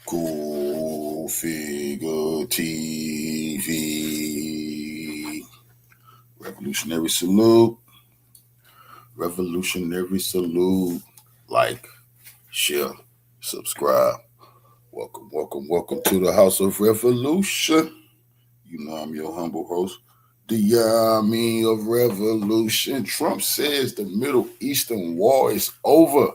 Cool Figure TV. Revolutionary salute. Revolutionary salute. Like, share, subscribe. Welcome to the House of Revolution. You know I'm your humble host, the Yami of Revolution. Trump says the Middle Eastern war is over.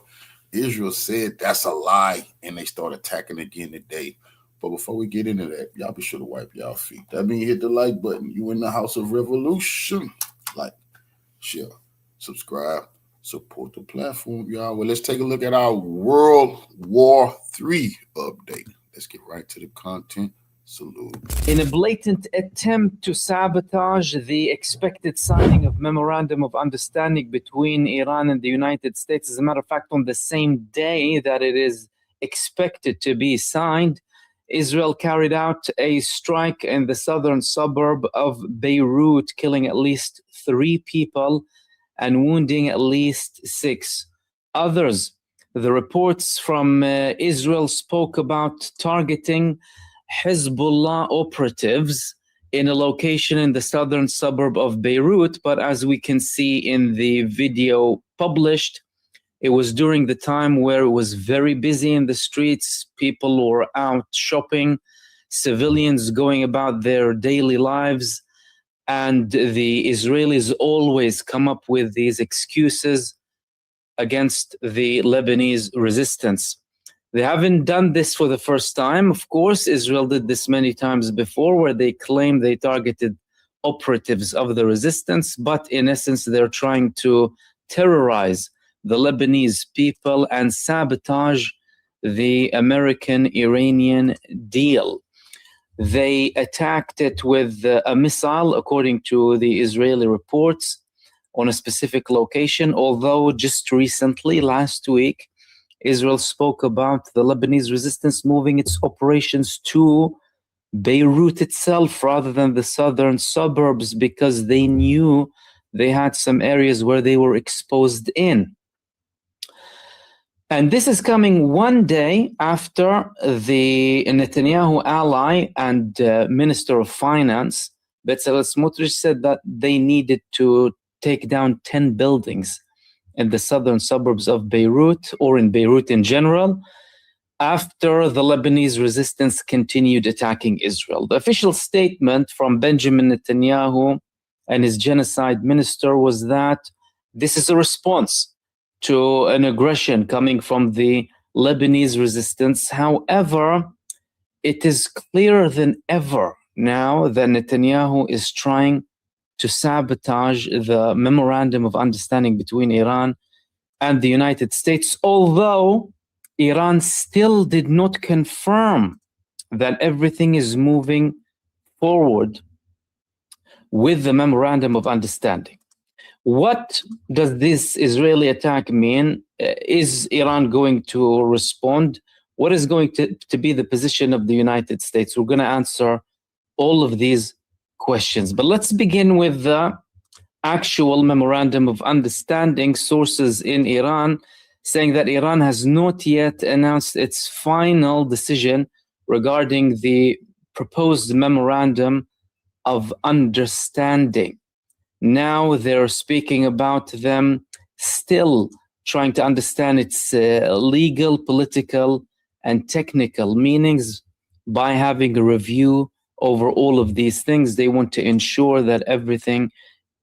Israel said that's a lie, and they start attacking again today. But before we get into that, y'all be sure to wipe y'all feet. That means hit the like button. You in the House of Revolution. Like, share, subscribe, support the platform, y'all. Well, let's take a look at our World War III update. Let's get right to the content. Salute. In a blatant attempt to sabotage the expected signing of Memorandum of Understanding between Iran and the United States, as a matter of fact, on the same day that it is expected to be signed, Israel carried out a strike in the southern suburb of Beirut, killing at least 3 people and wounding at least 6 others. The reports from Israel spoke about targeting Hezbollah operatives in a location in the southern suburb of Beirut, but as we can see in the video published, it was during the time where it was very busy in the streets. People were out shopping, civilians going about their daily lives, and the Israelis always come up with these excuses against the Lebanese resistance. They haven't done this for the first time. Of course, Israel did this many times before, where they claim they targeted operatives of the resistance, but in essence, they're trying to terrorize the Lebanese people and sabotage the American-Iranian deal. They attacked it with a missile, according to the Israeli reports, on a specific location, although just recently, last week, Israel spoke about the Lebanese resistance moving its operations to Beirut itself rather than the southern suburbs, because they knew they had some areas where they were exposed in. And this is coming one day after the Netanyahu ally and Minister of Finance, Bezalel Smotrich, said that they needed to take down 10 buildings in the southern suburbs of Beirut, or in Beirut in general, after the Lebanese resistance continued attacking Israel. The official statement from Benjamin Netanyahu and his genocide minister was that this is a response to an aggression coming from the Lebanese resistance. However, it is clearer than ever now that Netanyahu is trying to sabotage the Memorandum of Understanding between Iran and the United States, although Iran still did not confirm that everything is moving forward with the Memorandum of Understanding. What does this Israeli attack mean? Is Iran going to respond? What is going to be the position of the United States? We're going to answer all of these questions. But let's begin with the actual Memorandum of Understanding. Sources in Iran saying that Iran has not yet announced its final decision regarding the proposed Memorandum of Understanding. Now they're speaking about them still trying to understand its legal, political, and technical meanings by having a review over all of these things. They want to ensure that everything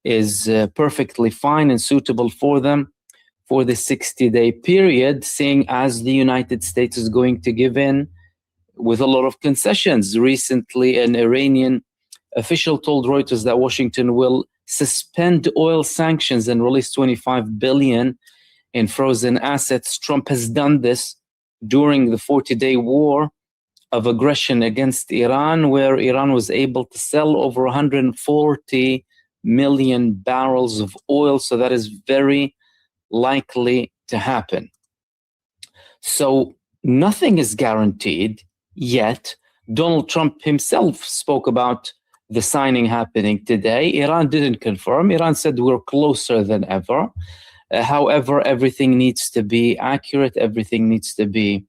is perfectly fine and suitable for them for the 60-day period, seeing as the United States is going to give in with a lot of concessions. Recently, an Iranian official told Reuters that Washington will suspend oil sanctions and release $25 billion in frozen assets. Trump has done this during the 40-day war of aggression against Iran, where Iran was able to sell over 140 million barrels of oil. So that is very likely to happen. So nothing is guaranteed yet. Donald Trump himself spoke about the signing happening today. Iran didn't confirm. Iran said we're closer than ever. However, everything needs to be accurate. Everything needs to be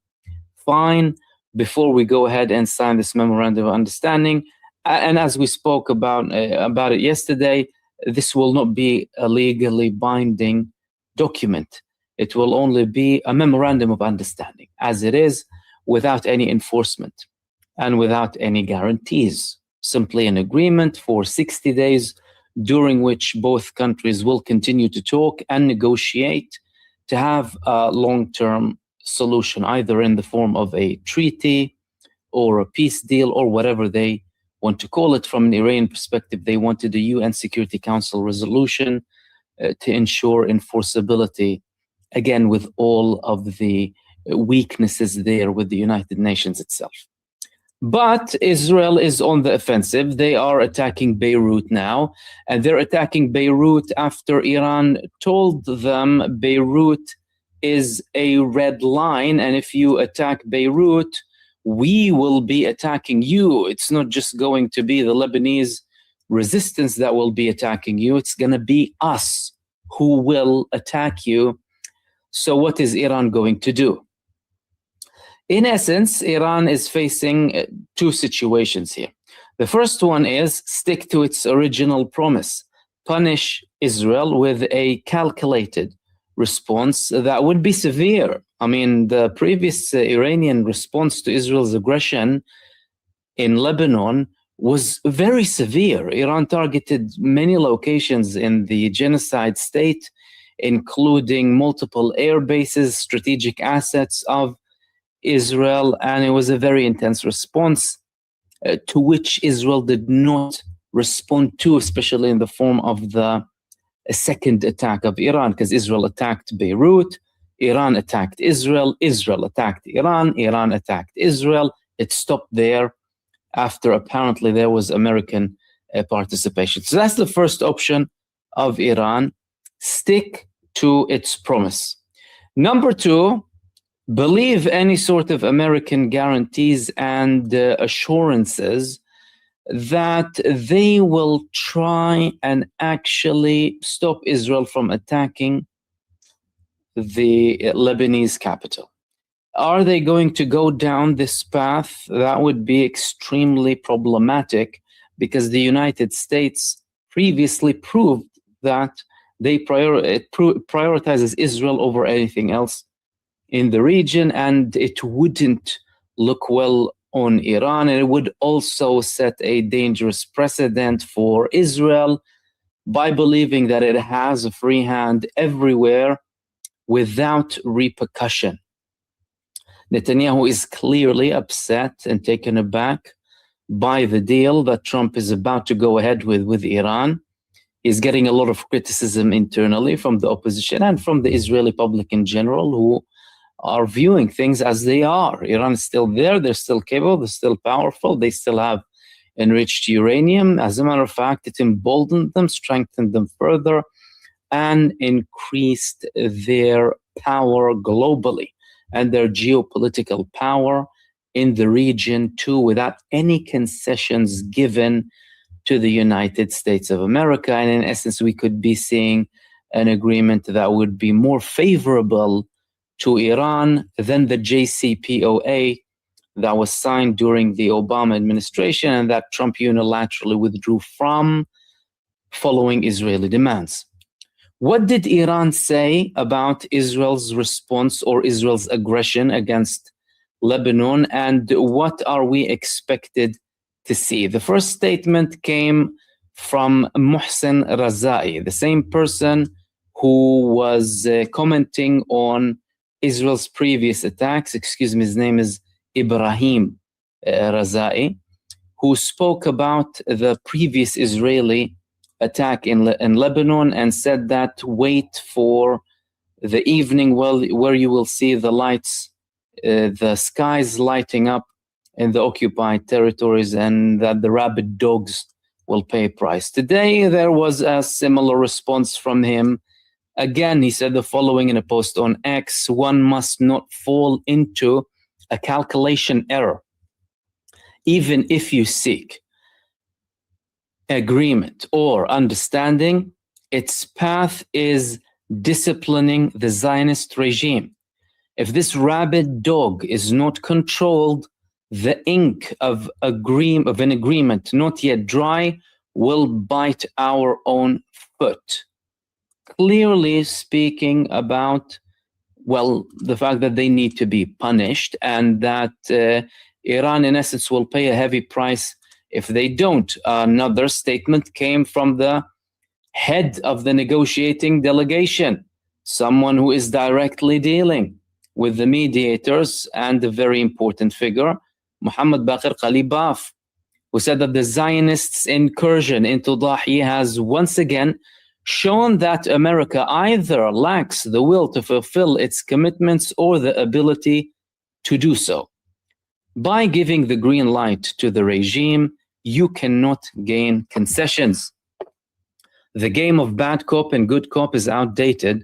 fine before we go ahead and sign this memorandum of understanding. And as we spoke about it yesterday, this will not be a legally binding document. It will only be a memorandum of understanding, as it is, without any enforcement and without any guarantees. Simply an agreement for 60 days, during which both countries will continue to talk and negotiate to have a long-term solution, either in the form of a treaty or a peace deal or whatever they want to call it. From an Iranian perspective, they wanted a UN Security Council resolution to ensure enforceability, again, with all of the weaknesses there with the United Nations itself. But Israel is on the offensive. They are attacking Beirut now, and they're attacking Beirut after Iran told them Beirut is a red line, and if you attack Beirut, we will be attacking you. It's not just going to be the Lebanese resistance that will be attacking you, it's going to be us who will attack you. So what is Iran going to do? In essence, Iran is facing two situations here. The first one is stick to its original promise, punish Israel with a calculated response that would be severe. I mean, the previous Iranian response to Israel's aggression in Lebanon was very severe. Iran targeted many locations in the genocide state, including multiple air bases, strategic assets of Israel, and it was a very intense response to which Israel did not respond to, especially in the form of the second attack of Iran, because Israel attacked Beirut, Iran attacked Israel, Israel attacked Iran, Iran attacked Israel. It stopped there after apparently there was American participation. So that's the first option of Iran, stick to its promise. Number two, believe any sort of American guarantees and assurances that they will try and actually stop Israel from attacking the Lebanese capital. Are they going to go down this path? That would be extremely problematic, because the United States previously proved that it prioritizes Israel over anything else in the region, and it wouldn't look well on Iran, and it would also set a dangerous precedent for Israel by believing that it has a free hand everywhere without repercussion. Netanyahu is clearly upset and taken aback by the deal that Trump is about to go ahead with Iran. He's getting a lot of criticism internally from the opposition and from the Israeli public in general, who are viewing things as they are. Iran is still there, they're still capable, they're still powerful, they still have enriched uranium. As a matter of fact, it emboldened them, strengthened them further, and increased their power globally and their geopolitical power in the region too, without any concessions given to the United States of America. And in essence, we could be seeing an agreement that would be more favorable to Iran than the JCPOA that was signed during the Obama administration and that Trump unilaterally withdrew from following Israeli demands. What did Iran say about Israel's response or Israel's aggression against Lebanon, and what are we expected to see? The first statement came from Mohsen Razai, the same person who was commenting on Israel's previous attacks. Excuse me, his name is Ibrahim Razai, who spoke about the previous Israeli attack in Lebanon and said that wait for the evening where you will see the lights, the skies lighting up in the occupied territories, and that the rabid dogs will pay a price. Today, there was a similar response from him. Again, he said the following in a post on X: one must not fall into a calculation error. Even if you seek agreement or understanding, its path is disciplining the Zionist regime. If this rabid dog is not controlled, the ink of an agreement not yet dry will bite our own foot. Clearly speaking about, well, the fact that they need to be punished, and that Iran, in essence, will pay a heavy price if they don't. Another statement came from the head of the negotiating delegation, someone who is directly dealing with the mediators, and a very important figure, Muhammad Baqir Qalibaf, who said that the Zionists' incursion into Dahi has once again shown that America either lacks the will to fulfill its commitments or the ability to do so. By giving the green light to the regime, you cannot gain concessions. The game of bad cop and good cop is outdated.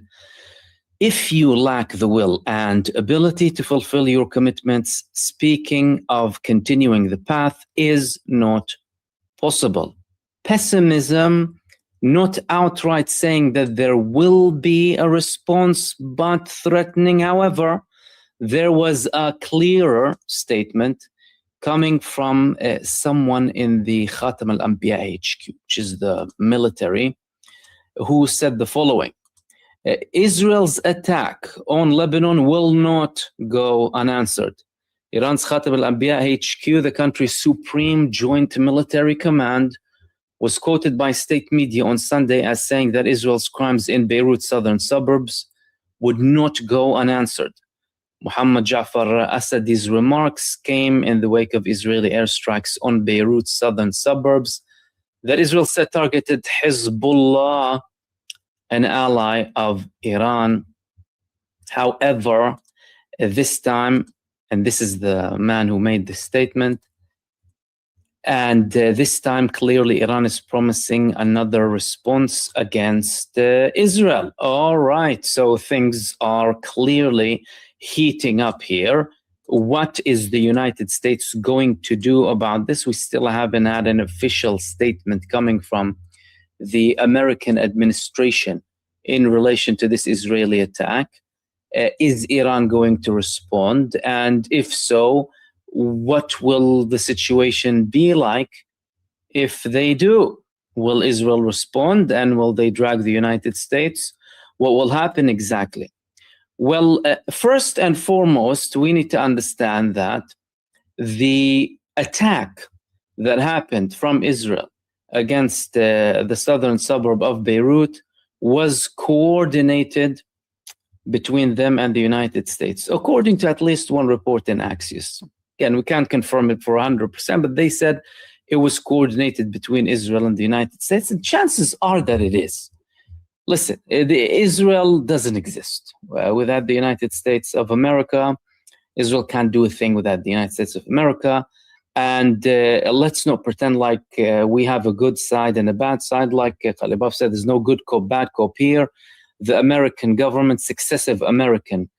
If you lack the will and ability to fulfill your commitments, speaking of continuing the path is not possible. Pessimism, not outright saying that there will be a response, but threatening. However, there was a clearer statement coming from someone in the Khatam al-Anbiya HQ, which is the military, who said the following: Israel's attack on Lebanon will not go unanswered. Iran's Khatam al-Anbiya HQ, the country's supreme joint military command, was quoted by state media on Sunday as saying that Israel's crimes in Beirut's southern suburbs would not go unanswered. Muhammad Ja'far Asadi's remarks came in the wake of Israeli airstrikes on Beirut's southern suburbs that Israel said targeted Hezbollah, an ally of Iran. However, this time, and this is the man who made this statement, and this time clearly Iran is promising another response against Israel. All right, so things are clearly heating up here. What is the United States going to do about this? We still haven't had an official statement coming from the American administration in relation to this Israeli attack. Is Iran going to respond? And if so, what will the situation be like if they do? Will Israel respond, and will they drag the United States? What will happen exactly? Well, first and foremost, we need to understand that the attack that happened from Israel against the southern suburb of Beirut was coordinated between them and the United States, according to at least one report in Axios. Again, we can't confirm it for 100%, but they said it was coordinated between Israel and the United States, and chances are that it is. Listen, Israel doesn't exist. Without the United States of America, Israel can't do a thing without the United States of America. And let's not pretend like we have a good side and a bad side. Like Qalibaf said, there's no good cop, bad cop here. The American government, successive American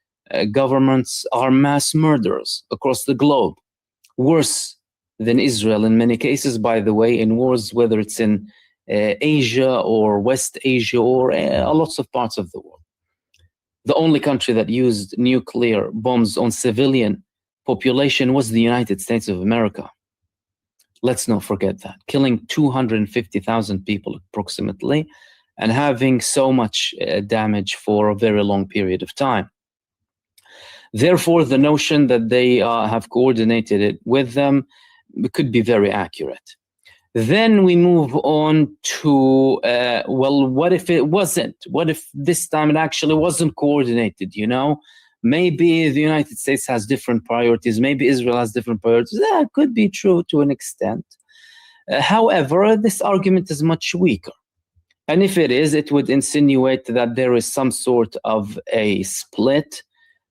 governments, are mass murderers across the globe. Worse than Israel in many cases, by the way, in wars, whether it's in Asia or West Asia or lots of parts of the world. The only country that used nuclear bombs on civilian population was the United States of America. Let's not forget that. Killing 250,000 people approximately, and having so much damage for a very long period of time. Therefore, the notion that they have coordinated it with them could be very accurate. Then we move on to, well, what if it wasn't? What if this time it actually wasn't coordinated, you know? Maybe the United States has different priorities. Maybe Israel has different priorities. That could be true to an extent. However, this argument is much weaker. And if it is, it would insinuate that there is some sort of a split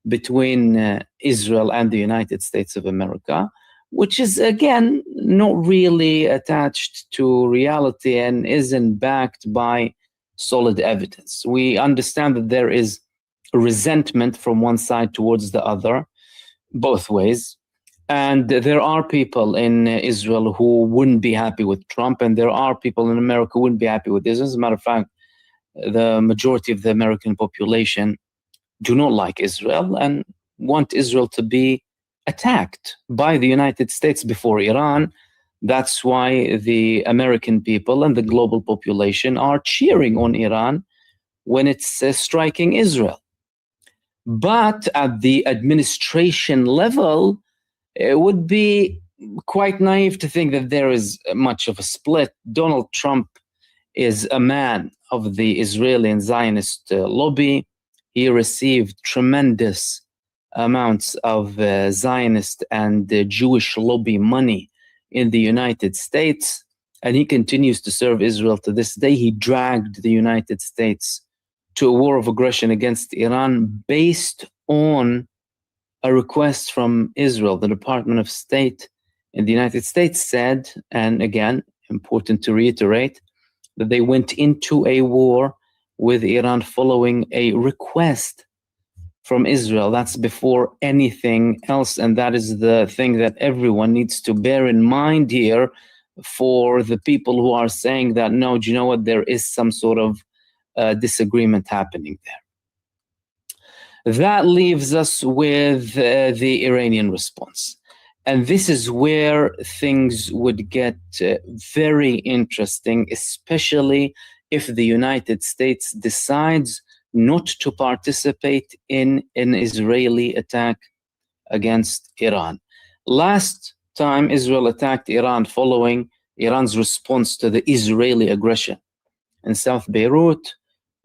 between Israel and the United States of America, which is, again, not really attached to reality and isn't backed by solid evidence. We understand that there is resentment from one side towards the other, both ways. And there are people in Israel who wouldn't be happy with Trump, and there are people in America who wouldn't be happy with Israel. As a matter of fact, the majority of the American population do not like Israel and want Israel to be attacked by the United States before Iran. That's why the American people and the global population are cheering on Iran when it's striking Israel. But at the administration level, it would be quite naive to think that there is much of a split. Donald Trump is a man of the Israeli and Zionist lobby. He received tremendous amounts of Zionist and Jewish lobby money in the United States, and he continues to serve Israel to this day. He dragged the United States to a war of aggression against Iran based on a request from Israel. The Department of State in the United States said, and again, important to reiterate, that they went into a war with Iran following a request from Israel. That's before anything else, and that is the thing that everyone needs to bear in mind here for the people who are saying that, no, do you know what, there is some sort of disagreement happening there. That leaves us with the Iranian response. And this is where things would get very interesting, especially if the United States decides not to participate in an Israeli attack against Iran. Last time Israel attacked Iran following Iran's response to the Israeli aggression in South Beirut,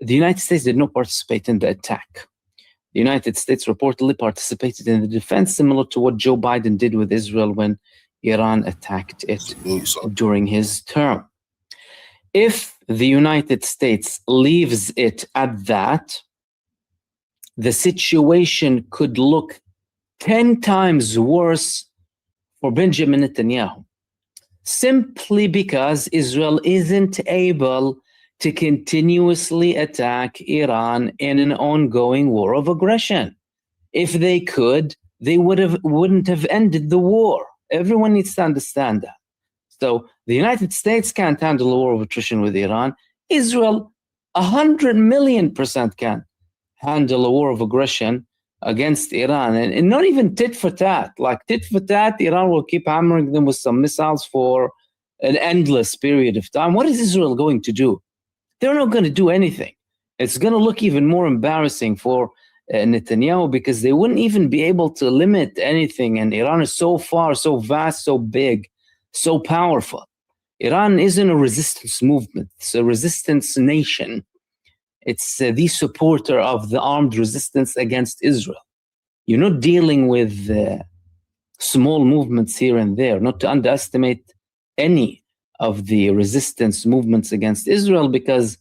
the United States did not participate in the attack. The United States reportedly participated in the defense, similar to what Joe Biden did with Israel when Iran attacked it during his term. If the United States leaves it at that, the situation could look 10 times worse for Benjamin Netanyahu, simply because Israel isn't able to continuously attack Iran in an ongoing war of aggression. If they could, they wouldn't have ended the war. Everyone needs to understand that. So the United States can't handle a war of attrition with Iran. Israel, 100,000,000% can handle a war of aggression against Iran, and not even tit for tat. Like tit for tat, Iran will keep hammering them with some missiles for an endless period of time. What is Israel going to do? They're not going to do anything. It's going to look even more embarrassing for Netanyahu, because they wouldn't even be able to limit anything. And Iran is so far, so vast, so big, so powerful. Iran isn't a resistance movement. It's a resistance nation. It's the supporter of the armed resistance against Israel. You're not dealing with small movements here and there, not to underestimate any of the resistance movements against Israel, because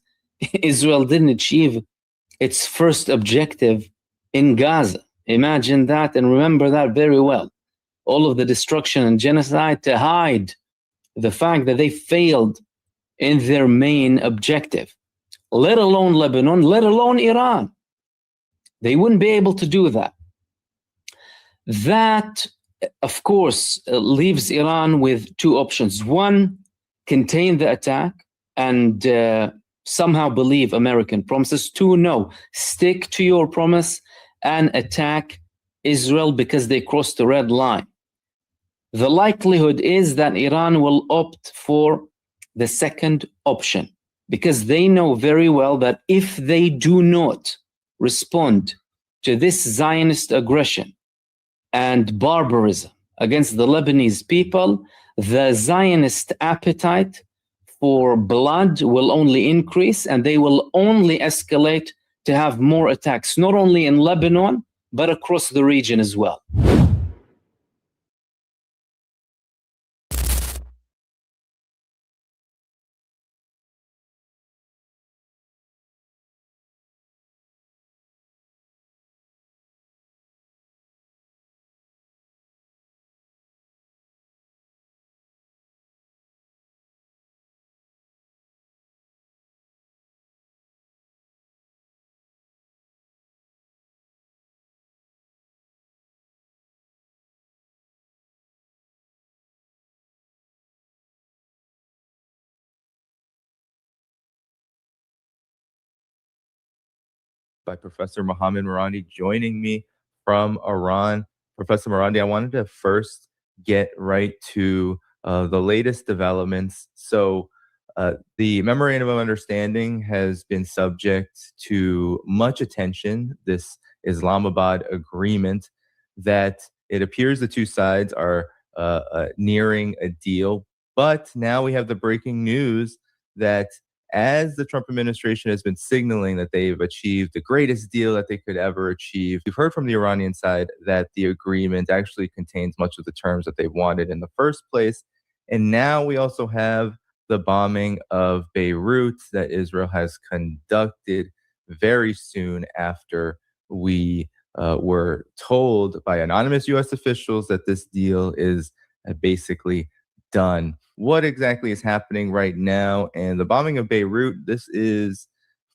Israel didn't achieve its first objective in Gaza. Imagine that and remember that very well. All of the destruction and genocide to hide the fact that they failed in their main objective, let alone Lebanon, let alone Iran. They wouldn't be able to do that. That, of course, leaves Iran with two options. One, contain the attack and somehow believe American promises. Two, no, stick to your promise and attack Israel because they crossed the red line. The likelihood is that Iran will opt for the second option, because they know very well that if they do not respond to this Zionist aggression and barbarism against the Lebanese people, the Zionist appetite for blood will only increase, and they will only escalate to have more attacks, not only in Lebanon, but across the region as well. By Professor Mohammed Marandi, joining me from Iran. Professor Marandi, I wanted to first get right to the latest developments. So, the Memorandum of Understanding has been subject to much attention, this Islamabad agreement, that it appears the two sides are nearing a deal. But now we have the breaking news that as the Trump administration has been signaling that they've achieved the greatest deal that they could ever achieve, we've heard from the Iranian side that the agreement actually contains much of the terms that they wanted in the first place. And now we also have the bombing of Beirut that Israel has conducted very soon after we were told by anonymous U.S. officials that this deal is basically done. What exactly is happening right now? And the bombing of Beirut, this is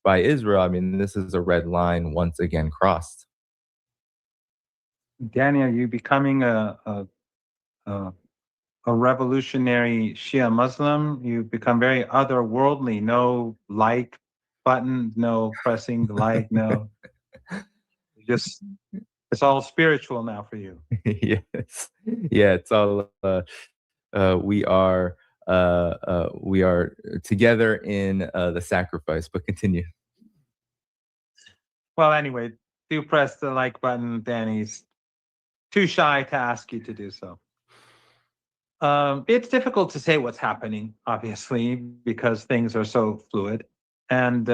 by Israel. I mean, this is a red line once again crossed. Danny, are you becoming a revolutionary Shia Muslim? You've become very otherworldly. No like button, no pressing the like, no. Just it's all spiritual now for you. Yes, yeah, it's all. We are together in the sacrifice. But continue. Well, anyway, do press the like button. Danny's too shy to ask you to do so. It's difficult to say what's happening, obviously, because things are so fluid. And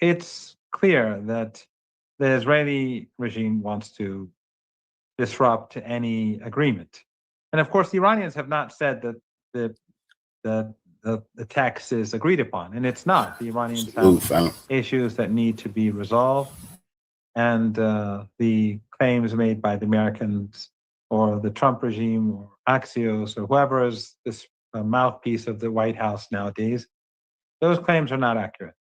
it's clear that the Israeli regime wants to disrupt any agreement. And of course, the Iranians have not said that the text is agreed upon, and it's not. The Iranians have issues that need to be resolved. And the claims made by the Americans or the Trump regime or Axios or whoever is this mouthpiece of the White House nowadays, those claims are not accurate.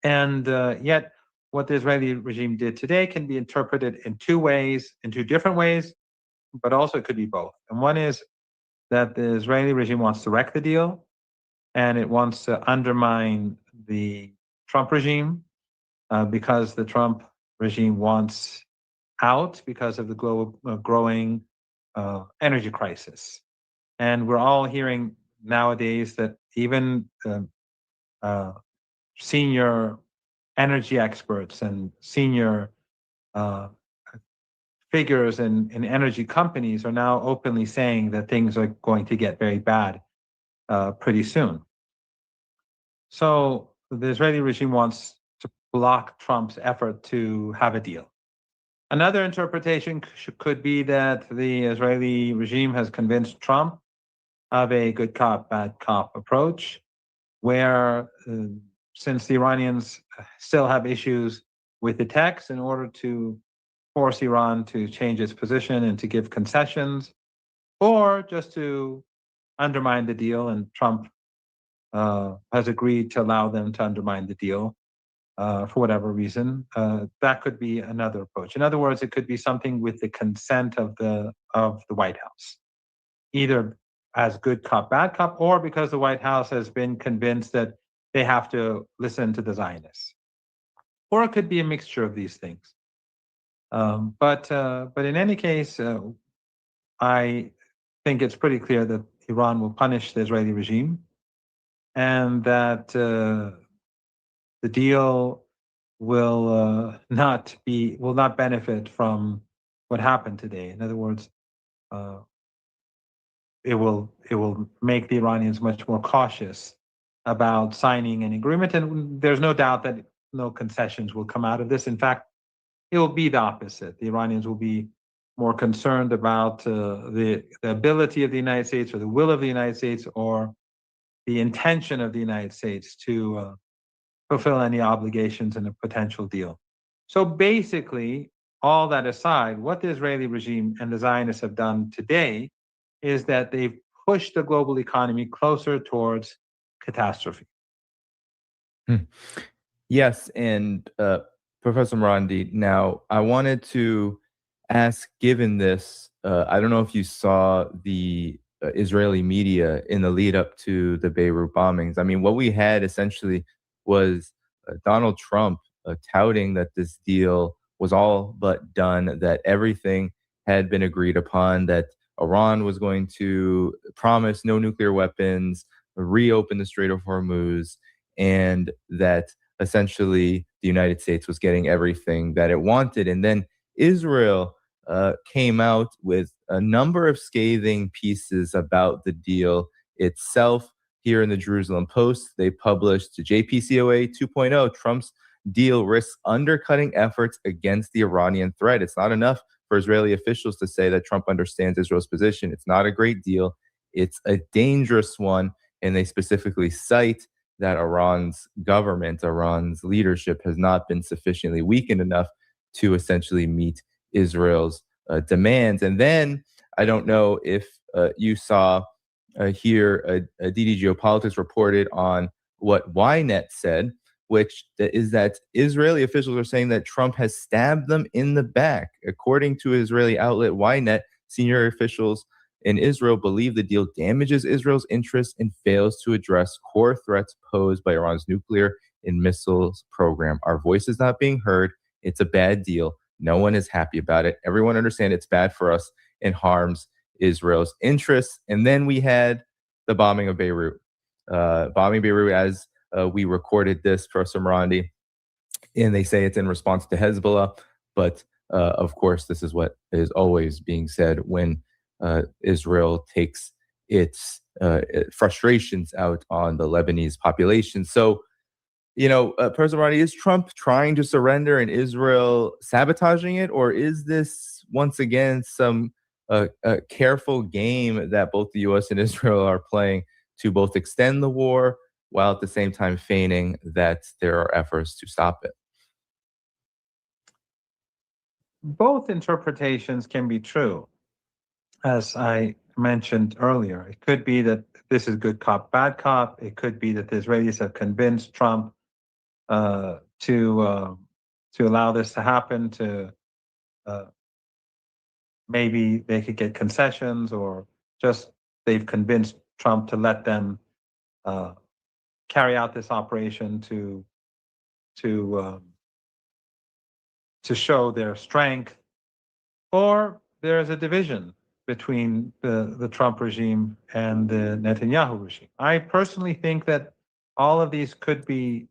And yet, what the Israeli regime did today can be interpreted in two ways, in two different ways, but also it could be both. And one is that the Israeli regime wants to wreck the deal, and it wants to undermine the Trump regime because the Trump regime wants out because of the global growing energy crisis. And we're all hearing nowadays that even senior energy experts and senior figures in energy companies are now openly saying that things are going to get very bad pretty soon. So the Israeli regime wants to block Trump's effort to have a deal. Another interpretation could be that the Israeli regime has convinced Trump of a good cop, bad cop approach, where since the Iranians still have issues with the text, in order to force Iran to change its position and to give concessions, or just to undermine the deal, and Trump has agreed to allow them to undermine the deal for whatever reason. That could be another approach. In other words, it could be something with the consent of the White House, either as good cop, bad cop, or because the White House has been convinced that they have to listen to the Zionists. Or it could be a mixture of these things. But in any case, I think it's pretty clear that Iran will punish the Israeli regime, and that the deal will not benefit from what happened today. In other words, it will make the Iranians much more cautious about signing an agreement, and there's no doubt that no concessions will come out of this. In fact, it will be the opposite. The Iranians will be more concerned about the ability of the United States, or the will of the United States, or the intention of the United States to fulfill any obligations in a potential deal. So basically, all that aside, what the Israeli regime and the Zionists have done today is that they've pushed the global economy closer towards catastrophe. Yes, and Professor Marandi, now I wanted to ask, given this, I don't know if you saw the Israeli media in the lead up to the Beirut bombings. I mean, what we had essentially was Donald Trump touting that this deal was all but done, that everything had been agreed upon, that Iran was going to promise no nuclear weapons, reopen the Strait of Hormuz, and that essentially the United States was getting everything that it wanted. And then Israel came out with a number of scathing pieces about the deal itself. Here in the Jerusalem Post, they published JPCOA 2.0, Trump's deal risks undercutting efforts against the Iranian threat. It's not enough for Israeli officials to say that Trump understands Israel's position. It's not a great deal. It's a dangerous one. And they specifically cite that Iran's government, Iran's leadership has not been sufficiently weakened enough to essentially meet Israel's demands. And then I don't know if you saw here DD Geopolitics reported on what Ynet said, which is that Israeli officials are saying that Trump has stabbed them in the back. According to Israeli outlet Ynet, senior officials in Israel believe the deal damages Israel's interests and fails to address core threats posed by Iran's nuclear and missiles program. Our voice is not being heard. It's a bad deal. No one is happy about it. Everyone understands it's bad for us and harms Israel's interests. And then we had the bombing of Beirut. Bombing Beirut as we recorded this, Professor Marandi, and they say it's in response to Hezbollah. But of course, this is what is always being said when Israel takes its frustrations out on the Lebanese population. So, Professor Marandi, is Trump trying to surrender and Israel sabotaging it? Or is this, once again, some careful game that both the U.S. and Israel are playing to both extend the war while at the same time feigning that there are efforts to stop it? Both interpretations can be true. As I mentioned earlier, it could be that this is good cop, bad cop. It could be that the Israelis have convinced Trump to allow this to happen, to maybe they could get concessions, or just they've convinced Trump to let them carry out this operation to show their strength, or there's a division between the Trump regime and the Netanyahu regime. I personally think that all of these could be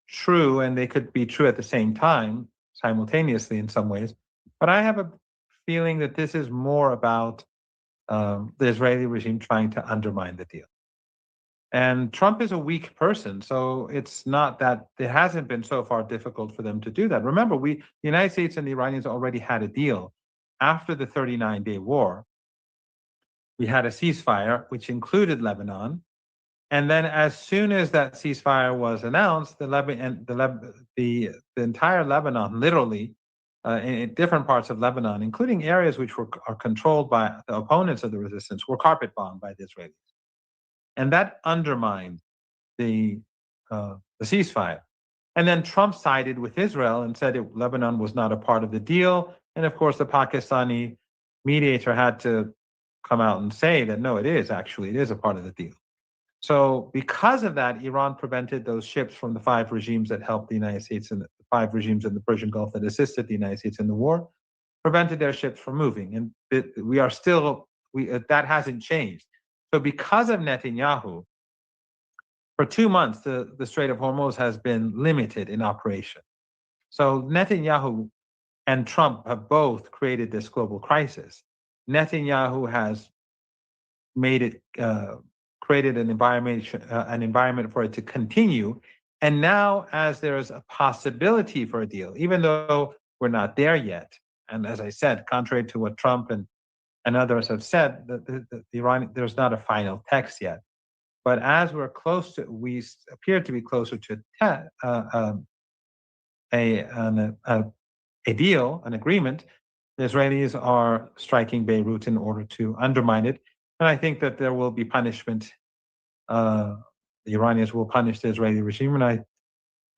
true, and they could be true at the same time, simultaneously in some ways. But I have a feeling that this is more about the Israeli regime trying to undermine the deal. And Trump is a weak person, so it's not that it hasn't been so far difficult for them to do that. Remember, the United States and the Iranians already had a deal. After the 39-day war, we had a ceasefire, which included Lebanon. And then as soon as that ceasefire was announced, the entire Lebanon, literally, in different parts of Lebanon, including areas which are controlled by the opponents of the resistance, were carpet bombed by the Israelis. And that undermined the ceasefire. And then Trump sided with Israel and said Lebanon was not a part of the deal. And of course, the Pakistani mediator had to come out and say that, no, it is a part of the deal. So because of that, Iran prevented those ships from the 5 regimes that helped the United States, and the 5 regimes in the Persian Gulf that assisted the United States in the war, prevented their ships from moving. And that hasn't changed. So because of Netanyahu, for 2 months, the Strait of Hormuz has been limited in operation. So Netanyahu and Trump have both created this global crisis. Netanyahu has created an environment for it to continue. And now, as there is a possibility for a deal, even though we're not there yet, and as I said, contrary to what Trump and others have said, there's not a final text yet. But as we appear to be closer to a deal, an agreement, the Israelis are striking Beirut in order to undermine it. And I think that there will be punishment. The Iranians will punish the Israeli regime. And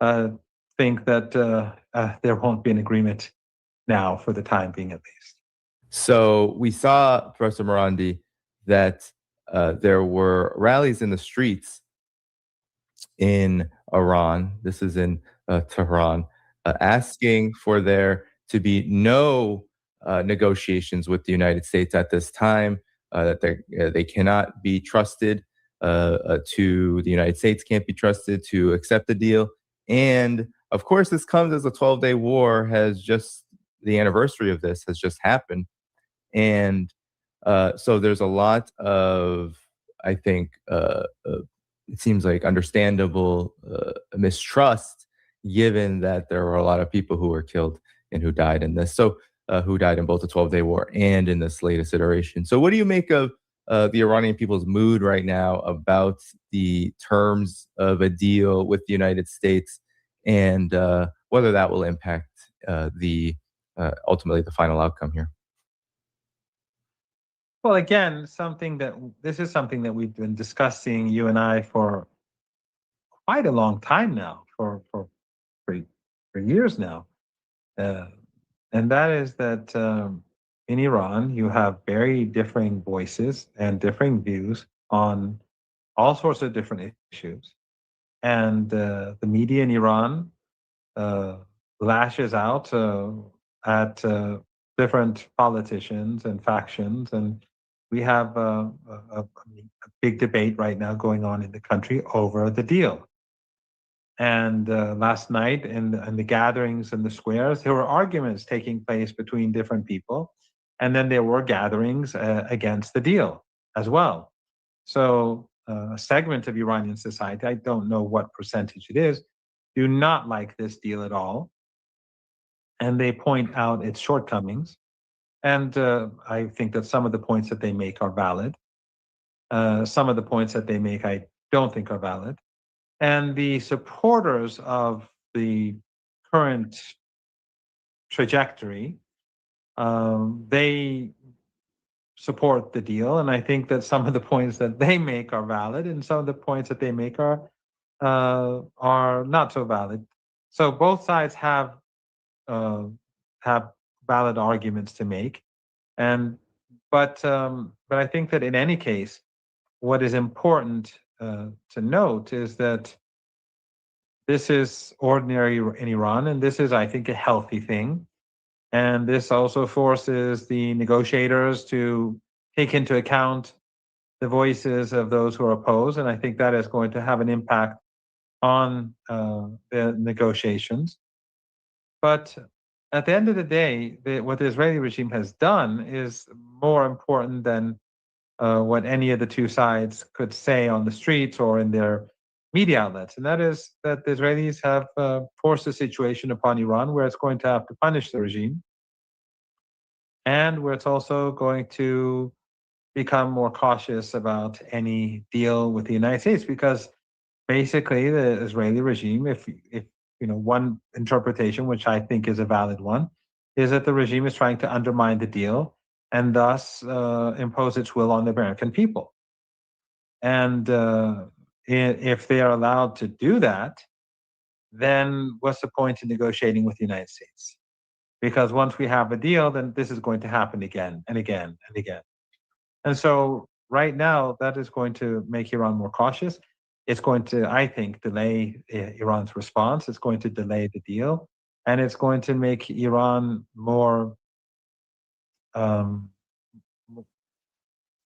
I think that there won't be an agreement now, for the time being at least. So we saw, Professor Marandi, that there were rallies in the streets in Iran. This is in Tehran, asking for there to be no negotiations with the United States at this time, that they cannot be trusted, to the United States can't be trusted to accept the deal. And of course, this comes as a 12-day war the anniversary of this has just happened. And so there's a lot of, I think, it seems like understandable mistrust, given that there were a lot of people who were killed and who died in this. So who died in both the 12-day war and in this latest iteration. So what do you make of the Iranian people's mood right now about the terms of a deal with the United States, and whether that will impact ultimately the final outcome here? Well, again, this is something that we've been discussing, you and I, for quite a long time now, for years now. And that is that in Iran, you have very differing voices and differing views on all sorts of different issues. And the media in Iran lashes out at different politicians and factions. And we have a big debate right now going on in the country over the deal. And last night in the gatherings in the squares, there were arguments taking place between different people. And then there were gatherings against the deal as well. So a segment of Iranian society, I don't know what percentage it is, do not like this deal at all. And they point out its shortcomings. And I think that some of the points that they make are valid. Some of the points that they make I don't think are valid. And the supporters of the current trajectory, they support the deal. And I think that some of the points that they make are valid, and some of the points that they make are not so valid. So both sides have valid arguments to make, but I think that in any case, what is important to note is that this is ordinary in Iran, and this is, I think, a healthy thing. And this also forces the negotiators to take into account the voices of those who are opposed, and I think that is going to have an impact on the negotiations. But at the end of the day, what the Israeli regime has done is more important than what any of the two sides could say on the streets or in their media outlets. And that is that the Israelis have forced a situation upon Iran where it's going to have to punish the regime, and where it's also going to become more cautious about any deal with the United States, because basically the Israeli regime, if one interpretation, which I think is a valid one, is that the regime is trying to undermine the deal and thus impose its will on the American people. And if they are allowed to do that, then what's the point in negotiating with the United States? Because once we have a deal, then this is going to happen again and again and again. And so right now, that is going to make Iran more cautious. It's going to, I think, delay Iran's response. It's going to delay the deal. And it's going to make Iran more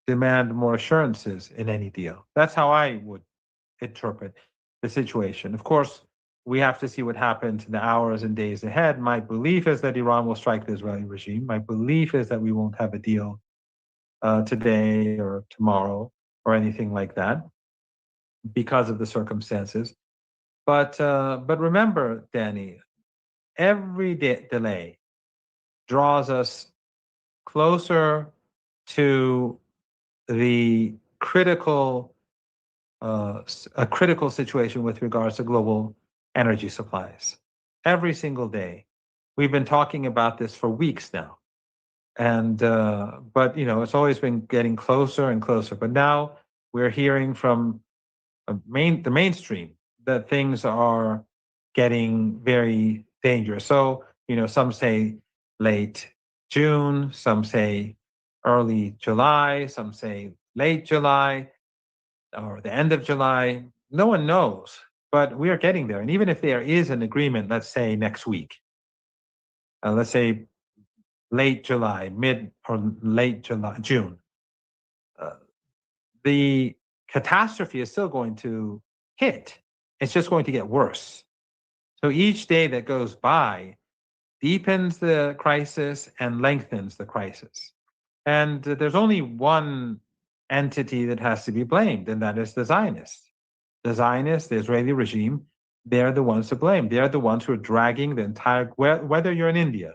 demand more assurances in any deal. That's how I would interpret the situation. Of course, we have to see what happens in the hours and days ahead. My belief is that Iran will strike the Israeli regime. My belief is that we won't have a deal today or tomorrow or anything like that because of the circumstances. But remember, Danny, every delay draws us closer to the critical situation with regards to global energy supplies. Every single day, we've been talking about this for weeks now, and but it's always been getting closer and closer. But now we're hearing from the mainstream that things are getting very dangerous. So some say late June, some say early July, some say late July or the end of July. No one knows, but we are getting there. And even if there is an agreement, let's say next week, let's say late July, mid or late June. The catastrophe is still going to hit. It's just going to get worse. So each day that goes by deepens the crisis and lengthens the crisis. And there's only one entity that has to be blamed, and that is the Zionists. The Zionists, the Israeli regime, they're the ones to blame. They're the ones who are dragging the entire, whether you're in India,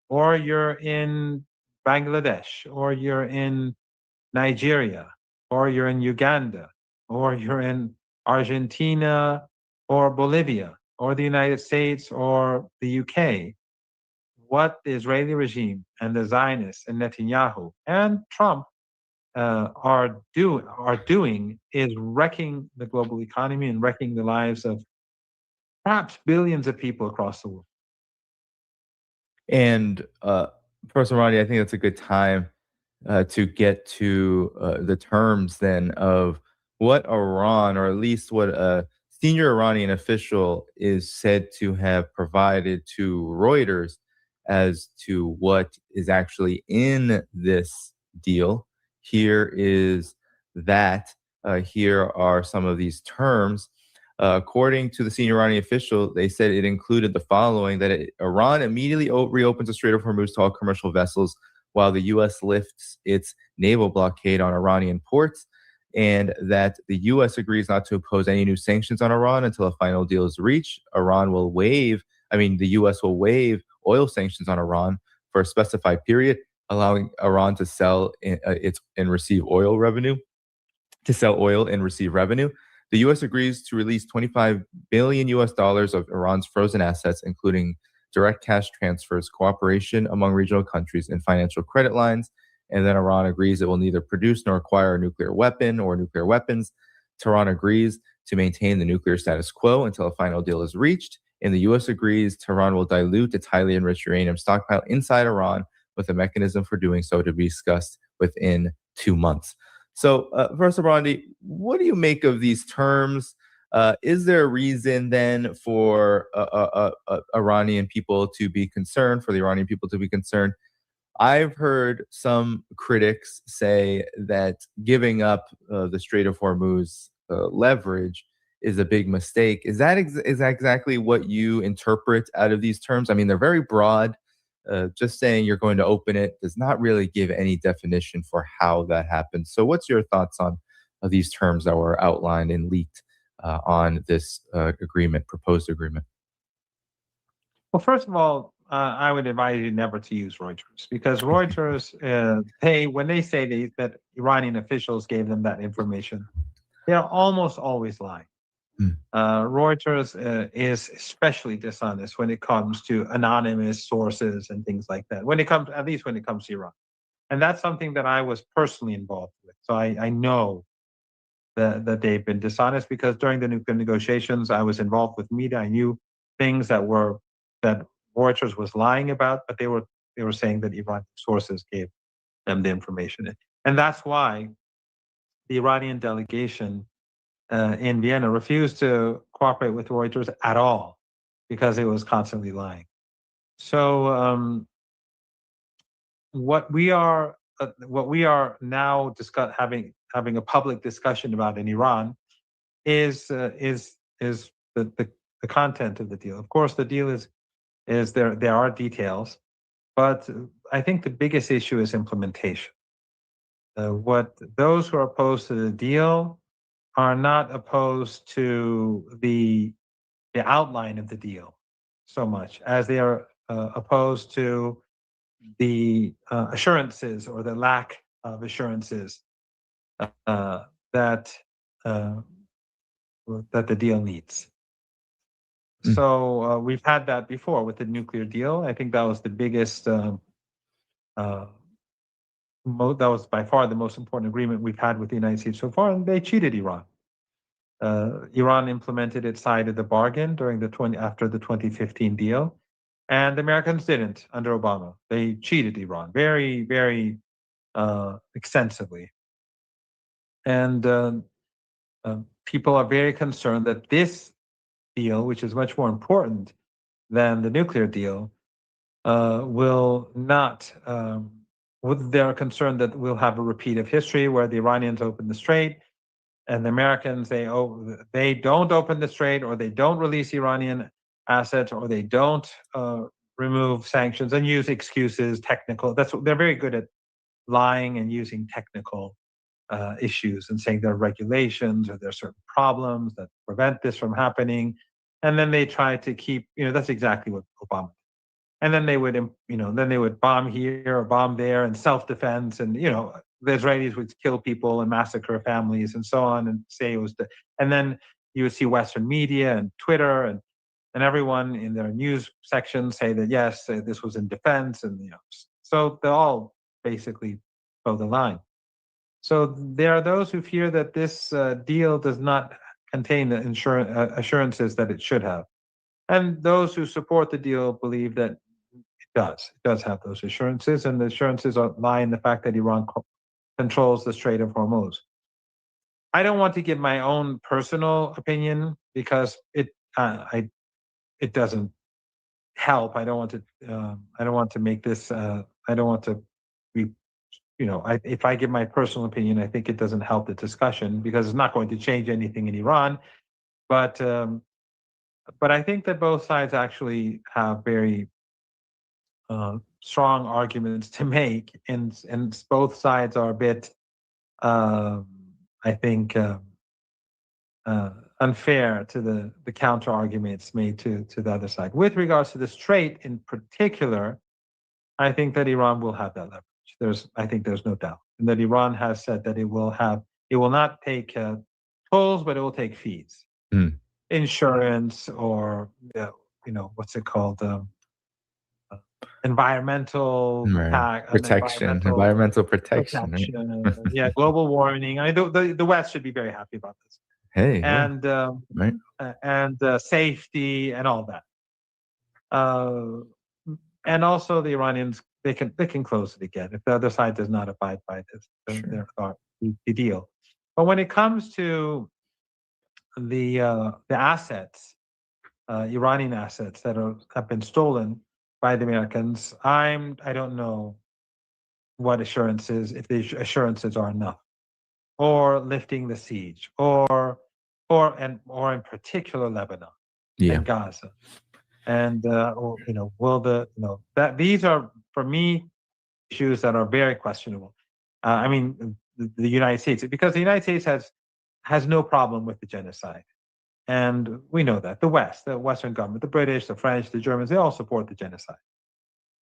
or you're in Bangladesh, or you're in Nigeria, or you're in Uganda, or you're in Argentina, or Bolivia, or the United States, or the UK. What the Israeli regime and the Zionists and Netanyahu and Trump are doing is wrecking the global economy and wrecking the lives of perhaps billions of people across the world. And Professor Rani, I think that's a good time to get to the terms then of what Iran, or at least what a senior Iranian official is said to have provided to Reuters as to what is actually in this deal. Here is that. Here are some of these terms. According to the senior Iranian official, they said it included the following: that Iran immediately reopens the Strait of Hormuz to all commercial vessels, while the U.S. lifts its naval blockade on Iranian ports, and that the U.S. agrees not to impose any new sanctions on Iran until a final deal is reached. The U.S. will waive oil sanctions on Iran for a specified period, allowing Iran to sell and receive oil revenue. To sell oil and receive revenue. The U.S. agrees to release $25 billion of Iran's frozen assets, including direct cash transfers, cooperation among regional countries, and financial credit lines. And then Iran agrees it will neither produce nor acquire a nuclear weapon or nuclear weapons. Tehran agrees to maintain the nuclear status quo until a final deal is reached. And the U.S. agrees Tehran will dilute its highly enriched uranium stockpile inside Iran, with a mechanism for doing so to be discussed within 2 months. So, Professor Brandi, what do you make of these terms? Is there a reason then for Iranian people to be concerned, for the Iranian people to be concerned? I've heard some critics say that giving up the Strait of Hormuz leverage is a big mistake. Is that exactly what you interpret out of these terms? I mean, they're very broad. Just saying you're going to open it does not really give any definition for how that happens. So what's your thoughts on these terms that were outlined and leaked on this proposed agreement? Well, first of all, I would advise you never to use Reuters, because Reuters, when they say that Iranian officials gave them that information, they're almost always lying. Reuters is especially dishonest when it comes to anonymous sources and things like that, at least when it comes to Iran. And that's something that I was personally involved with. So I know that they've been dishonest, because during the nuclear negotiations, I was involved with media. I knew things that Reuters was lying about, but they were saying that Iranian sources gave them the information. And that's why the Iranian delegation in Vienna refused to cooperate with Reuters at all, because it was constantly lying. So what we are now having a public discussion about in Iran is the content of the deal. Of course, the deal is there are details, but I think the biggest issue is implementation. What those who are opposed to the deal are not opposed to the outline of the deal so much as they are opposed to the assurances, or the lack of assurances that the deal needs. So we've had that before with the nuclear deal. I think that was the biggest. That was by far the most important agreement we've had with the United States so far, and they cheated Iran. Iran implemented its side of the bargain after the 2015 deal, and the Americans didn't under Obama. They cheated Iran very, very extensively. And people are very concerned that this deal, which is much more important than the nuclear deal, will not. They're concerned that we'll have a repeat of history where the Iranians open the strait, and the Americans they don't open the strait, or they don't release Iranian assets, or they don't remove sanctions and use excuses, technical. They're very good at lying and using technical issues and saying there are regulations or there are certain problems that prevent this from happening, and then they try to keep. That's exactly what Obama did. And then they would, then they would bomb here or bomb there and self-defense, and the Israelis would kill people and massacre families and so on, and say it was and then you would see Western media and Twitter and everyone in their news section say that yes, this was in defense, and so they all basically toe the line. So there are those who fear that this deal does not contain the assurances that it should have, and those who support the deal believe that it does have those assurances, and the assurances lie in the fact that Iran controls the Strait of Hormuz. I don't want to give my own personal opinion because it doesn't help. I don't want to. I don't want to make this. I don't want to be. If I give my personal opinion, I think it doesn't help the discussion because it's not going to change anything in Iran. But I think that both sides actually have very strong arguments to make, and both sides are a bit, I think, unfair to the counter arguments made to the other side. With regards to the strait in particular, I think that Iran will have that leverage. I think there's no doubt, and that Iran has said that it will not take tolls, but it will take fees, insurance, or what's it called? Environmental protection, environmental protection. Yeah, global warming. The West should be very happy about this. Hey, and right, and safety and all that. And also the Iranians, they can close it again if the other side does not abide by this the deal. But when it comes to the assets, Iranian assets that have been stolen by the Americans, I don't know what assurances, if the assurances are enough, or lifting the siege, or in particular Lebanon and Gaza, and will that these are for me issues that are very questionable. I mean, the United States, because the United States has no problem with the genocide. And we know that the West, the Western government, the British, the French, the Germans, they all support the genocide.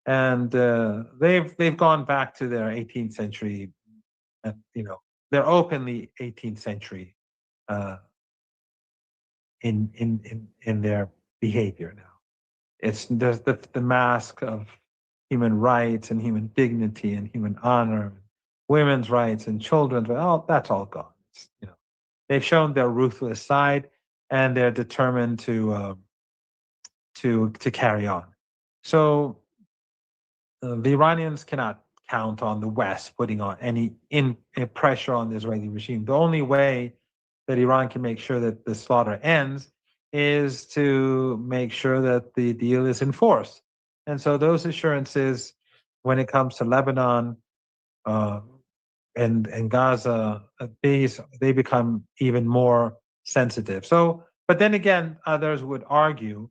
And they've gone back to their 18th century, and they're openly 18th century in their behavior now. There's the mask of human rights and human dignity and human honor, women's rights and children's rights. That's all gone. They've shown their ruthless side, and they're determined to carry on. So the Iranians cannot count on the West putting on any pressure on the Israeli regime. The only way that Iran can make sure that the slaughter ends is to make sure that the deal is enforced. And so those assurances, when it comes to Lebanon and Gaza, they become even more sensitive. So, but then again, others would argue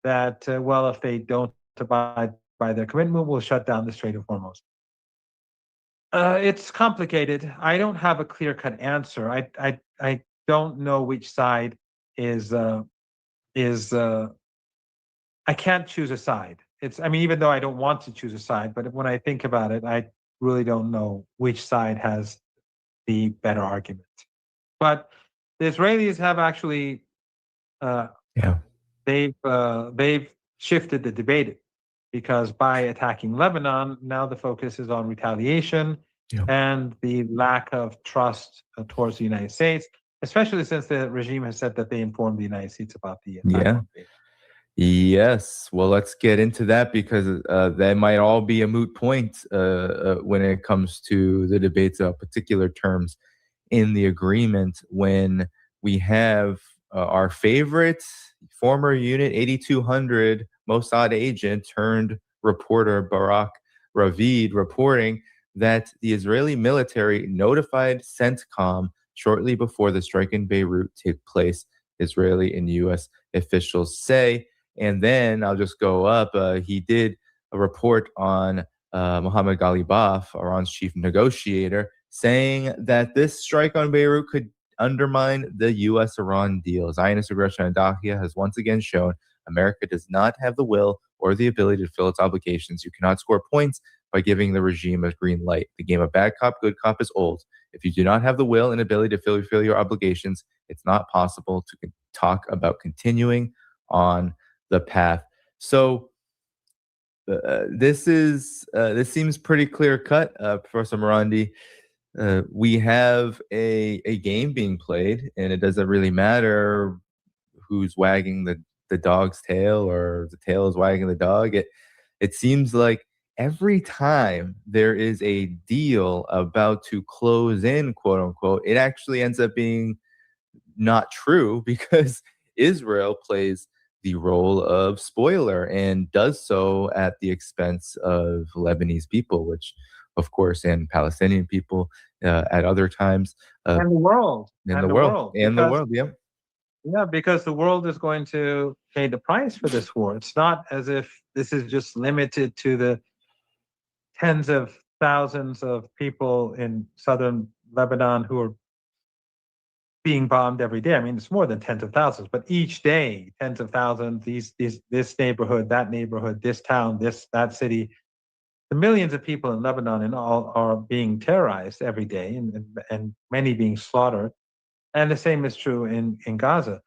that if they don't abide by their commitment, we'll shut down the Strait of Hormuz. It's complicated. I don't have a clear-cut answer. I don't know which side is. I can't choose a side. Even though I don't want to choose a side, but when I think about it, I really don't know which side has the better argument. But the Israelis have actually, they've shifted the debate, because by attacking Lebanon, now the focus is on retaliation and the lack of trust towards the United States, especially since the regime has said that they informed the United States about the attack. Yes. Well, let's get into that, because that might all be a moot point when it comes to the debates about particular terms in the agreement, when we have our favorite former unit 8200 Mossad agent turned reporter Barak Ravid reporting that the Israeli military notified CENTCOM shortly before the strike in Beirut took place, Israeli and U.S. officials say. And then I'll just go up. He did a report on Mohammed Ghalibaf, Iran's chief negotiator, saying that this strike on Beirut could undermine the U.S.-Iran deal. Zionist aggression on Dahlia has once again shown America does not have the will or the ability to fulfill its obligations. You cannot score points by giving the regime a green light. The game of bad cop, good cop is old. If you do not have the will and ability to fulfill your obligations, it's not possible to talk about continuing on the path. So this seems pretty clear cut, Professor Morandi. We have a game being played, and it doesn't really matter who's wagging the dog's tail or the tail is wagging the dog. It seems like every time there is a deal about to close in, quote unquote, it actually ends up being not true because Israel plays the role of spoiler and does so at the expense of Lebanese people, which, of course, and Palestinian people at other times. And the world. And the world. Yeah. Yeah, because the world is going to pay the price for this war. It's not as if this is just limited to the tens of thousands of people in southern Lebanon who are being bombed every day. I mean, it's more than tens of thousands, but each day, tens of thousands, this neighborhood, that neighborhood, this town, that city. The millions of people in Lebanon and all are being terrorized every day and many being slaughtered. And the same is true in Gaza.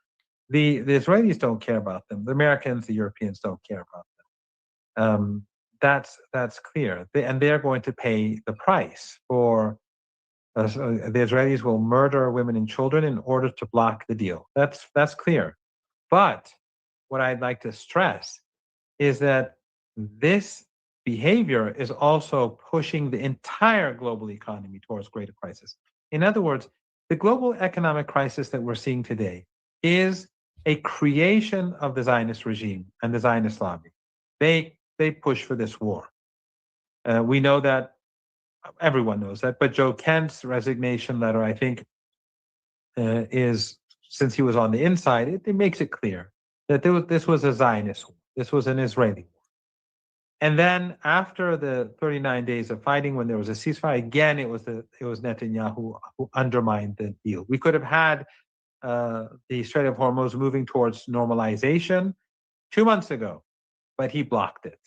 The Israelis don't care about them. The Americans, the Europeans don't care about them. That's clear. And they're going to pay the price for. The Israelis will murder women and children in order to block the deal. That's clear. But what I'd like to stress is that this behavior is also pushing the entire global economy towards greater crisis. In other words, the global economic crisis that we're seeing today is a creation of the Zionist regime and the Zionist lobby. They push for this war. We know that, everyone knows that, but Joe Kent's resignation letter, I think, is, since he was on the inside, it makes it clear that this was a Zionist war. This was an Israeli war. And then after the 39 days of fighting, when there was a ceasefire, again, it was Netanyahu who undermined the deal. We could have had the Strait of Hormuz moving towards normalization 2 months ago, but he blocked it.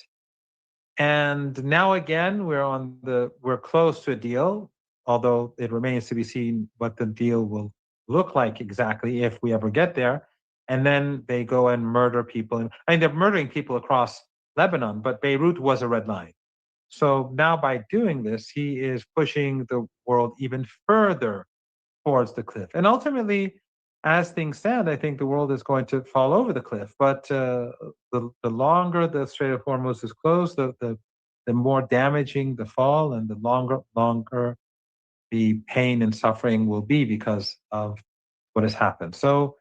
And now again, we're close to a deal, although it remains to be seen what the deal will look like exactly if we ever get there. And then they go and murder people. They're murdering people across Lebanon, but Beirut was a red line. So now by doing this, he is pushing the world even further towards the cliff. And ultimately, as things stand, I think the world is going to fall over the cliff. But the longer the Strait of Hormuz is closed, the more damaging the fall, and the longer the pain and suffering will be because of what has happened. So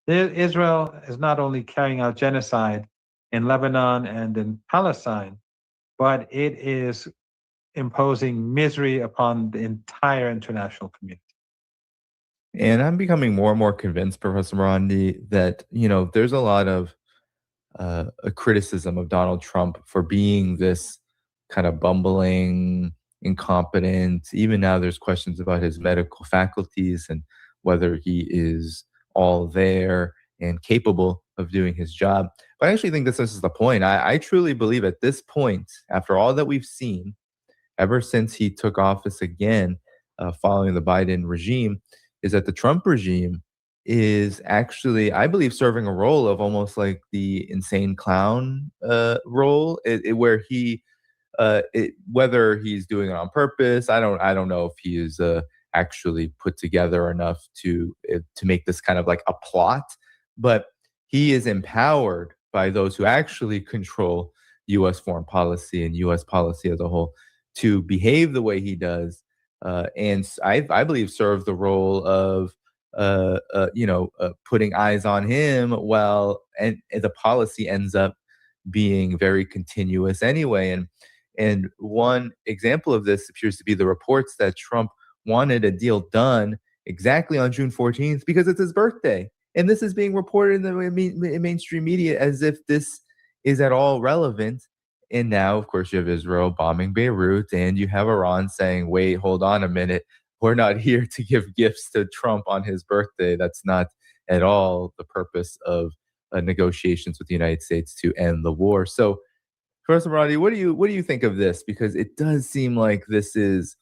Israel is not only carrying out genocide in Lebanon and in Palestine, but it is imposing misery upon the entire international community. And I'm becoming more and more convinced, Professor Morandi, that, there's a lot of a criticism of Donald Trump for being this kind of bumbling, incompetent. Even now there's questions about his medical faculties and whether he is all there and capable of doing his job. But I actually think this is the point. I truly believe at this point, after all that we've seen, ever since he took office again, following the Biden regime, is that the Trump regime is actually, I believe, serving a role of almost like the insane clown role, where he, whether he's doing it on purpose, I don't know if he is actually put together enough to make this kind of like a plot, but he is empowered by those who actually control U.S. foreign policy and U.S. policy as a whole to behave the way he does, and I believe serve the role of putting eyes on him, and the policy ends up being very continuous anyway. And one example of this appears to be the reports that Trump wanted a deal done exactly on June 14th because it's his birthday. And this is being reported in the mainstream media as if this is at all relevant. And now, of course, you have Israel bombing Beirut, and you have Iran saying, wait, hold on a minute. We're not here to give gifts to Trump on his birthday. That's not at all the purpose of negotiations with the United States to end the war. So, Professor Maradi, what do you think of this? Because it does seem like this is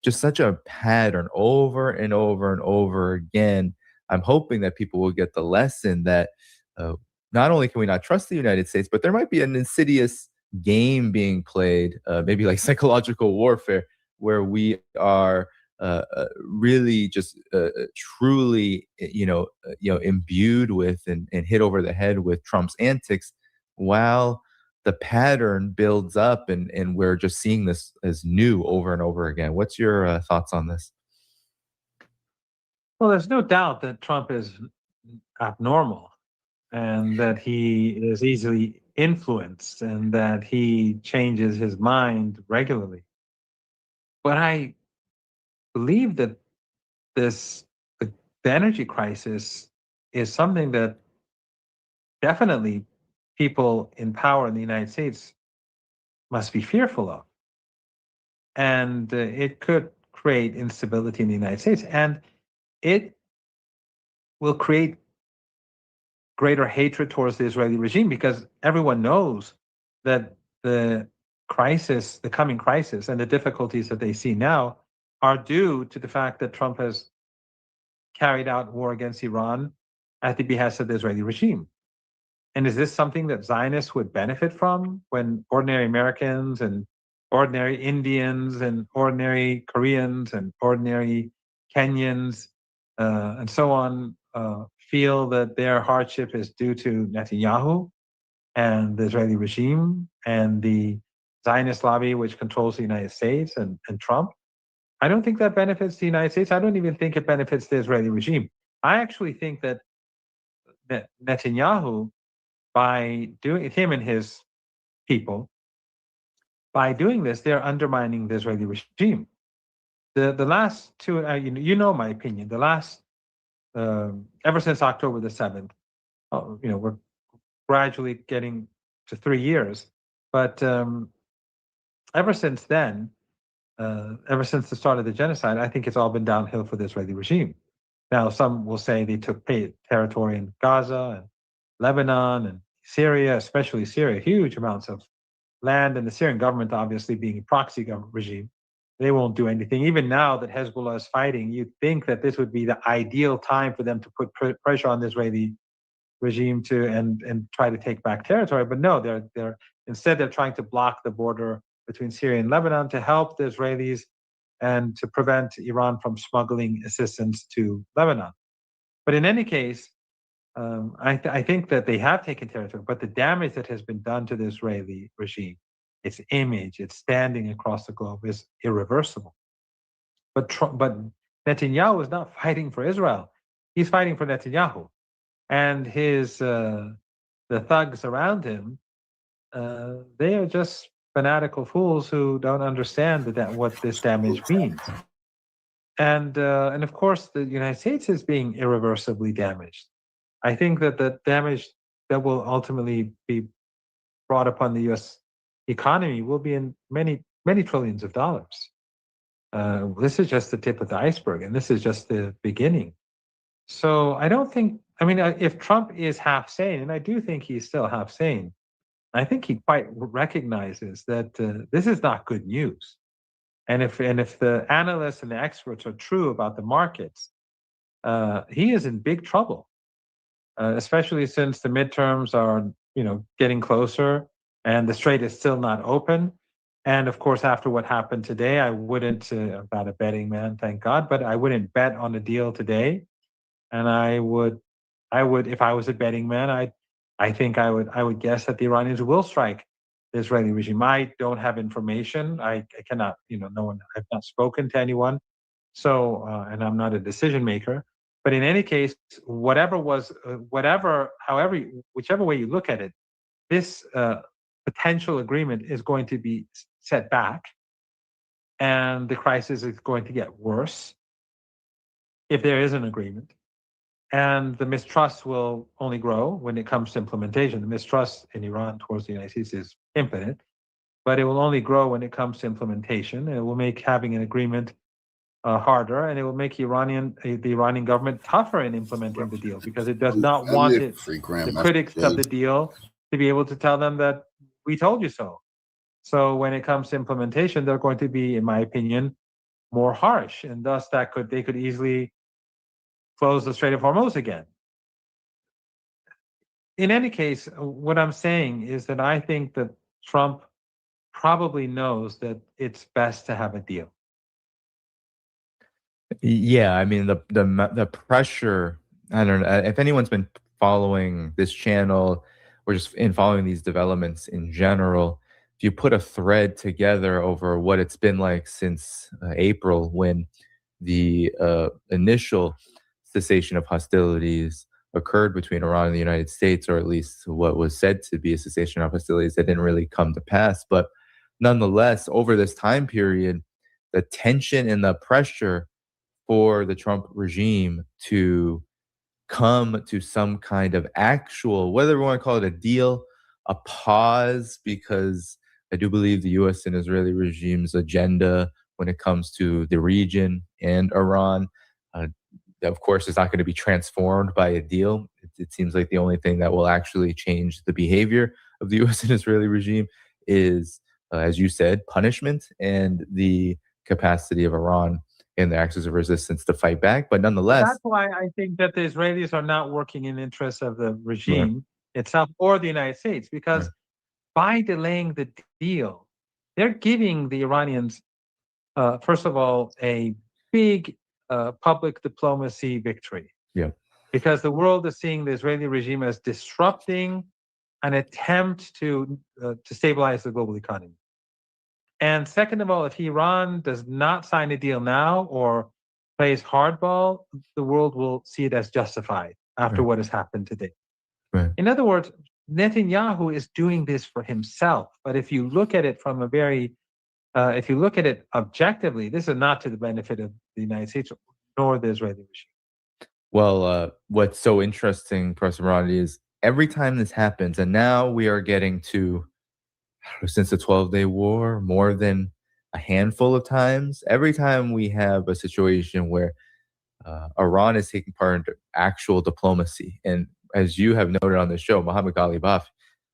just such a pattern over and over and over again. I'm hoping that people will get the lesson that not only can we not trust the United States, but there might be an insidious game being played, maybe like psychological warfare, where we are really just truly, imbued with and hit over the head with Trump's antics, while the pattern builds up and we're just seeing this as new over and over again. What's your thoughts on this? Well, there's no doubt that Trump is abnormal and that he is easily influenced and that he changes his mind regularly. But I believe that the energy crisis is something that definitely people in power in the United States must be fearful of. And it could create instability in the United States. And it will create greater hatred towards the Israeli regime because everyone knows that the crisis, the coming crisis, and the difficulties that they see now are due to the fact that Trump has carried out war against Iran at the behest of the Israeli regime. And is this something that Zionists would benefit from when ordinary Americans and ordinary Indians and ordinary Koreans and ordinary Kenyans and so on feel that their hardship is due to Netanyahu and the Israeli regime and the Zionist lobby, which controls the United States and Trump? I don't think that benefits the United States. I don't even think it benefits the Israeli regime. I actually think that Netanyahu, by doing him and his people, by doing this, they're undermining the Israeli regime. The last two, you know my opinion. The last, ever since October the 7th, we're gradually getting to 3 years, but ever since then, ever since the start of the genocide, I think it's all been downhill for the Israeli regime. Now, some will say they took territory in Gaza and Lebanon and Syria, especially Syria, huge amounts of land, and the Syrian government obviously being a proxy regime. They won't do anything. Even now that Hezbollah is fighting, you'd think that this would be the ideal time for them to put pressure on the Israeli regime to and try to take back territory. But no, they're instead they're trying to block the border between Syria and Lebanon to help the Israelis and to prevent Iran from smuggling assistance to Lebanon. But in any case, I think that they have taken territory, but the damage that has been done to the Israeli regime, its image, its standing across the globe is irreversible. But Netanyahu is not fighting for Israel; he's fighting for Netanyahu, and his the thugs around him. They are just fanatical fools who don't understand what this damage means. And of course, the United States is being irreversibly damaged. I think that the damage that will ultimately be brought upon the U.S. economy will be in many, many trillions of dollars. This is just the tip of the iceberg, and this is just the beginning. So I don't think, if Trump is half sane, and I do think he's still half sane, I think he quite recognizes that this is not good news. And if the analysts and the experts are true about the markets, he is in big trouble. Especially since the midterms are, getting closer and the strait is still not open. And of course, after what happened today, I wouldn't, I'm not a betting man, thank God, but I wouldn't bet on a deal today. And I would, if I was a betting man, I think I would guess that the Iranians will strike the Israeli regime. I don't have information. I cannot, no one, I've not spoken to anyone. So, and I'm not a decision maker. But in any case, whichever way you look at it, this potential agreement is going to be set back, and the crisis is going to get worse if there is an agreement. And the mistrust will only grow when it comes to implementation. The mistrust in Iran towards the United States is infinite, but it will only grow when it comes to implementation. And it will make having an agreement harder, and it will make the Iranian government tougher in implementing the deal, because it does not want the critics of the deal to be able to tell them that we told you so. So when it comes to implementation, they're going to be, in my opinion, more harsh, and thus they could easily close the Strait of Hormuz again. In any case, what I'm saying is that I think that Trump probably knows that it's best to have a deal. Yeah, I mean the pressure. I don't know if anyone's been following this channel or just in following these developments in general. If you put a thread together over what it's been like since April, when the initial cessation of hostilities occurred between Iran and the United States, or at least what was said to be a cessation of hostilities that didn't really come to pass. But nonetheless, over this time period, the tension and the pressure for the Trump regime to come to some kind of actual, whether we want to call it a deal, a pause, because I do believe the US and Israeli regime's agenda when it comes to the region and Iran, of course, is not going to be transformed by a deal. It seems like the only thing that will actually change the behavior of the US and Israeli regime is, as you said, punishment and the capacity of Iran in the axis of resistance to fight back. But nonetheless, that's why I think that the Israelis are not working in interest of the regime itself or the United States, because by delaying the deal, they're giving the Iranians, first of all, a big public diplomacy victory. Yeah. Because the world is seeing the Israeli regime as disrupting an attempt to stabilize the global economy. And second of all, if Iran does not sign a deal now or plays hardball, the world will see it as justified after what has happened today. Right. In other words, Netanyahu is doing this for himself. But if you look at it from a if you look at it objectively, this is not to the benefit of the United States nor the Israeli regime. Well, what's so interesting, Professor Moradi, is every time this happens, and now we are getting to, since the 12-day war, more than a handful of times, every time we have a situation where Iran is taking part in actual diplomacy. And as you have noted on the show, Mohammad Ghalibaf,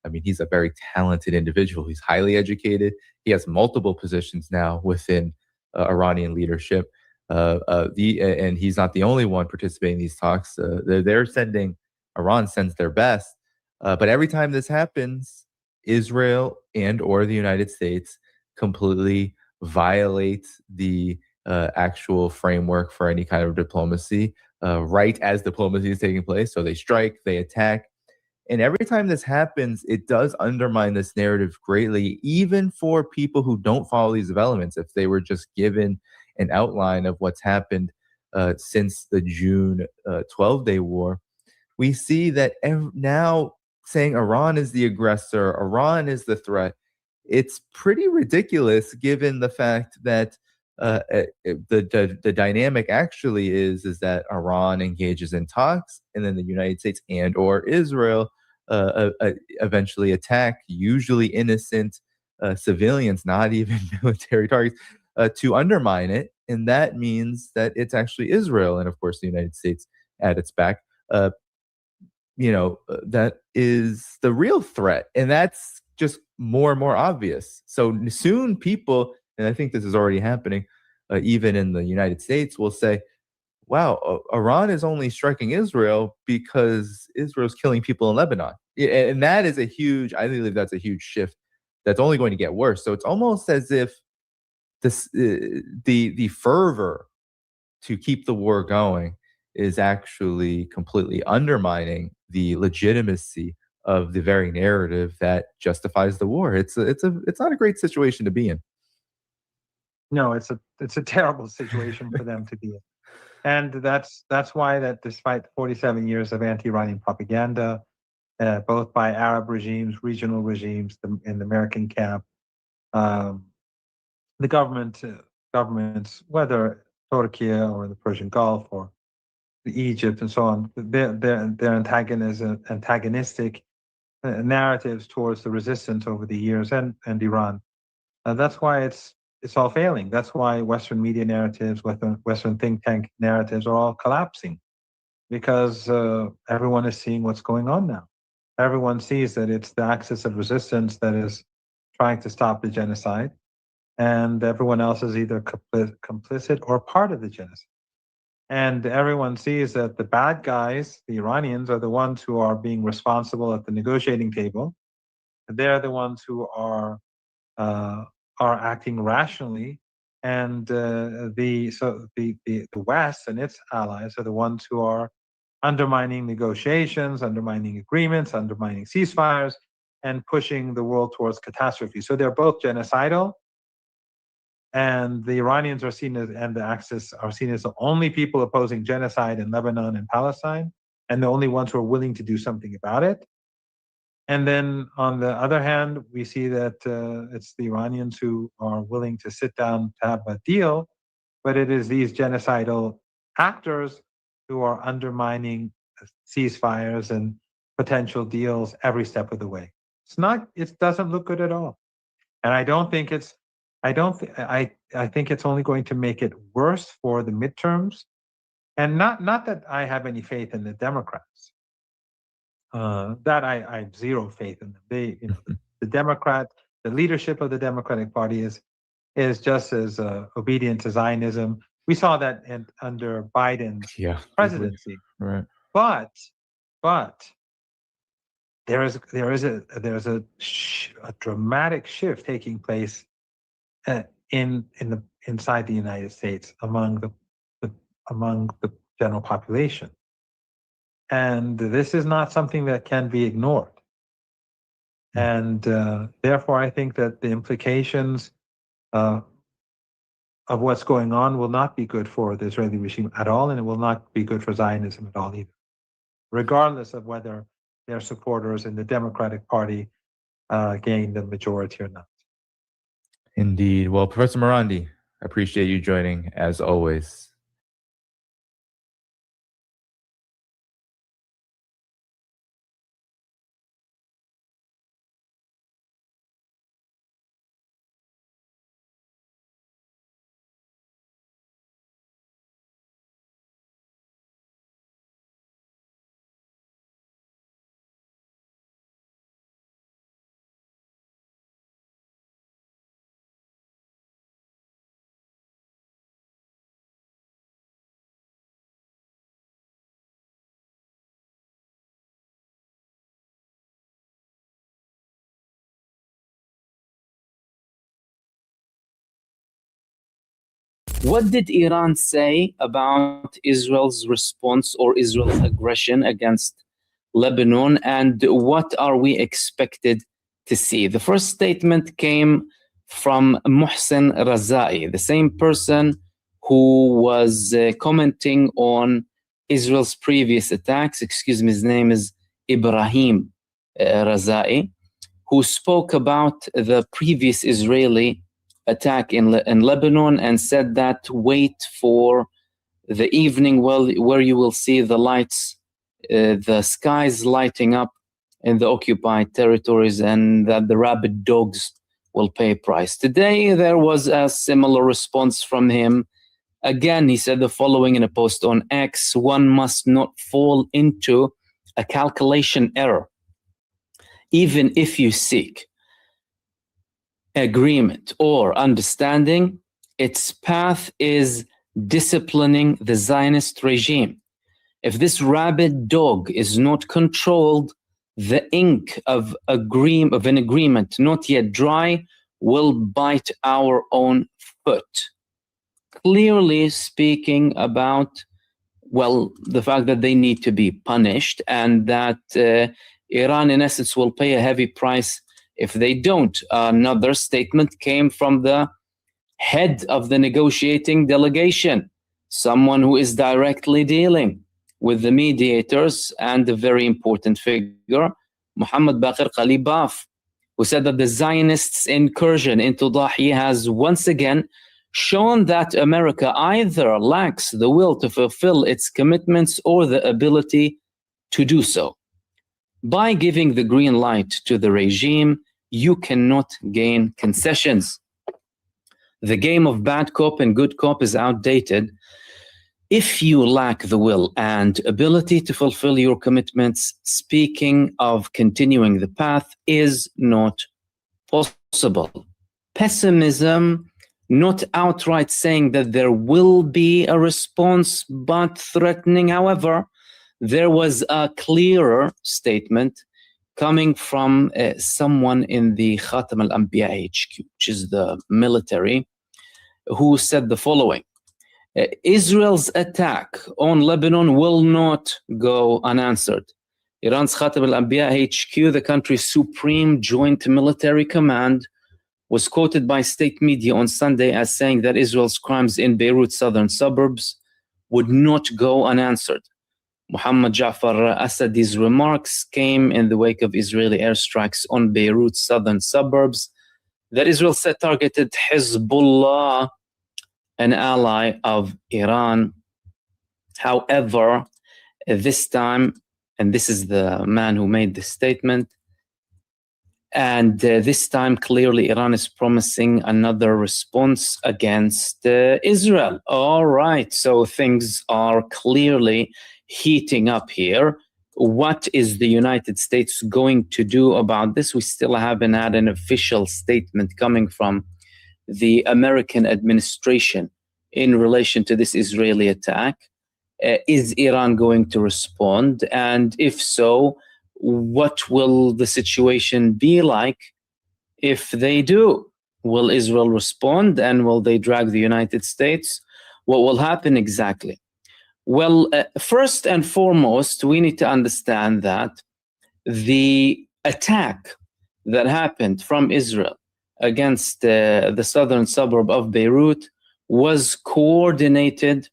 I mean, he's a very talented individual. He's highly educated. He has multiple positions now within Iranian leadership. And he's not the only one participating in these talks. They're sending, Iran sends their best. But every time this happens, Israel and or the United States completely violate the actual framework for any kind of diplomacy, right as diplomacy is taking place. So they strike, they attack. And every time this happens, it does undermine this narrative greatly, even for people who don't follow these developments. If they were just given an outline of what's happened since the June 12-day war, we see that now saying Iran is the aggressor, Iran is the threat, it's pretty ridiculous given the fact that the dynamic actually is that Iran engages in talks, and then the United States and or Israel eventually attack usually innocent civilians, not even military targets, to undermine it. And that means that it's actually Israel and, of course, the United States at its back. That is the real threat. And that's just more and more obvious. So soon people, and I think this is already happening, even in the United States, will say, wow, Iran is only striking Israel because Israel's killing people in Lebanon. And that is I believe that's a huge shift that's only going to get worse. So it's almost as if the fervor to keep the war going is actually completely undermining the legitimacy of the very narrative that justifies the war. It's not a great situation to be in. No, it's a terrible situation for them to be in. And that's why that despite 47 years of anti-Iranian propaganda both by Arab regimes, regional regimes, in the American camp, the governments, whether Turkey or the Persian Gulf or Egypt and so on, their antagonistic narratives towards the resistance over the years, and Iran. That's why it's all failing. That's why Western media narratives, Western think tank narratives are all collapsing, because everyone is seeing what's going on now. Everyone sees that it's the axis of resistance that is trying to stop the genocide, and everyone else is either complicit or part of the genocide. And everyone sees that the bad guys, the Iranians, are the ones who are being responsible at the negotiating table. They're the ones who are acting rationally, and the West and its allies are the ones who are undermining negotiations, undermining agreements, undermining ceasefires, and pushing the world towards catastrophe. So they're both genocidal, and the Iranians are seen as, and the Axis are seen as the only people opposing genocide in Lebanon and Palestine, and the only ones who are willing to do something about it. And then on the other hand, we see that it's the Iranians who are willing to sit down to have a deal, but it is these genocidal actors who are undermining ceasefires and potential deals every step of the way. It doesn't look good at all. And I think it's only going to make it worse for the midterms. And not that I have any faith in the Democrats. That I have zero faith in them. The leadership of the Democratic Party is just as obedient to Zionism. We saw that under Biden's presidency. Right. But there is a dramatic shift taking place inside the United States among the general population. And this is not something that can be ignored. And therefore, I think that the implications of what's going on will not be good for the Israeli regime at all, and it will not be good for Zionism at all either, regardless of whether their supporters in the Democratic Party gain the majority or not. Indeed. Well, Professor Marandi, I appreciate you joining as always. What did Iran say about Israel's response or Israel's aggression against Lebanon, and what are we expected to see? The first statement came from Mohsen Razai, the same person who was commenting on Israel's previous attacks. Excuse me, his name is Ibrahim Razai, who spoke about the previous Israeli attack in Lebanon and said that wait for the evening where you will see the lights, the skies lighting up in the occupied territories, and that the rabid dogs will pay a price. Today, there was a similar response from him. Again, he said the following in a post on X: one must not fall into a calculation error. Even if you seek agreement or understanding, its path is disciplining the Zionist regime. If this rabid dog is not controlled, the ink of an agreement not yet dry will bite our own foot. Clearly speaking about, well, the fact that they need to be punished, and that Iran, in essence, will pay a heavy price if they don't. Another statement came from the head of the negotiating delegation, someone who is directly dealing with the mediators and a very important figure, Muhammad Baqir Qalibaf, who said that the Zionists' incursion into Dahi has once again shown that America either lacks the will to fulfill its commitments or the ability to do so. By giving the green light to the regime, you cannot gain concessions. The game of bad cop and good cop is outdated. If you lack the will and ability to fulfill your commitments, speaking of continuing the path is not possible. Pessimism, not outright saying that there will be a response, but threatening. However, there was a clearer statement coming from someone in the Khatam al-Anbiya HQ, which is the military, who said the following: Israel's attack on Lebanon will not go unanswered. Iran's Khatam al-Anbiya HQ, the country's supreme joint military command, was quoted by state media on Sunday as saying that Israel's crimes in Beirut's southern suburbs would not go unanswered. Muhammad Ja'far Asadi's remarks came in the wake of Israeli airstrikes on Beirut's southern suburbs that Israel said targeted Hezbollah, an ally of Iran. However, this time, and this is the man who made this statement, and this time clearly Iran is promising another response against Israel. All right, so things are clearly heating up here. What is the United States going to do about this? We still haven't had an official statement coming from the American administration in relation to this Israeli attack. Is Iran going to respond? And if so, what will the situation be like if they do? Will Israel respond, and will they drag the United States? What will happen exactly? Well, first and foremost, we need to understand that the attack that happened from Israel against the southern suburb of Beirut was coordinated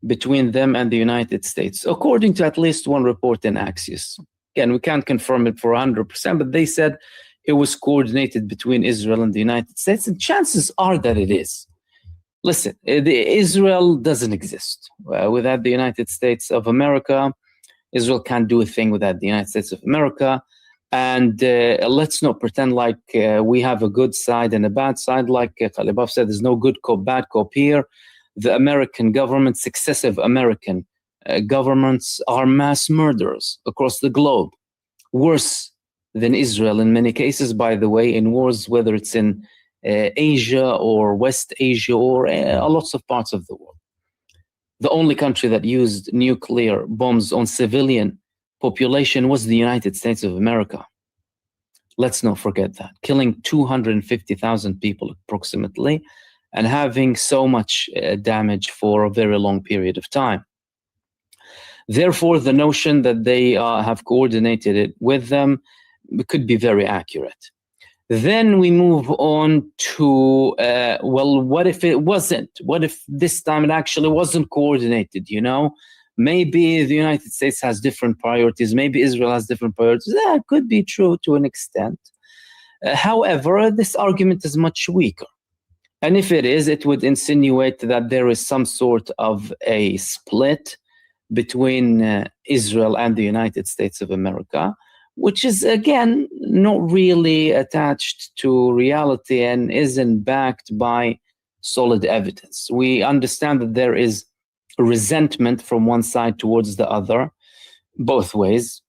between them and the United States, according to at least one report in Axios. Again, we can't confirm it for 100%, but they said it was coordinated between Israel and the United States, and chances are that it is. Listen, Israel doesn't exist. Without the United States of America, Israel can't do a thing without the United States of America. And let's not pretend like we have a good side and a bad side. Like Qalibaf said, there's no good cop, bad cop here. The American government, successive American governments are mass murderers across the globe. Worse than Israel in many cases, by the way, in wars, whether it's in Asia or West Asia or lots of parts of the world. The only country that used nuclear bombs on civilian population was the United States of America. Let's not forget that. Killing 250,000 people approximately and having so much damage for a very long period of time. Therefore, the notion that they have coordinated it with them could be very accurate. Then we move on to, well, what if it wasn't? What if this time it actually wasn't coordinated, you know? Maybe the United States has different priorities. Maybe Israel has different priorities. That could be true to an extent. However, this argument is much weaker. And if it is, it would insinuate that there is some sort of a split between Israel and the United States of America, which is, again, not really attached to reality and isn't backed by solid evidence. We understand that there is resentment from one side towards the other, both ways.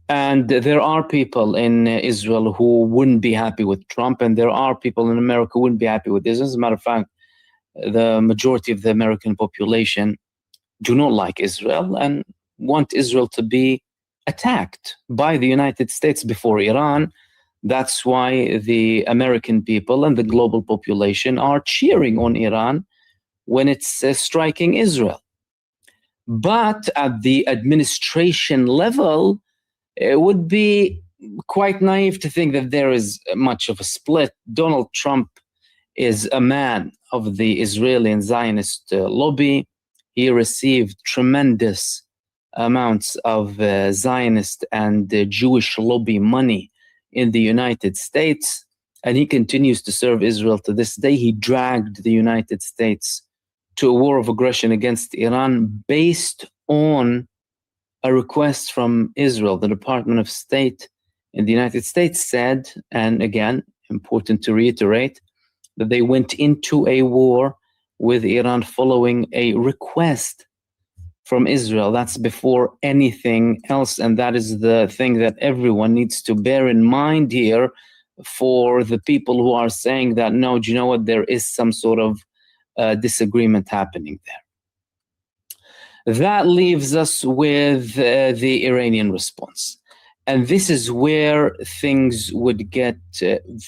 And there are people in Israel who wouldn't be happy with Trump, and there are people in America who wouldn't be happy with Israel. As a matter of fact, the majority of the American population do not like Israel and want Israel to be attacked by the United States before Iran. That's why the American people and the global population are cheering on Iran when it's striking Israel. But at the administration level, it would be quite naive to think that there is much of a split. Donald Trump is a man of the Israeli and Zionist lobby. He received tremendous amounts of Zionist and Jewish lobby money in the United States, and he continues to serve Israel to this day. He dragged the United States to a war of aggression against Iran based on a request from Israel. The Department of State in the United States said, and again, important to reiterate, that they went into a war with Iran following a request from Israel. That's before anything else, and that is the thing that everyone needs to bear in mind here for the people who are saying that, no, do you know what, there is some sort of disagreement happening there. That leaves us with the Iranian response. And this is where things would get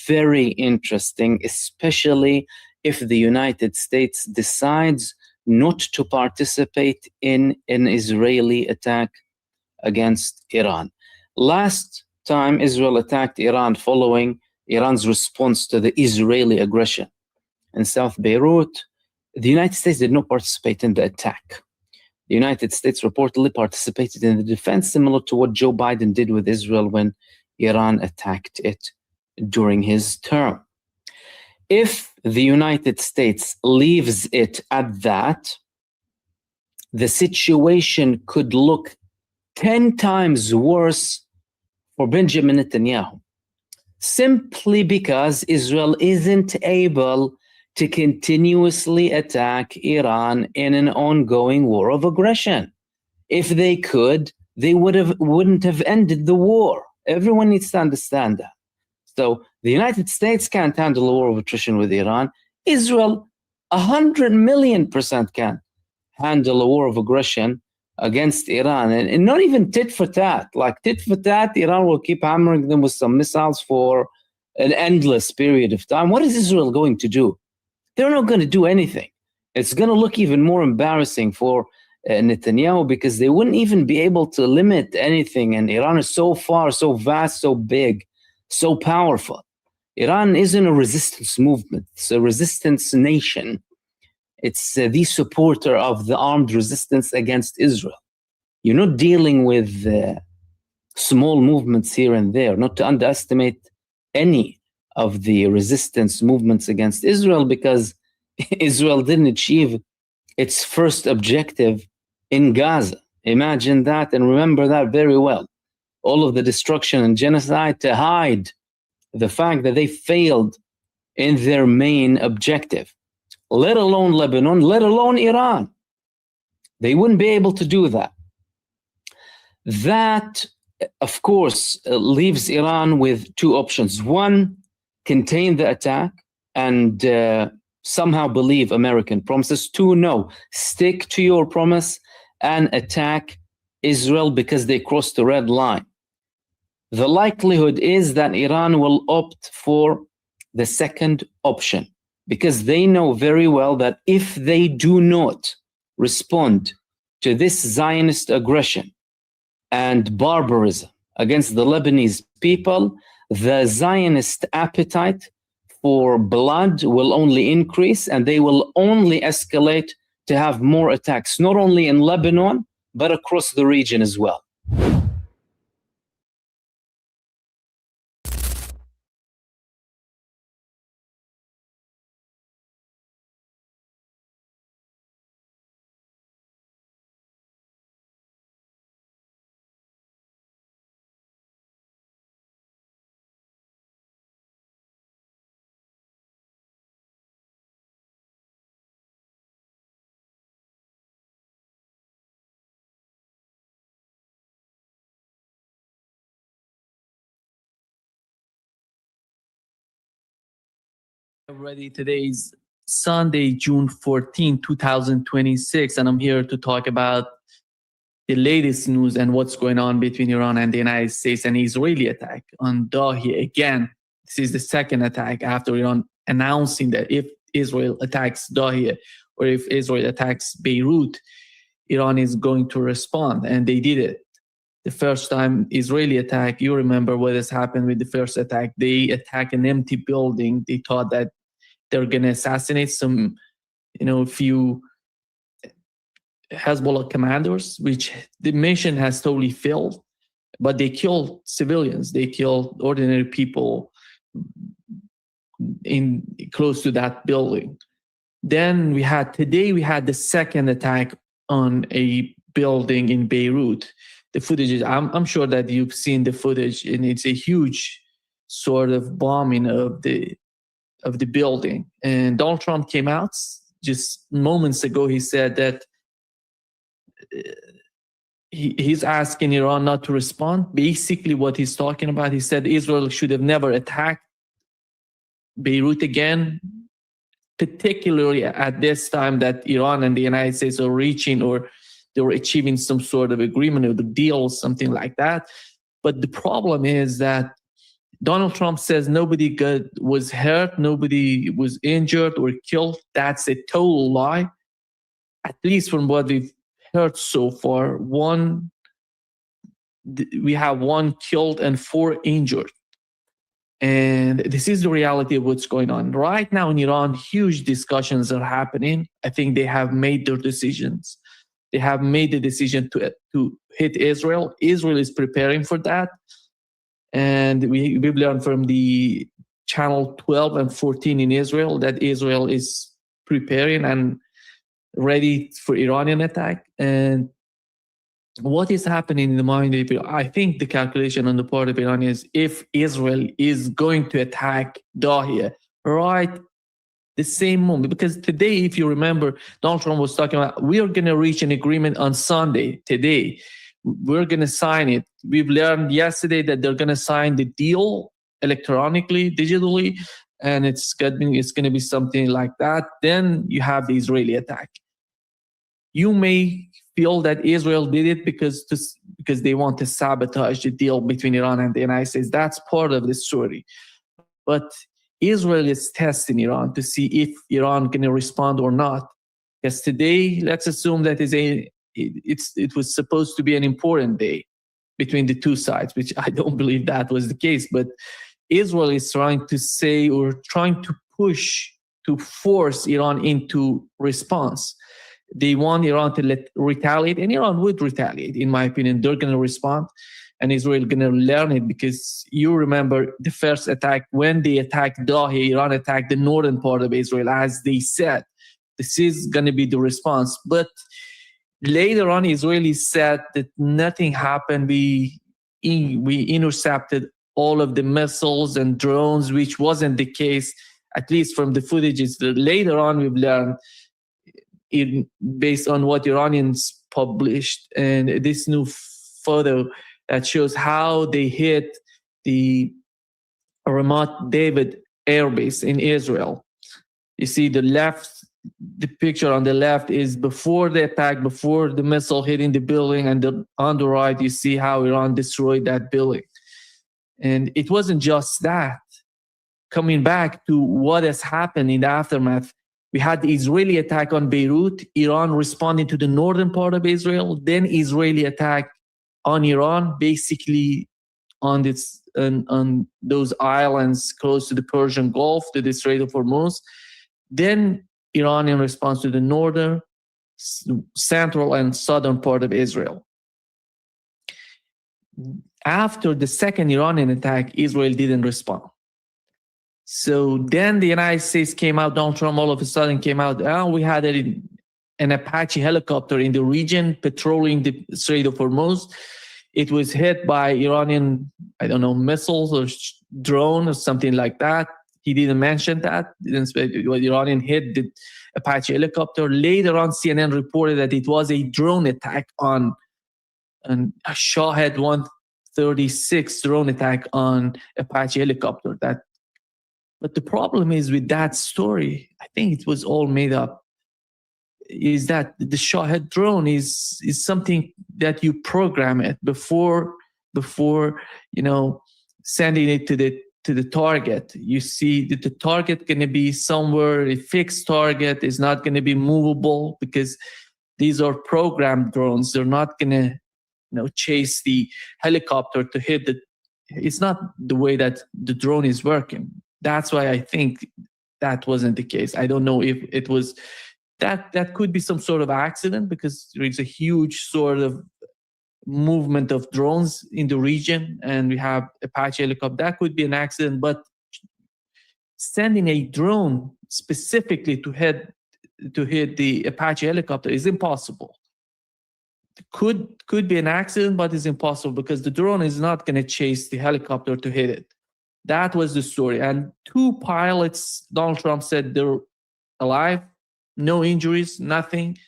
very interesting, especially if the United States decides not to participate in an Israeli attack against Iran. Last time Israel attacked Iran following Iran's response to the Israeli aggression in South Beirut, the United States did not participate in the attack. The United States reportedly participated in the defense, similar to what Joe Biden did with Israel when Iran attacked it during his term. If the United States leaves it at that, the situation could look 10 times worse for Benjamin Netanyahu, simply because Israel isn't able to continuously attack Iran in an ongoing war of aggression. If they could, they wouldn't have ended the war. Everyone needs to understand that. So the United States can't handle a war of attrition with Iran. Israel, 100,000,000% can handle a war of aggression against Iran, and not even tit for tat. Like tit for tat, Iran will keep hammering them with some missiles for an endless period of time. What is Israel going to do? They're not going to do anything. It's going to look even more embarrassing for Netanyahu, because they wouldn't even be able to limit anything. And Iran is so far, so vast, so big, so powerful. Iran isn't a resistance movement. It's a resistance nation. It's the supporter of the armed resistance against Israel. You're not dealing with small movements here and there, not to underestimate any of the resistance movements against Israel, because Israel didn't achieve its first objective in Gaza. Imagine that and remember that very well. All of the destruction and genocide to hide the fact that they failed in their main objective, let alone Lebanon, let alone Iran. They wouldn't be able to do that. That, of course, leaves Iran with two options. One, contain the attack and somehow believe American promises. Two, no, stick to your promise and attack Israel because they crossed the red line. The likelihood is that Iran will opt for the second option, because they know very well that if they do not respond to this Zionist aggression and barbarism against the Lebanese people, the Zionist appetite for blood will only increase, and they will only escalate to have more attacks, not only in Lebanon, but across the region as well. Already today's Sunday, June 14, 2026, and I'm here to talk about the latest news and what's going on between Iran and the United States and Israeli attack on Dahi. Again, this is the second attack after Iran announcing that if Israel attacks Dahi or if Israel attacks Beirut, Iran is going to respond, and they did it. The first time Israeli attack, you remember what has happened with the first attack. They attack an empty building. They thought that they're going to assassinate some, few Hezbollah commanders, which the mission has totally failed, but they killed civilians. They killed ordinary people in close to that building. Then we had the second attack on a building in Beirut. The footage, I'm sure that you've seen the footage, and it's a huge sort of bombing of the building. And Donald Trump came out just moments ago. He said that he's asking Iran not to respond. Basically, what he's talking about, he said Israel should have never attacked Beirut again, particularly at this time that Iran and the United States are reaching, or they were achieving some sort of agreement or the deal, something like that. But the problem is that Donald Trump says nobody was hurt, nobody was injured or killed. That's a total lie. At least from what we've heard so far, we have 1 killed and 4 injured. And this is the reality of what's going on. Right now in Iran, huge discussions are happening. I think they have made their decisions. They have made the decision to hit Israel. Israel is preparing for that. And we've learned from the channel 12 and 14 in Israel that Israel is preparing and ready for Iranian attack. And what is happening in the mind of Iran? I think the calculation on the part of Iran is if Israel is going to attack Dahia right the same moment, because today, if you remember, Donald Trump was talking about, we are going to reach an agreement on Sunday, today. We're going to sign it. We've learned yesterday that they're going to sign the deal electronically, digitally, and it's going to be something like that. Then you have the Israeli attack. You may feel that Israel did it because they want to sabotage the deal between Iran and the United States. That's part of the story. But Israel is testing Iran to see if Iran going to respond or not. Because today, let's assume that it was supposed to be an important day between the two sides, which I don't believe that was the case. But Israel is trying to say, or trying to push, to force Iran into response. They want Iran to retaliate, and Iran would retaliate, in my opinion. They're going to respond, and Israel going to learn it, because you remember the first attack, when they attacked Dahia, Iran attacked the northern part of Israel, as they said. This is going to be the response. But later on, Israelis said that nothing happened. We intercepted all of the missiles and drones, which wasn't the case, at least from the footages. Later on, we've learned, based on what Iranians published, and this new photo that shows how they hit the Ramat David Air Base in Israel. You see the picture on the left is before the attack, before the missile hitting the building, and on the right you see how Iran destroyed that building. And it wasn't just that. Coming back to what has happened in the aftermath, we had the Israeli attack on Beirut, Iran responding to the northern part of Israel, then Israeli attack on Iran, basically on those islands close to the Persian Gulf, to the Strait of Hormuz. Then Iranian response to the northern, central, and southern part of Israel. After the second Iranian attack, Israel didn't respond. So then the United States came out, Donald Trump all of a sudden came out, we had an Apache helicopter in the region patrolling the Strait of Hormuz. It was hit by Iranian, missiles or drone or something like that. He didn't mention that. Iranian hit the Apache helicopter. Later on, CNN reported that it was a drone attack on a Shahed 136 drone attack on Apache helicopter. But the problem is with that story, I think it was all made up, is that the Shahed drone is something that you program it before sending it to the target. You see that the target going to be somewhere, a fixed target, is not going to be movable, because these are programmed drones. They're not going to chase the helicopter to hit it's not the way that the drone is working. That's why I think that wasn't the case. I don't know if it was that could be some sort of accident, because there is a huge sort of movement of drones in the region, and we have Apache helicopter. That could be an accident, but sending a drone specifically to hit the Apache helicopter is impossible. Could be an accident, but it's impossible because the drone is not going to chase the helicopter to hit it. That was the story. And 2 pilots, Donald Trump said they're alive, no injuries, nothing.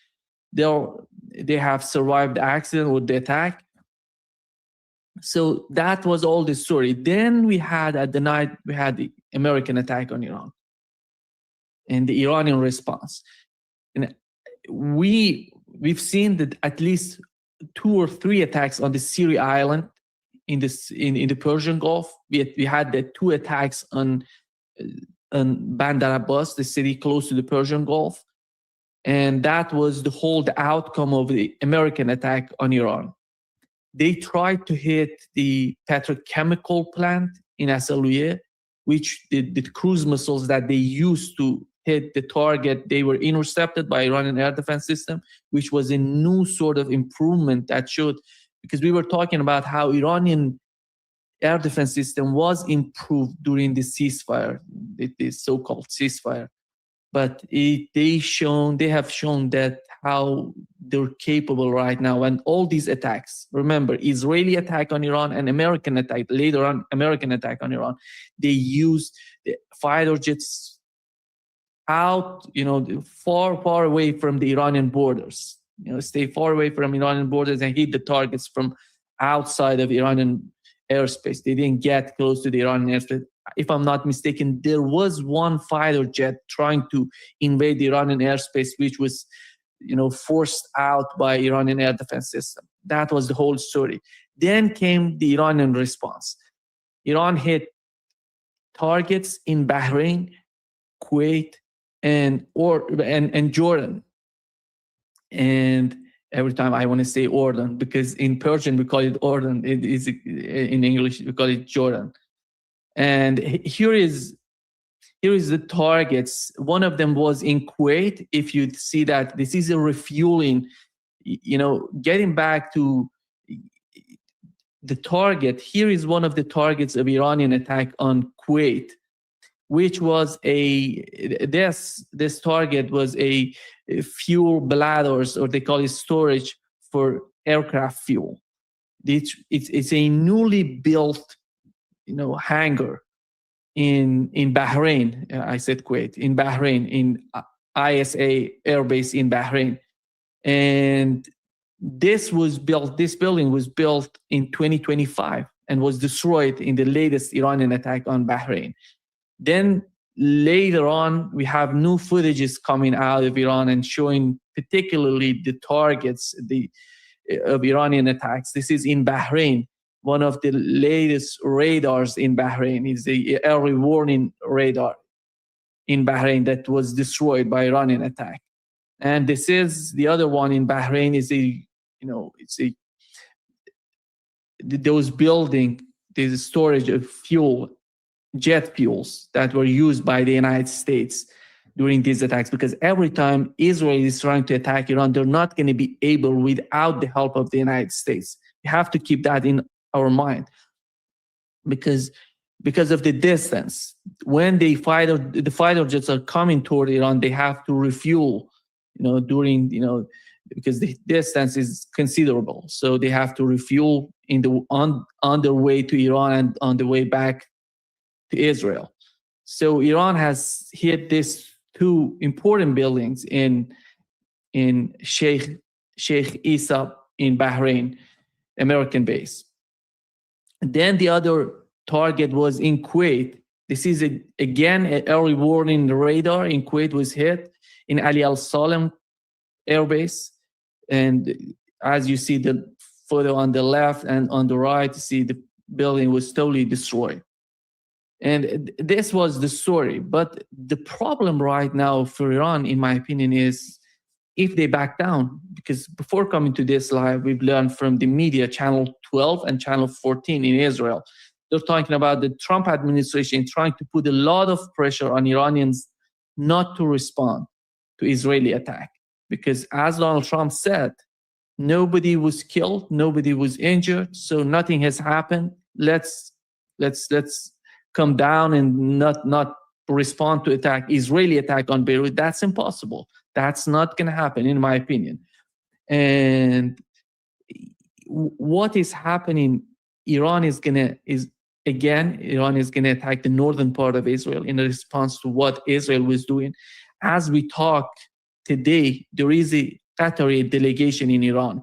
They have survived the accident or the attack. So that was all the story. Then we had, at the night, we had the American attack on Iran and the Iranian response. And we've seen that at least 2 or 3 attacks on the Syria island in the Persian Gulf. We had the 2 attacks on Bandar Abbas, the city close to the Persian Gulf. And that was the outcome of the American attack on Iran. They tried to hit the petrochemical plant in Assalouye, which the cruise missiles that they used to hit the target, they were intercepted by Iranian air defense system, which was a new sort of improvement that showed, because we were talking about how Iranian air defense system was improved during the ceasefire, the so-called ceasefire. But they have shown that how they're capable right now. And all these attacks, remember, Israeli attack on Iran and American attack, later on American attack on Iran, they used the fighter jets out, far away from the Iranian borders, stay far away from Iranian borders and hit the targets from outside of Iranian airspace. They didn't get close to the Iranian airspace. If I'm not mistaken, there was 1 fighter jet trying to invade the Iranian airspace, which was, forced out by Iranian air defense system. That was the whole story. Then came the Iranian response. Iran hit targets in Bahrain, Kuwait, and Jordan. And every time I want to say Jordan, because in Persian we call it Jordan. It is in English we call it Jordan. And here is the targets. One of them was in Kuwait. If you see that, this is a refueling, getting back to the target. Here is one of the targets of Iranian attack on Kuwait, which was this target was a fuel bladders, or they call it storage for aircraft fuel. It's a newly built hangar in Bahrain. I said Kuwait, in Bahrain, in ISA Air Base in Bahrain. And this building was built in 2025 and was destroyed in the latest Iranian attack on Bahrain. Then later on, we have new footages coming out of Iran and showing particularly the targets of Iranian attacks. This is in Bahrain. One of the latest radars in Bahrain is the early warning radar in Bahrain that was destroyed by Iranian attack. And this is the other one in Bahrain is those building, there's a storage of fuel, jet fuels that were used by the United States during these attacks, because every time Israel is trying to attack Iran, they're not going to be able without the help of the United States. We have to keep that in our mind, because of the distance. When the fighter jets are coming toward Iran, they have to refuel, because the distance is considerable. So they have to refuel on their way to Iran and on the way back to Israel. So Iran has hit these 2 important buildings in Sheikh Issa in Bahrain, American base. Then the other target was in Kuwait. This is again an early warning radar in Kuwait was hit in Ali Al Salem Air Base. And as you see the photo on the left and on the right, you see the building was totally destroyed. And this was the story. But the problem right now for Iran, in my opinion, is if they back down, because before coming to this live, we've learned from the media, channel 12 and channel 14 in Israel, they're talking about the Trump administration trying to put a lot of pressure on Iranians not to respond to Israeli attack. Because as Donald Trump said, nobody was killed, nobody was injured, so nothing has happened. Let's come down and not respond to Israeli attack on Beirut. That's impossible. That's not going to happen, in my opinion. And what is happening? Iran is gonna attack the northern part of Israel in response to what Israel was doing. As we talk today, there is a Qatari delegation in Iran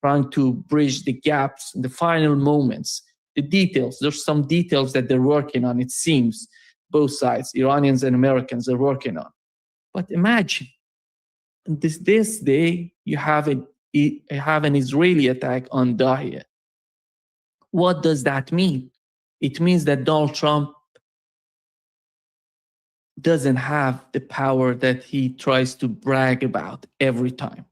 trying to bridge the gaps in the final moments. The details, there's some details that they're working on, it seems, both sides, Iranians and Americans, are working on. But imagine, this day, you have an Israeli attack on Dahia. What does that mean? It means that Donald Trump doesn't have the power that he tries to brag about every time.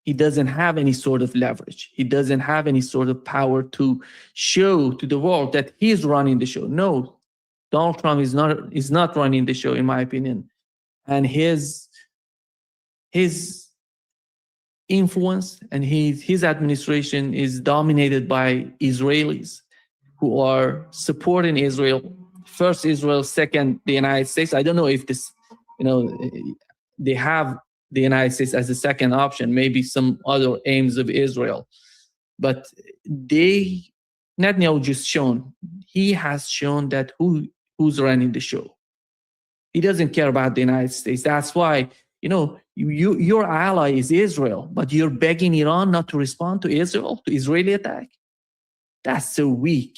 He doesn't have any sort of leverage. He doesn't have any sort of power to show to the world that he's running the show. No, Donald Trump is not running the show, in my opinion. And his influence and his administration is dominated by Israelis who are supporting Israel. First Israel, second the United States. I don't know if this, they have the United States as a second option, maybe some other aims of Israel. But Netanyahu has shown that who's running the show. He doesn't care about the United States. That's why, your ally is Israel, but you're begging Iran not to respond to Israeli attack. That's so weak.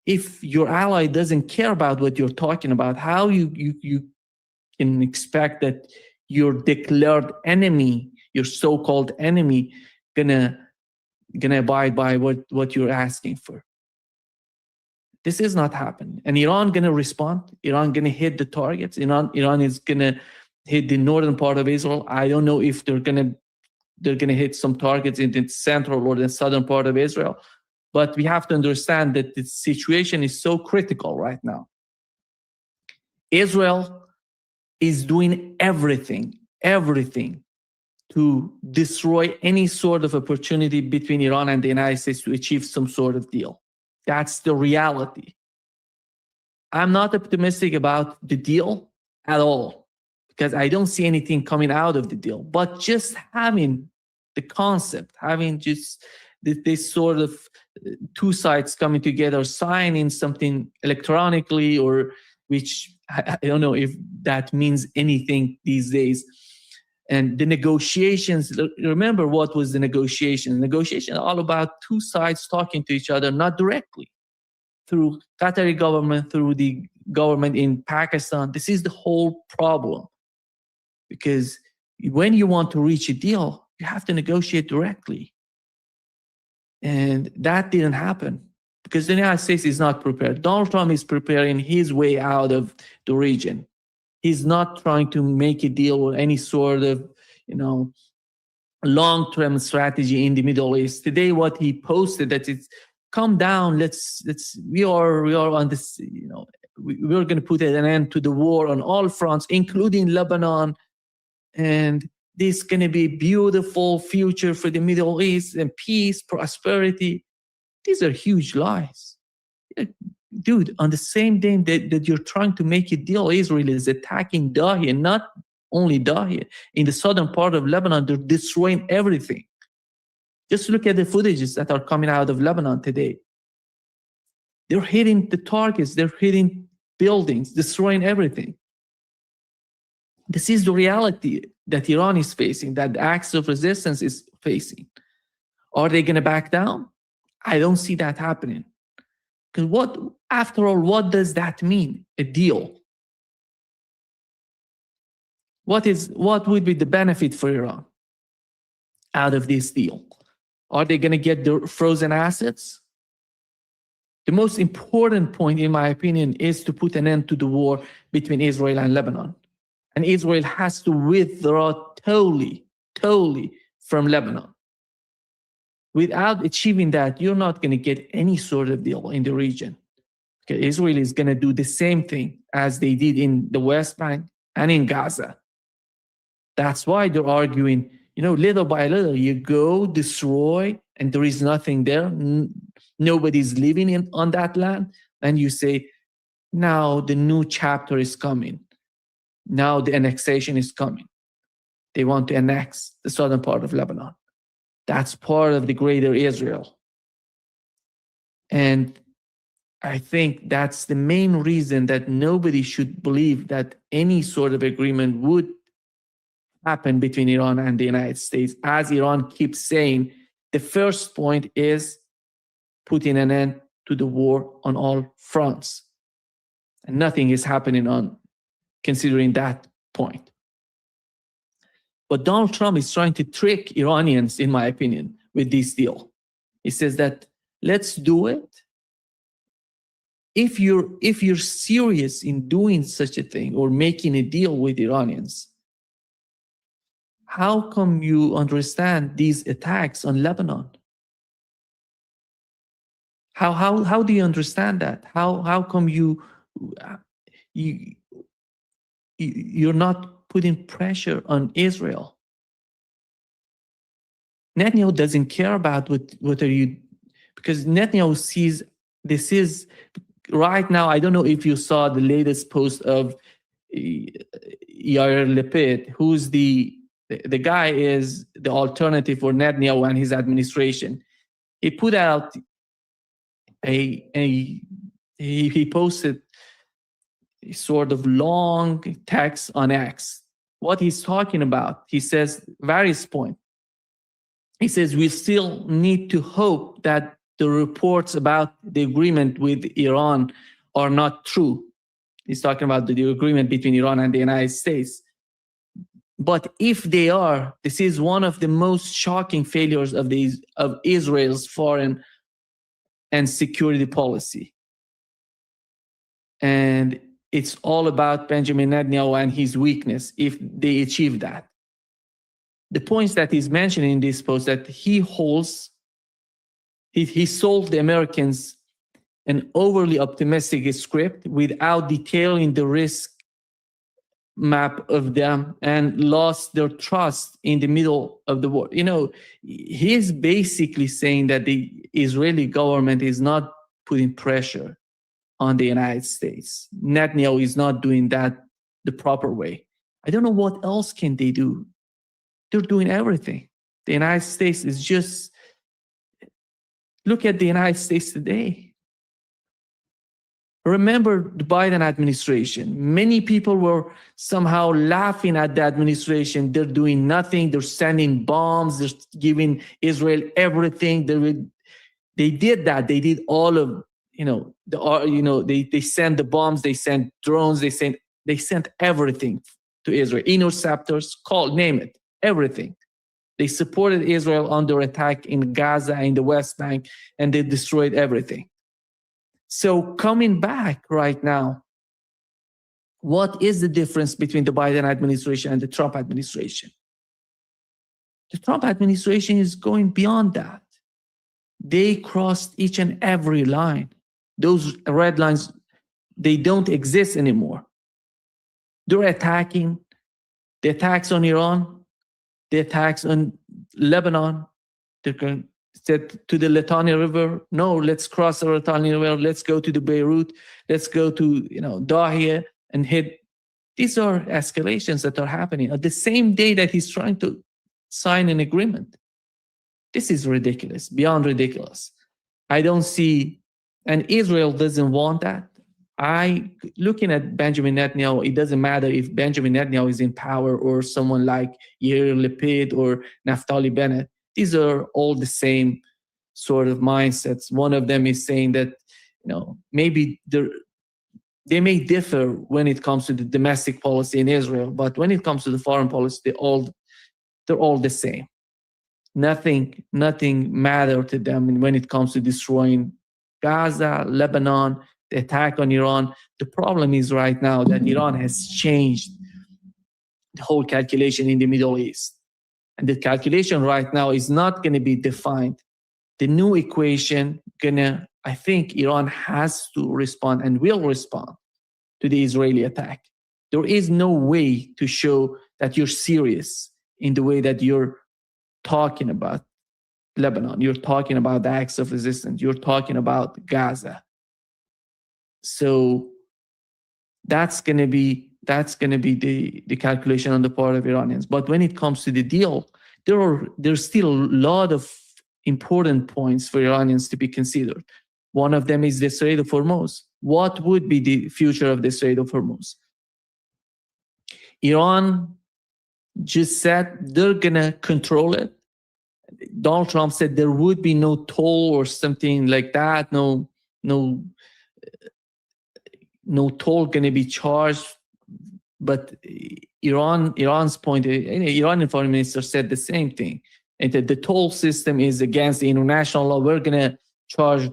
If your ally doesn't care about what you're talking about, how you can expect that your declared enemy, your so-called enemy, gonna abide by what you're asking for? This is not happening. And Iran gonna respond. Iran gonna hit the targets. Iran is gonna hit the northern part of Israel. I don't know if they're gonna hit some targets in the central or the southern part of Israel. But we have to understand that the situation is so critical right now. Israel is doing everything to destroy any sort of opportunity between Iran and the United States to achieve some sort of deal. That's the reality. I'm not optimistic about the deal at all because I don't see anything coming out of the deal. But just having the concept, having just this sort of two sides coming together, signing something electronically, or which I don't know if that means anything these days. And the negotiations, remember what was the negotiation? Negotiation all about two sides talking to each other, not directly, through Qatari government, through the government in Pakistan. This is the whole problem. Because when you want to reach a deal, you have to negotiate directly. And that didn't happen because the United States is not prepared. Donald Trump is preparing his way out of the region. He's not trying to make a deal with any sort of, long-term strategy in the Middle East. Today, what he posted that it's come down. We are on this. We're going to put an end to the war on all fronts, including Lebanon, and this is going to be a beautiful future for the Middle East and peace, prosperity. These are huge lies. Dude, on the same day that you're trying to make a deal, Israel is attacking Dahia, not only Dahia. In the southern part of Lebanon, they're destroying everything. Just look at the footages that are coming out of Lebanon today. They're hitting the targets, they're hitting buildings, destroying everything. This is the reality that Iran is facing, that the acts of resistance is facing. Are they going to back down? I don't see that happening. Because after all, what does that mean? A deal. What would be the benefit for Iran out of this deal? Are they going to get their frozen assets? The most important point, in my opinion, is to put an end to the war between Israel and Lebanon. And Israel has to withdraw totally from Lebanon. Without achieving that, you're not going to get any sort of deal in the region. Okay, Israel is going to do the same thing as they did in the West Bank and in Gaza. That's why they're arguing, little by little, you go destroy, and there is nothing there. Nobody's living on that land. And you say, now the new chapter is coming. Now the annexation is coming. They want to annex the southern part of Lebanon. That's part of the greater Israel. And I think that's the main reason that nobody should believe that any sort of agreement would happen between Iran and the United States. As Iran keeps saying, the first point is putting an end to the war on all fronts. And nothing is happening on considering that point. But Donald Trump is trying to trick Iranians, in my opinion, with this deal. He says that, let's do it. If you're serious in doing such a thing or making a deal with Iranians, how come you understand these attacks on Lebanon? How do you understand that? How come you're not putting pressure on Israel? Netanyahu doesn't care about what are you, because Netanyahu sees this is right now. I don't know if you saw the latest post of Yair Lapid, who's the guy is the alternative for Netanyahu and his administration. He put out he posted a sort of long text on X. What he's talking about, he says various points. He says we still need to hope that the reports about the agreement with Iran are not true. He's talking about the agreement between Iran and the United States. But if they are, this is one of the most shocking failures of Israel's foreign and security policy. And it's all about Benjamin Netanyahu and his weakness if they achieve that. The points that he's mentioning in this post that he sold the Americans an overly optimistic script without detailing the risk map of them and lost their trust in the middle of the war. He's basically saying that the Israeli government is not putting pressure on the United States. Netanyahu is not doing that the proper way. I don't know what else can they do. They're doing everything. The United States is just, look at the United States today. Remember the Biden administration. Many people were somehow laughing at the administration. They're doing nothing. They're sending bombs. They're giving Israel everything. They did that. They did all of, they sent the bombs. They sent drones. They sent everything to Israel. Interceptors, name it, everything. They supported Israel under attack in Gaza, in the West Bank, and they destroyed everything. So coming back right now, what is the difference between the Biden administration and the Trump administration? The Trump administration is going beyond that. They crossed each and every line. Those red lines, they don't exist anymore. They're attacking, the attacks on Iran, the attacks on Lebanon. They're going to the Litani River. No, let's cross the Litani River. Let's go to the Beirut. Let's go to Dahia and hit. These are escalations that are happening at the same day that he's trying to sign an agreement. This is ridiculous, beyond ridiculous. I don't see, and Israel doesn't want that. Looking at Benjamin Netanyahu, it doesn't matter if Benjamin Netanyahu is in power or someone like Yair Lapid or Naftali Bennett. These are all the same sort of mindsets. One of them is saying that, maybe they may differ when it comes to the domestic policy in Israel, but when it comes to the foreign policy, they're all the same. Nothing matters to them when it comes to destroying Gaza, Lebanon, the attack on Iran. The problem is right now that Iran has changed the whole calculation in the Middle East. And the calculation right now is not going to be defined. The new equation I think Iran has to respond and will respond to the Israeli attack. There is no way to show that you're serious in the way that you're talking about Lebanon, you're talking about the acts of resistance, you're talking about Gaza. So that's going to be the calculation on the part of Iranians. But when it comes to the deal, there's still a lot of important points for Iranians to be considered. One of them is the Strait of Hormuz. What would be the future of the Strait of Hormuz? Iran just said they're going to control it. Donald Trump said there would be no toll or something like that, no toll going to be charged. But Iran's point, Iranian foreign minister said the same thing, and that the toll system is against the international law. We're going to charge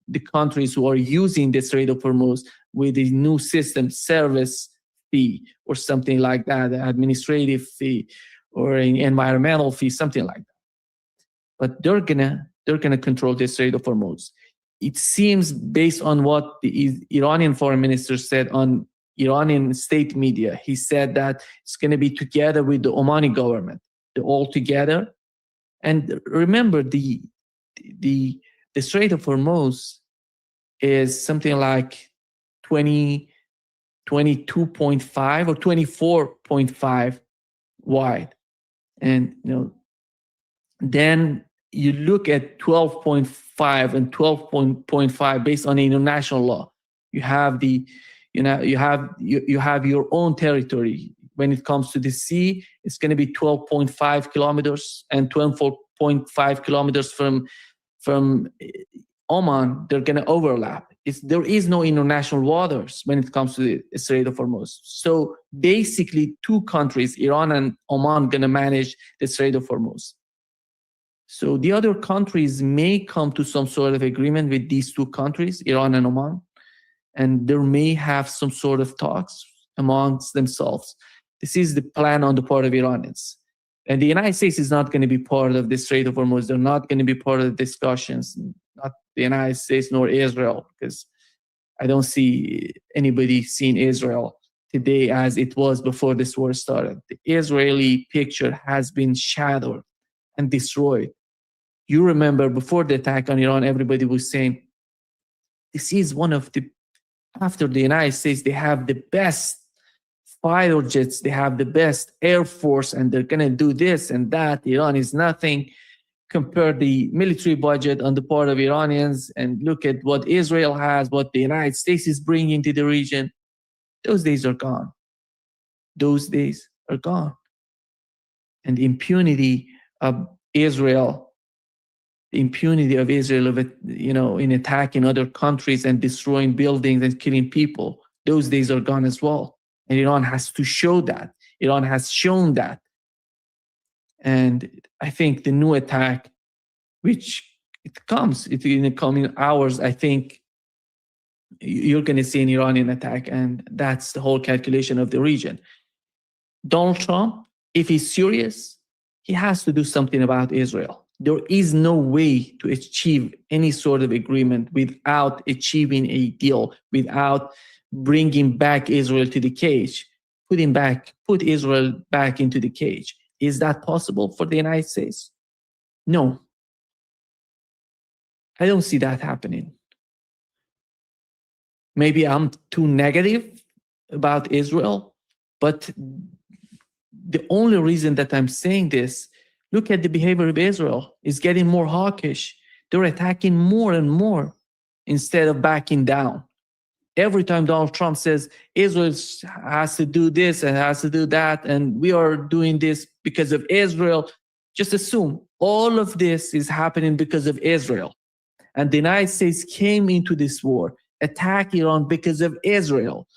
the countries who are using the Strait of Hormuz with a new system, service fee or something like that, administrative fee or an environmental fee, something like that. But they're gonna control the Strait of Hormuz. It seems, based on what the Iranian foreign minister said on Iranian state media, he said that it's going to be together with the Omani government, all together. And remember, the Strait of Hormuz is something like 22.5 or 24.5 wide, and then you look at 12.5 and 12.5 based on international law. You have you have your own territory. When it comes to the sea, it's going to be 12.5 kilometers, and 12.5 kilometers from Oman, they're going to overlap. There is no international waters when it comes to the Strait of Hormuz. So basically, two countries, Iran and Oman, going to manage the Strait of Hormuz. So the other countries may come to some sort of agreement with these two countries, Iran and Oman, and there may have some sort of talks amongst themselves. This is the plan on the part of Iranians. And the United States is not going to be part of the Strait of Hormuz. They're not going to be part of the discussions, not the United States nor Israel, because I don't see anybody seeing Israel today as it was before this war started. The Israeli picture has been shadowed and destroyed. You remember before the attack on Iran, everybody was saying, this is one of the, after the United States, they have the best fighter jets, they have the best air force, and they're going to do this and that. Iran is nothing. Compare the military budget on the part of Iranians and look at what Israel has, what the United States is bringing to the region. Those days are gone. Those days are gone. And the impunity of Israel, in attacking other countries and destroying buildings and killing people, those days are gone as well. And Iran has to show that. Iran has shown that. And I think the new attack, which in the coming hours, I think you're going to see an Iranian attack, and that's the whole calculation of the region. Donald Trump, if he's serious, he has to do something about Israel. There is no way to achieve any sort of agreement without achieving a deal, without bringing back Israel to the cage, put Israel back into the cage. Is that possible for the United States? No. I don't see that happening. Maybe I'm too negative about Israel, but the only reason that I'm saying this, look at the behavior of Israel. It's getting more hawkish. They're attacking more and more instead of backing down. Every time Donald Trump says Israel has to do this and has to do that, and we are doing this because of Israel, just assume all of this is happening because of Israel. And the United States came into this war, attacked Iran because of Israel.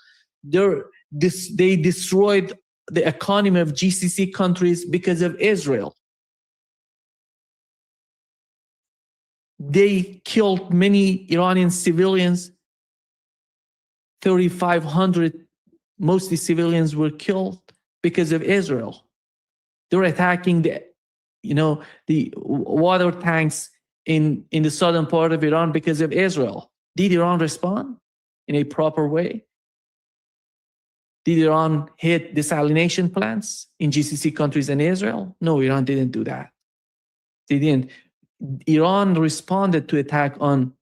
They destroyed the economy of GCC countries because of Israel. They killed many Iranian civilians. 3,500, mostly civilians, were killed because of Israel. They're attacking the water tanks in the southern part of Iran because of Israel. Did Iran respond in a proper way? Did Iran hit desalination plants in GCC countries and Israel? No, Iran didn't do that. They didn't. Iran responded to attack on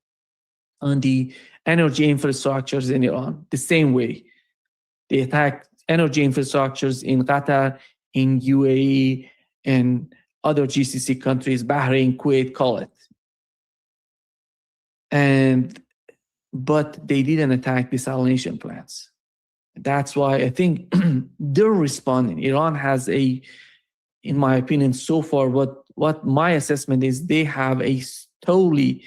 the energy infrastructures in Iran the same way. They attacked energy infrastructures in Qatar, in UAE, and other GCC countries, Bahrain, Kuwait, call it. But they didn't attack desalination plants. That's why I think they're responding. Iran has in my opinion, so far, what my assessment is, they have a totally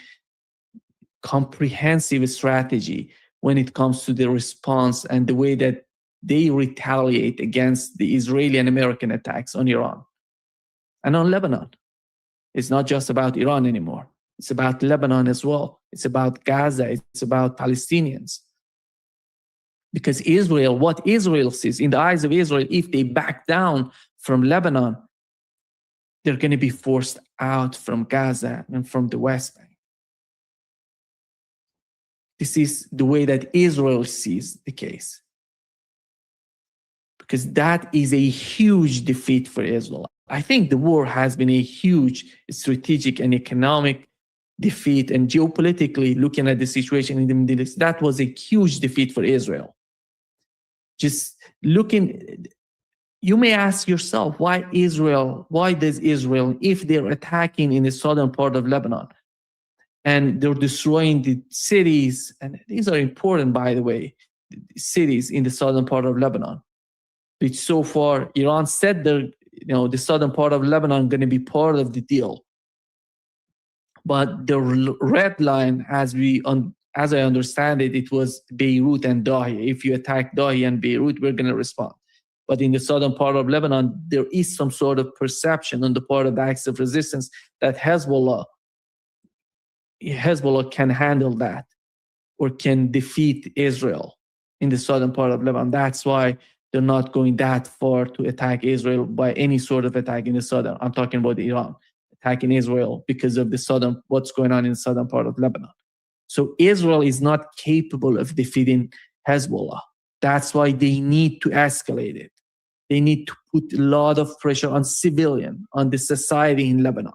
comprehensive strategy when it comes to the response and the way that they retaliate against the Israeli and American attacks on Iran and on Lebanon. It's not just about Iran anymore. It's about Lebanon as well. It's about Gaza. It's about Palestinians. Because Israel, what Israel sees in the eyes of Israel, if they back down from Lebanon, they're going to be forced out from Gaza and from the West Bank. This is the way that Israel sees the case. Because that is a huge defeat for Israel. I think the war has been a huge strategic and economic defeat, and geopolitically, looking at the situation in the Middle East, that was a huge defeat for Israel. Just looking, you may ask yourself, why does Israel, if they're attacking in the southern part of Lebanon and they're destroying the cities, and these are important, by the way, cities in the southern part of Lebanon, which so far Iran said the southern part of Lebanon going to be part of the deal. But the red line, as I understand it, it was Beirut and Dahi. If you attack Dahi and Beirut, we're going to respond. But in the southern part of Lebanon, there is some sort of perception on the part of the acts of resistance that Hezbollah can handle that or can defeat Israel in the southern part of Lebanon. That's why they're not going that far to attack Israel by any sort of attack in the southern. I'm talking about Iran attacking Israel because of what's going on in the southern part of Lebanon. So Israel is not capable of defeating Hezbollah. That's why they need to escalate it. They need to put a lot of pressure on the society in Lebanon.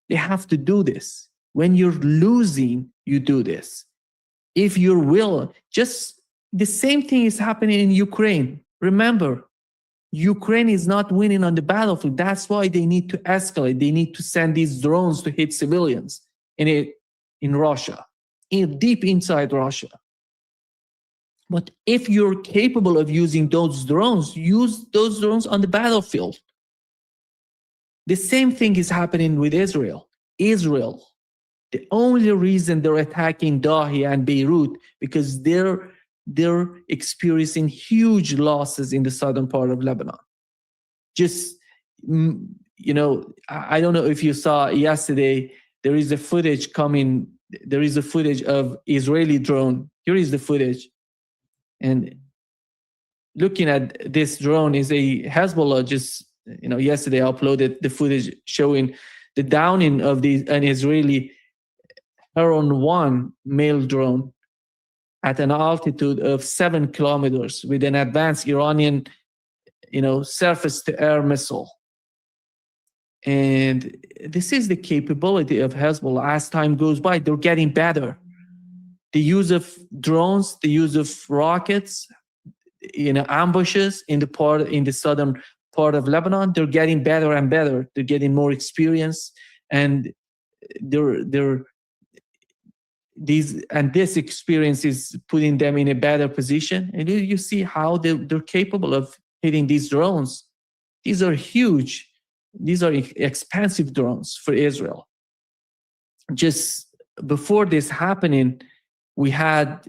They have to do this. When you're losing, you do this. If you're willing, just the same thing is happening in Ukraine. Remember, Ukraine is not winning on the battlefield. That's why they need to escalate. They need to send these drones to hit civilians in Russia, deep inside Russia. But if you're capable of using those drones, use those drones on the battlefield. The same thing is happening with Israel. Israel, the only reason they're attacking Dahi and Beirut, because they're experiencing huge losses in the southern part of Lebanon. Just, I don't know if you saw yesterday, there is a footage of Israeli drone. Here is the footage. And looking at this drone is a Hezbollah yesterday I uploaded the footage showing the downing of an Israeli Heron 1 male drone at an altitude of 7 kilometers with an advanced Iranian, surface-to-air missile. And this is the capability of Hezbollah. As time goes by, they're getting better. The use of drones, the use of rockets, ambushes in the southern part of Lebanon, they're getting better and better. They're getting more experience, and this experience is putting them in a better position. And you see how they're capable of hitting these drones. These are huge. These are expensive drones for Israel. Just before this happening, we had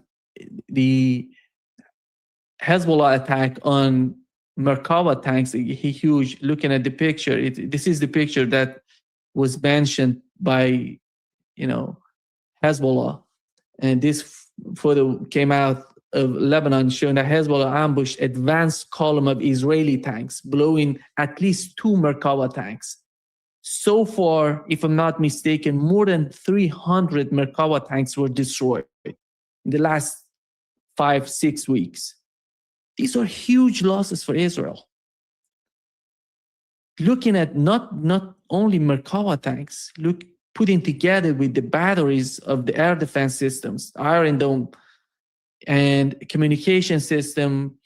the Hezbollah attack on Merkava tanks, huge. Looking at the picture, this is the picture that was mentioned by, Hezbollah. And this photo came out of Lebanon showing that Hezbollah ambushed advanced column of Israeli tanks, blowing at least 2 Merkava tanks. So far, if I'm not mistaken, more than 300 Merkava tanks were destroyed in the last 5-6 weeks. These are huge losses for Israel. Looking at not only Merkava tanks, putting together with the batteries of the air defense systems, Iron Dome, and communication system,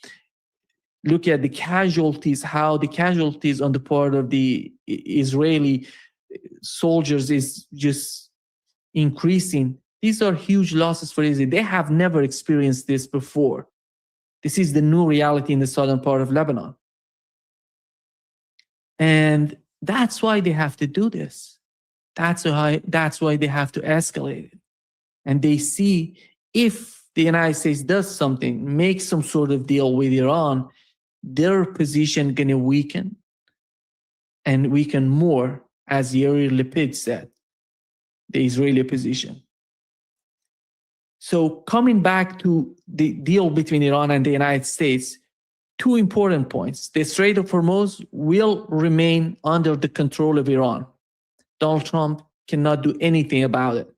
look at the casualties, how the casualties on the part of the Israeli soldiers is just increasing. These are huge losses for Israel. They have never experienced this before. This is the new reality in the southern part of Lebanon. And that's why they have to do this. That's why they have to escalate it. And they see if the United States does something, makes some sort of deal with Iran, their position going to weaken and weaken more, as Yair Lapid said, the Israeli position. So coming back to the deal between Iran and the United States, two important points. The Strait of Hormuz will remain under the control of Iran. Donald Trump cannot do anything about it.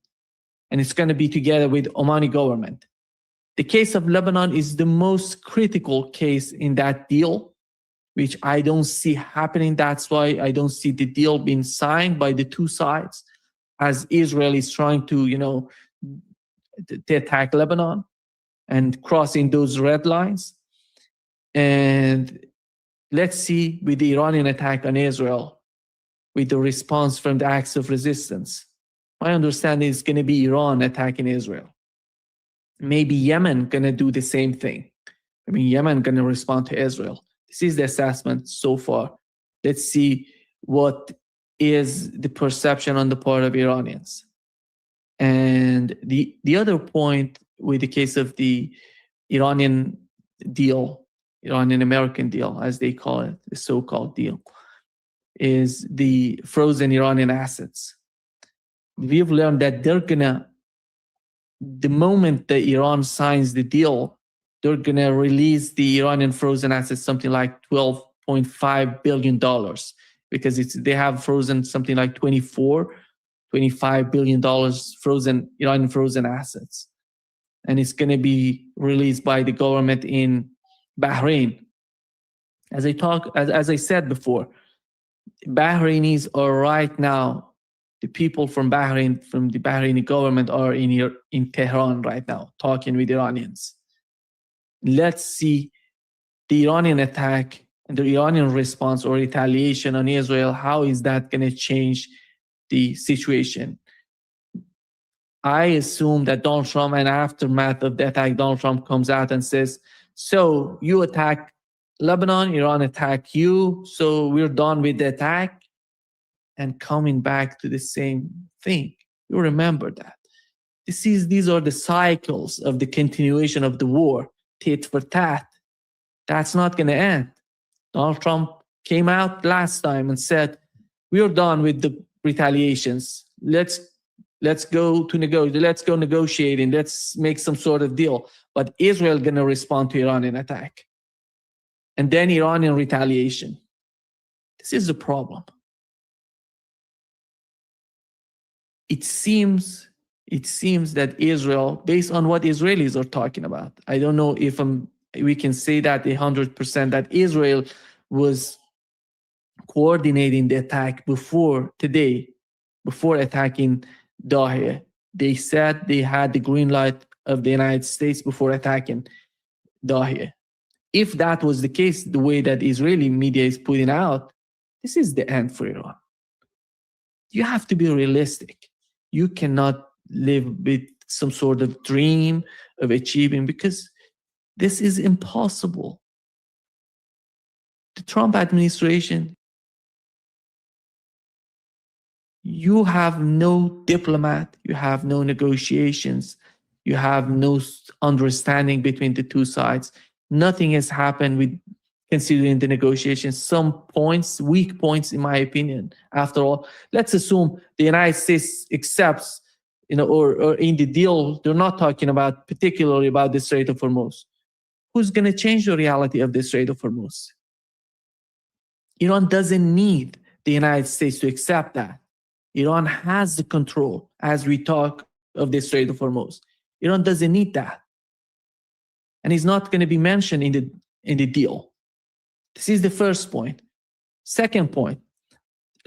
And it's going to be together with Omani government. The case of Lebanon is the most critical case in that deal, which I don't see happening. That's why I don't see the deal being signed by the two sides, as Israel is trying to, to attack Lebanon and crossing those red lines. And let's see with the Iranian attack on Israel, with the response from the acts of resistance. My understanding is going to be Iran attacking Israel. Maybe Yemen going to do the same thing. Yemen going to respond to Israel. This is the assessment so far. Let's see what is the perception on the part of Iranians. And the other point with the case of the Iranian deal, Iranian-American deal, as they call it, the so-called deal, is the frozen Iranian assets. We've learned that the moment that Iran signs the deal, they're going to release the Iranian frozen assets, something like $12.5 billion, because they have frozen something like $25 billion Iranian frozen assets. And it's going to be released by the government in Bahrain. As I said before, Bahrainis are right now, the people from Bahrain, from the Bahraini government, are in Tehran right now, talking with Iranians. Let's see the Iranian attack and the Iranian response or retaliation on Israel. How is that going to change the situation? I assume that Donald Trump, and aftermath of the attack, Donald Trump comes out and says, so you attack Lebanon, Iran attack you, so we're done with the attack. And coming back to the same thing. You remember that. These are the cycles of the continuation of the war, tit for tat. That's not going to end. Donald Trump came out last time and said, we're done with the retaliations. Let's go negotiating. Let's make some sort of deal. But Israel going to respond to Iranian attack. And then Iranian retaliation. This is the problem. It seems that Israel, based on what Israelis are talking about, I don't know if we can say that 100%, that Israel was coordinating the attack before attacking Dahieh. They said they had the green light of the United States before attacking Dahieh. If that was the case, the way that Israeli media is putting out, this is the end for Iran. You have to be realistic. You cannot live with some sort of dream of achieving, because this is impossible. The Trump administration, you have no diplomat, you have no negotiations, you have no understanding between the two sides. Nothing has happened with considering the negotiations. Some points, weak points, in my opinion. After all, let's assume the United States accepts, or in the deal, they're not talking about particularly about the Strait of Hormuz. Who's going to change the reality of the Strait of Hormuz? Iran doesn't need the United States to accept that. Iran has the control as we talk of the Strait of Hormuz. Iran doesn't need that. And it's not going to be mentioned in the deal. This is the first point. Second point,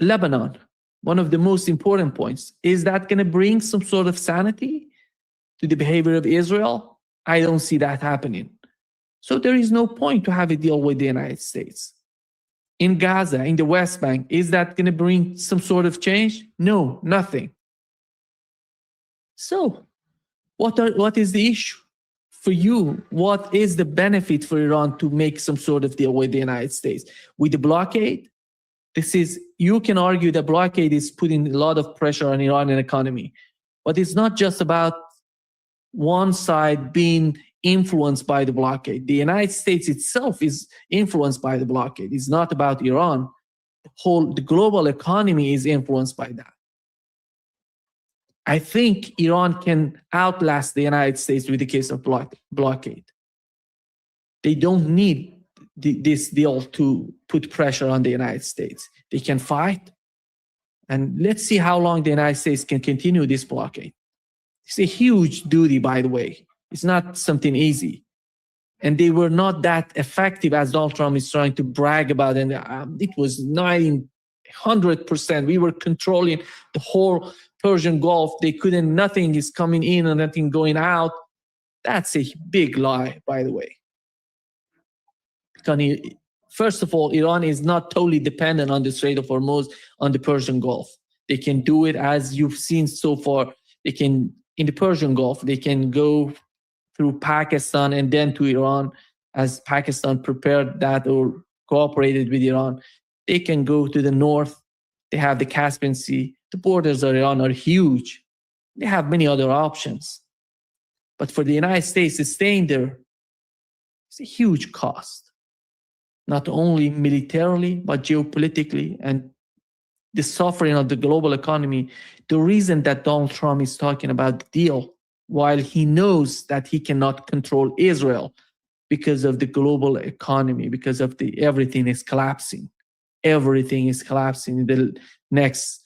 Lebanon, one of the most important points. Is that going to bring some sort of sanity to the behavior of Israel? I don't see that happening. So there is no point to have a deal with the United States. In Gaza, in the West Bank, is that going to bring some sort of change? No, nothing. So what is the issue? For you, what is the benefit for Iran to make some sort of deal with the United States? With the blockade, you can argue that blockade is putting a lot of pressure on Iranian economy, but it's not just about one side being influenced by the blockade. The United States itself is influenced by the blockade. It's not about Iran. The global economy is influenced by that. I think Iran can outlast the United States with the case of blockade. They don't need this deal to put pressure on the United States. They can fight. And let's see how long the United States can continue this blockade. It's a huge duty, by the way. It's not something easy. And they were not that effective as Donald Trump is trying to brag about. And it was 900%. We were controlling the whole Persian Gulf. Nothing is coming in and nothing going out. That's a big lie, by the way. First of all, Iran is not totally dependent on the Strait of Hormuz, on the Persian Gulf. They can do it as you've seen so far. In the Persian Gulf, they can go through Pakistan and then to Iran, as Pakistan prepared that or cooperated with Iran. They can go to the north. They have the Caspian Sea. The borders of Iran are huge. They have many other options. But for the United States to stay there, it's a huge cost, not only militarily, but geopolitically, and the suffering of the global economy. The reason that Donald Trump is talking about the deal, while he knows that he cannot control Israel because of the global economy, because of everything is collapsing. Everything is collapsing. In the next,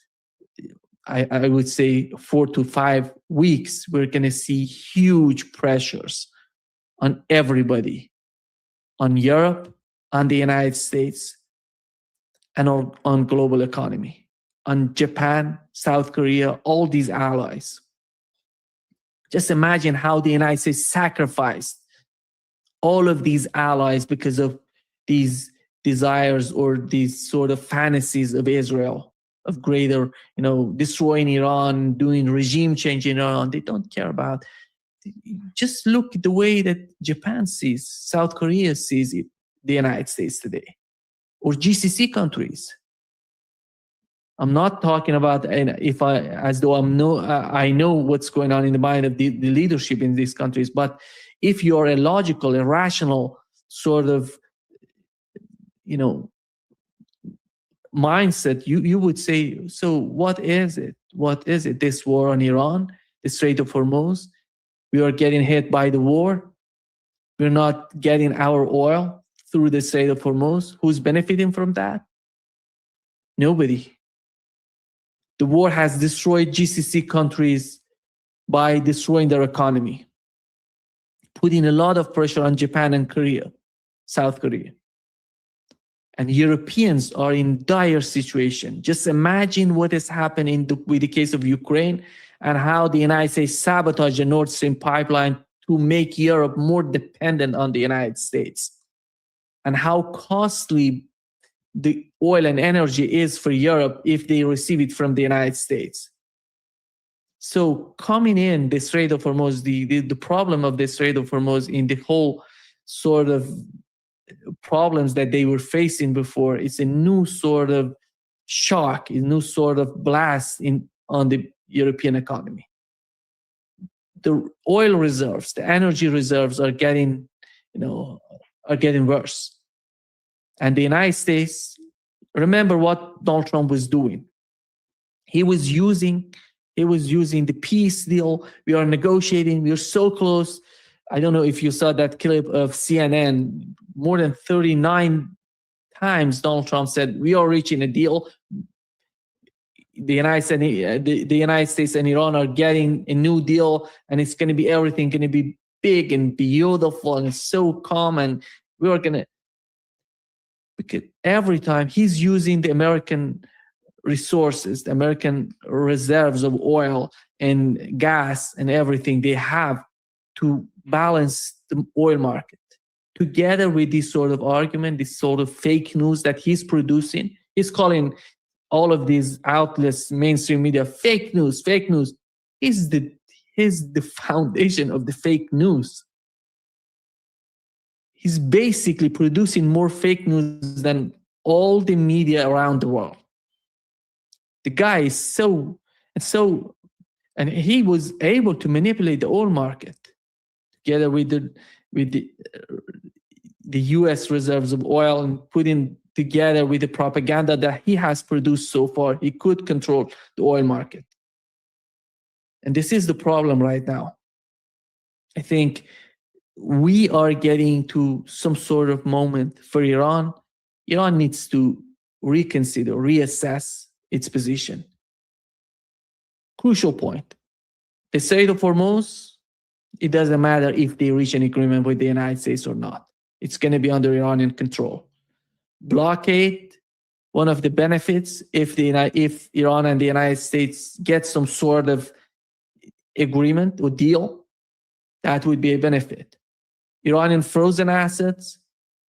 I would say, 4 to 5 weeks, we're going to see huge pressures on everybody, on Europe, on the United States, and on global economy, on Japan, South Korea, all these allies. Just imagine how the United States sacrificed all of these allies because of these desires or these sort of fantasies of Israel, of greater, destroying Iran, doing regime change in Iran. They don't care about. Just look at the way that Japan sees, South Korea sees it, the United States today, or GCC countries. I'm not talking about I know what's going on in the mind of the leadership in these countries, but if you're a logical, a rational sort of, mindset, you would say, so what is it? What is it? This war on Iran, the Strait of Hormuz? We are getting hit by the war. We're not getting our oil through the Strait of Hormuz. Who's benefiting from that? Nobody. The war has destroyed GCC countries by destroying their economy, putting a lot of pressure on Japan and Korea, South Korea. And Europeans are in dire situation. Just imagine what has happened with the case of Ukraine and how the United States sabotaged the Nord Stream pipeline to make Europe more dependent on the United States, and how costly the oil and energy is for Europe if they receive it from the United States. So coming in the Strait of Hormuz, the problem of the Strait of Hormuz in the whole sort of problems that they were facing before, it's a new sort of shock, a new sort of blast on the European economy. The oil reserves, the energy reserves are getting worse. And the United States, remember what Donald Trump was doing. He was using the peace deal. We are negotiating. We are so close. I don't know if you saw that clip of CNN. More than 39 times Donald Trump said, we are reaching a deal. The United States and Iran are getting a new deal, and it's going to be everything going to be big and beautiful and so calm, and We are going to, because every time he's using the American resources, the American reserves of oil and gas and everything they have to balance the oil market. Together with this sort of argument, this sort of fake news that he's producing, he's calling all of these outlets, mainstream media, fake news, fake news. He's the foundation of the fake news. He's basically producing more fake news than all the media around the world. The guy is and he was able to manipulate the oil market together with the U.S. reserves of oil, and putting together with the propaganda that he has produced so far. He could control the oil market. And this is the problem right now. I think we are getting to some sort of moment for Iran. Iran needs to reconsider, reassess its position. Crucial point. The Strait of Hormuz, it doesn't matter if they reach an agreement with the United States or not. It's going to be under Iranian control. Blockade, one of the benefits, if Iran and the United States get some sort of agreement or deal, that would be a benefit. Iranian frozen assets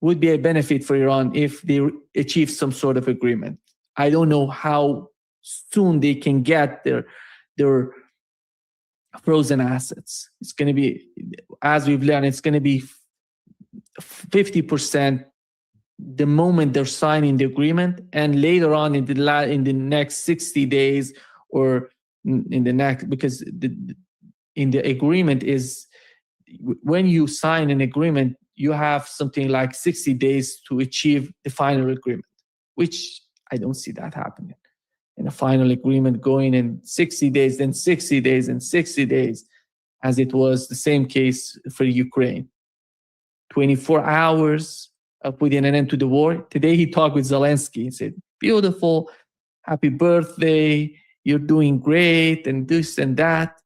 would be a benefit for Iran if they achieve some sort of agreement. I don't know how soon they can get their frozen assets. It's going to be, as we've learned, it's going to be 50% the moment they're signing the agreement, and later on in the next 60 days or in the next, because in the agreement is, when you sign an agreement, you have something like 60 days to achieve the final agreement, which I don't see that happening. In a final agreement going in 60 days, then 60 days and 60 days, as it was the same case for Ukraine. 24 hours of putting an end to the war. Today he talked with Zelensky and said, beautiful, happy birthday, you're doing great, and this and that.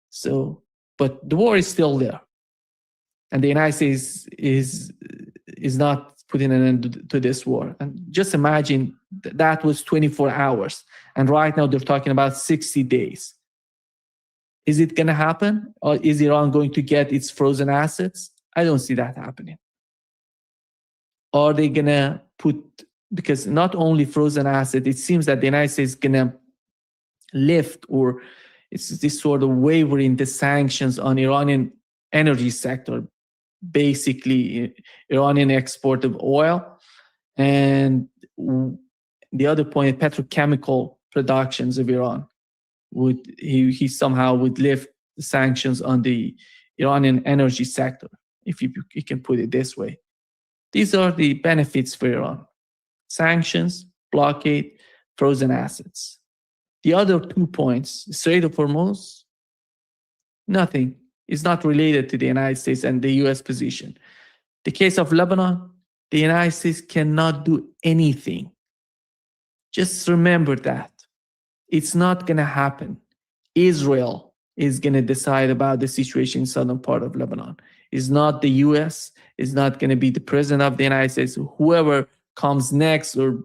So, but the war is still there. And the United States is not putting an end to this war. And just imagine that was 24 hours. And right now they're talking about 60 days. Is it going to happen? Or is Iran going to get its frozen assets? I don't see that happening. Are they going to put, because not only frozen assets, it seems that the United States is going to lift, or it's this sort of wavering the sanctions on Iranian energy sector, basically Iranian export of oil. And the other point, petrochemical productions of Iran, he somehow would lift the sanctions on the Iranian energy sector, if you can put it this way. These are the benefits for Iran: sanctions, blockade, frozen assets. The other 2 points, Strait of Hormuz, nothing. It's not related to the United States and the US position. The case of Lebanon, the United States cannot do anything. Just remember that. It's not going to happen. Israel is going to decide about the situation in southern part of Lebanon. It's not the US. It's not going to be the president of the United States, whoever comes next, or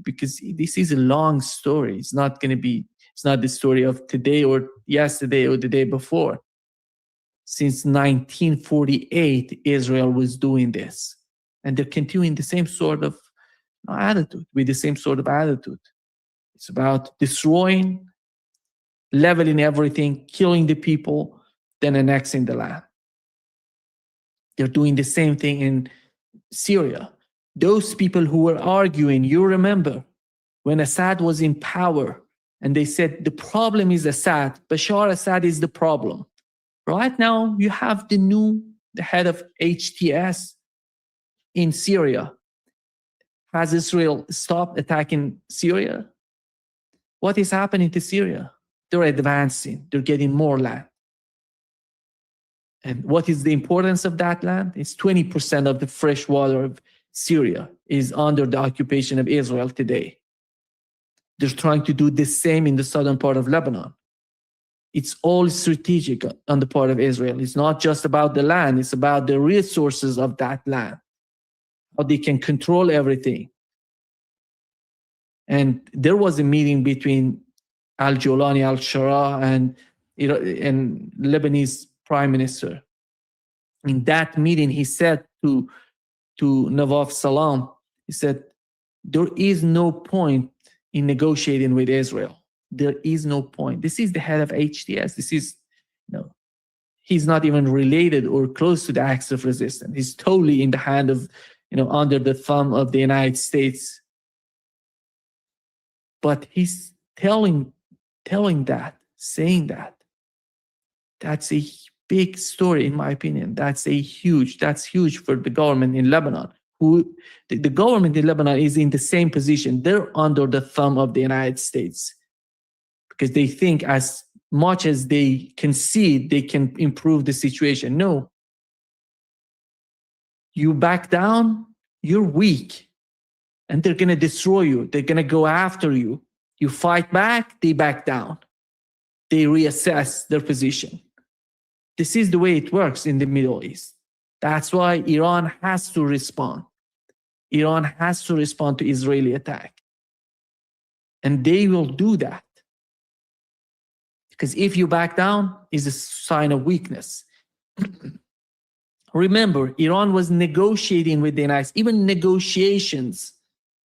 because this is a long story. It's not the story of today or yesterday or the day before. Since 1948, Israel was doing this. And they're continuing the same sort of attitude, with the same sort of attitude. It's about destroying, leveling everything, killing the people, then annexing the land. They're doing the same thing in Syria. Those people who were arguing, you remember, when Assad was in power, and they said, the problem is Assad, Bashar Assad is the problem. Right now, you have the head of HTS in Syria. Has Israel stopped attacking Syria? What is happening to Syria? They're advancing. They're getting more land. And what is the importance of that land? It's 20% of the fresh water of Syria is under the occupation of Israel today. They're trying to do the same in the southern part of Lebanon. It's all strategic on the part of Israel. It's not just about the land. It's about the resources of that land. how they can control everything. And there was a meeting between al-Jolani, al-Shara, and Lebanese prime minister. In that meeting, he said to Nawaf Salam, he said, there is no point in negotiating with Israel. There is no point. This is the head of HTS. This is, he's not even related or close to the acts of resistance. He's totally in the hand of, under the thumb of the United States. But he's saying that. That's a big story, in my opinion. That's huge for the government in Lebanon. The government in Lebanon is in the same position. They're under the thumb of the United States because they think as much as they concede, they can improve the situation. No. You back down, you're weak, and they're going to destroy you. They're going to go after you. You fight back, they back down. They reassess their position. This is the way it works in the Middle East. That's why Iran has to respond. Iran has to respond to Israeli attack. And they will do that. Because if you back down, it's a sign of weakness. Remember, Iran was negotiating with the United States. Even negotiations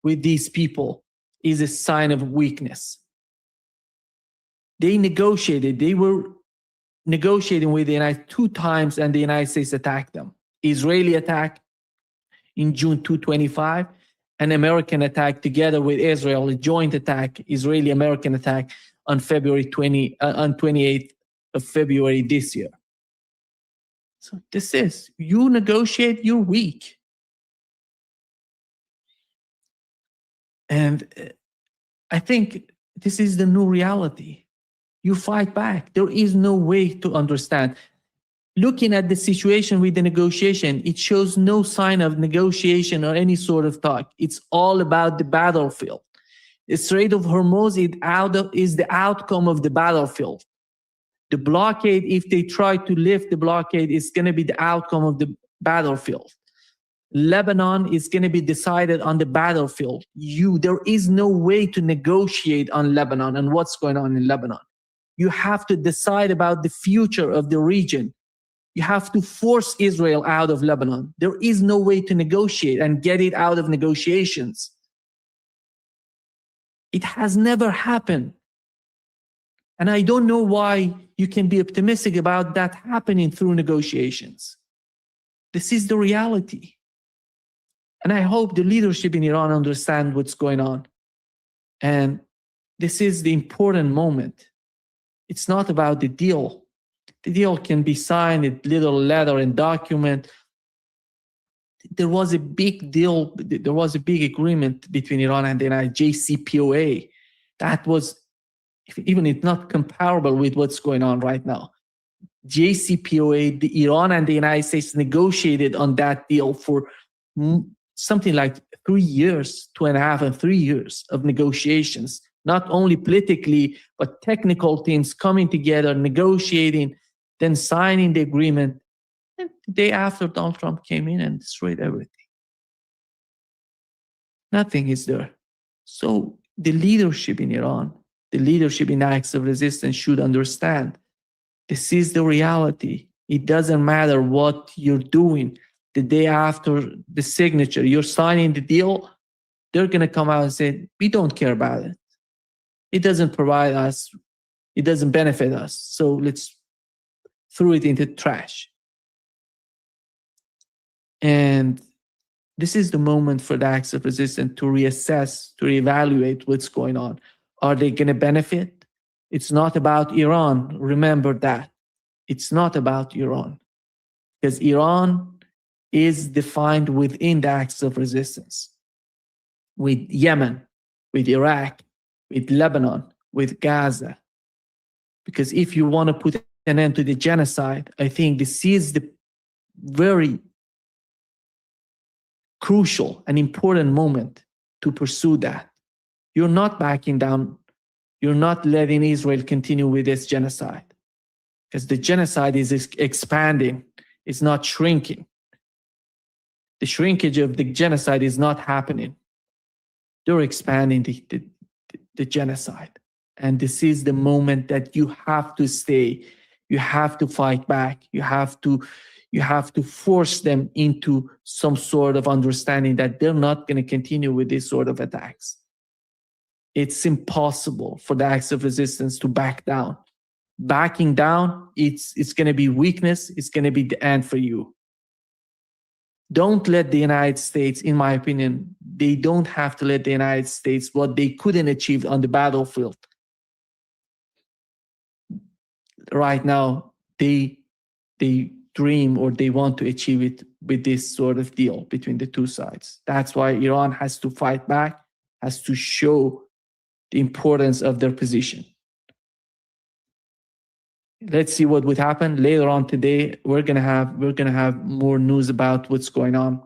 with these people is a sign of weakness. They negotiated. They were negotiating with the United States 2 times, and the United States attacked them. Israeli attack in June 2025, an American attack together with Israel, a joint attack, Israeli-American attack on 28th of February this year. So this is, you negotiate, you're weak. And I think this is the new reality. You fight back. There is no way to understand. Looking at the situation with the negotiation, it shows no sign of negotiation or any sort of talk. It's all about the battlefield. The Strait of Hormuz is the outcome of the battlefield. The blockade, if they try to lift the blockade, is going to be the outcome of the battlefield. Lebanon is going to be decided on the battlefield. There is no way to negotiate on Lebanon and what's going on in Lebanon. You have to decide about the future of the region. You have to force Israel out of Lebanon. There is no way to negotiate and get it out of negotiations. It has never happened. And I don't know why you can be optimistic about that happening through negotiations. This is the reality. And I hope the leadership in Iran understand what's going on. And this is the important moment. It's not about the deal. The deal can be signed, a little letter and document. There was a big deal. There was a big agreement between Iran and the JCPOA. That was, even it's not comparable with what's going on right now. JCPOA, the Iran and the United States negotiated on that deal for something like 3 years, 2.5 and 3 years of negotiations, not only politically, but technical teams coming together, negotiating, then signing the agreement. And the day after, Donald Trump came in and destroyed everything. Nothing is there. So the leadership in Iran, the leadership in acts of resistance should understand this is the reality. It doesn't matter what you're doing. The day after the signature, you're signing the deal, they're going to come out and say, we don't care about it. It doesn't provide us. It doesn't benefit us. So let's throw it into trash. And this is the moment for the acts of resistance to reassess, to reevaluate what's going on. Are they going to benefit? It's not about Iran. Remember that. It's not about Iran. Because Iran is defined within the acts of resistance. With Yemen, with Iraq, with Lebanon, with Gaza. Because if you want to put an end to the genocide, I think this is the very crucial and important moment to pursue that. You're not backing down. You're not letting Israel continue with this genocide. Because the genocide is expanding. It's not shrinking. The shrinkage of the genocide is not happening. They're expanding the genocide. And this is the moment that you have to stay. You have to fight back. You have to force them into some sort of understanding that they're not going to continue with this sort of attacks. It's impossible for the acts of resistance to back down. Backing down, it's going to be weakness. It's going to be the end for you. Don't let the United States, in my opinion, they don't have to let the United States what they couldn't achieve on the battlefield. Right now, they dream or they want to achieve it with this sort of deal between the two sides. That's why Iran has to fight back, has to show the importance of their position. Let's see what would happen later on today. We're gonna have more news about what's going on.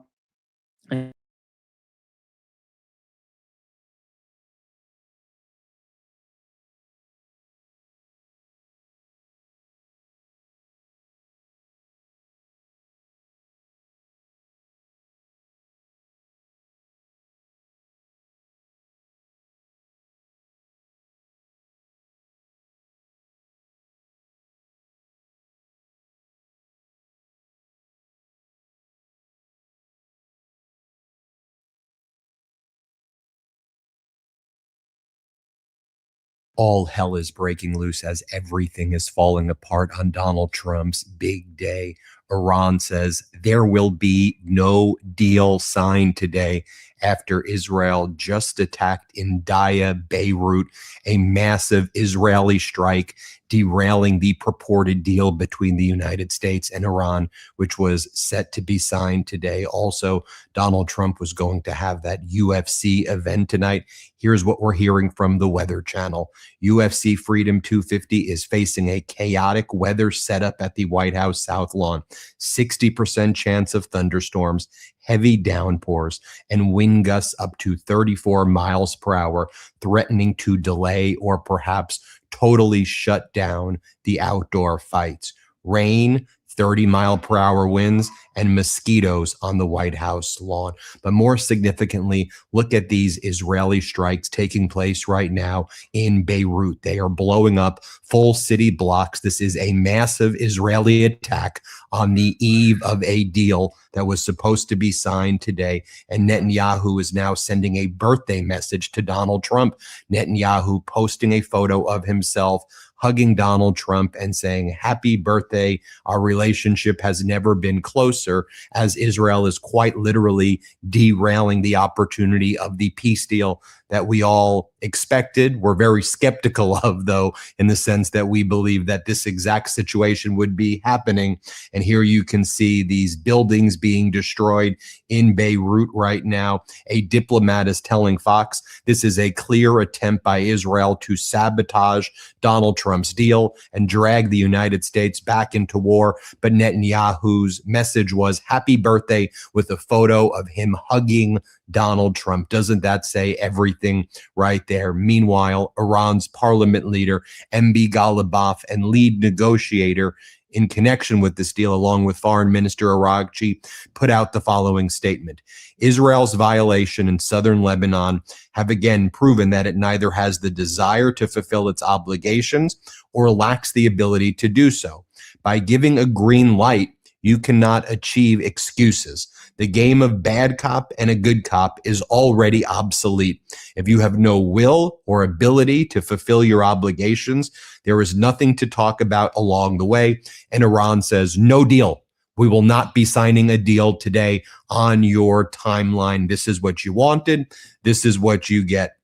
All hell is breaking loose as everything is falling apart on Donald Trump's big day. Iran says there will be no deal signed today after Israel just attacked in Beirut, a massive Israeli strike derailing the purported deal between the United States and Iran, which was set to be signed today. Also, Donald Trump was going to have that UFC event tonight. Here's what we're hearing from the Weather Channel. UFC Freedom 250 is facing a chaotic weather setup at the White House South Lawn. 60% chance of thunderstorms, heavy downpours, and wind gusts up to 34 miles per hour, threatening to delay or perhaps totally shut down the outdoor fights. Rain, 30-mile-per-hour winds, and mosquitoes on the White House lawn. But more significantly, look at these Israeli strikes taking place right now in Beirut. They are blowing up full city blocks. This is a massive Israeli attack on the eve of a deal that was supposed to be signed today. And Netanyahu is now sending a birthday message to Donald Trump. Netanyahu posting a photo of himself hugging Donald Trump and saying, "Happy birthday. Our relationship has never been closer," as Israel is quite literally derailing the opportunity of the peace deal that we all expected. We're very skeptical of, though, in the sense that we believe that this exact situation would be happening. And here you can see these buildings being destroyed in Beirut right now. A diplomat is telling Fox this is a clear attempt by Israel to sabotage Donald Trump's deal and drag the United States back into war. But Netanyahu's message was happy birthday with a photo of him hugging Donald Trump. Doesn't that say everything right there? Meanwhile, Iran's parliament leader, MB Ghalibaf, and lead negotiator in connection with this deal, along with Foreign Minister Araghchi, put out the following statement. Israel's violation in southern Lebanon have again proven that it neither has the desire to fulfill its obligations or lacks the ability to do so. By giving a green light, you cannot achieve excuses. The game of bad cop and a good cop is already obsolete. If you have no will or ability to fulfill your obligations, there is nothing to talk about along the way. And Iran says, no deal. We will not be signing a deal today on your timeline. This is what you wanted. This is what you get.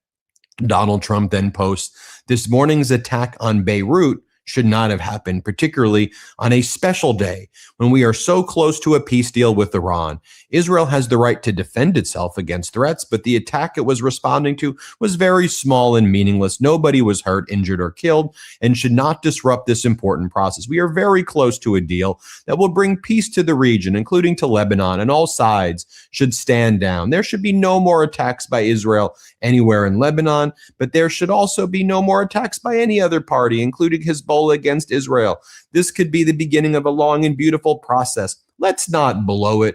Donald Trump then posts, this morning's attack on Beirut should not have happened, particularly on a special day when we are so close to a peace deal with Iran. Israel has the right to defend itself against threats, but the attack it was responding to was very small and meaningless. Nobody was hurt, injured, or killed, and should not disrupt this important process. We are very close to a deal that will bring peace to the region, including to Lebanon, and all sides should stand down. There should be no more attacks by Israel anywhere in Lebanon, but there should also be no more attacks by any other party, including Hezbollah against Israel. This could be the beginning of a long and beautiful process. Let's not blow it, !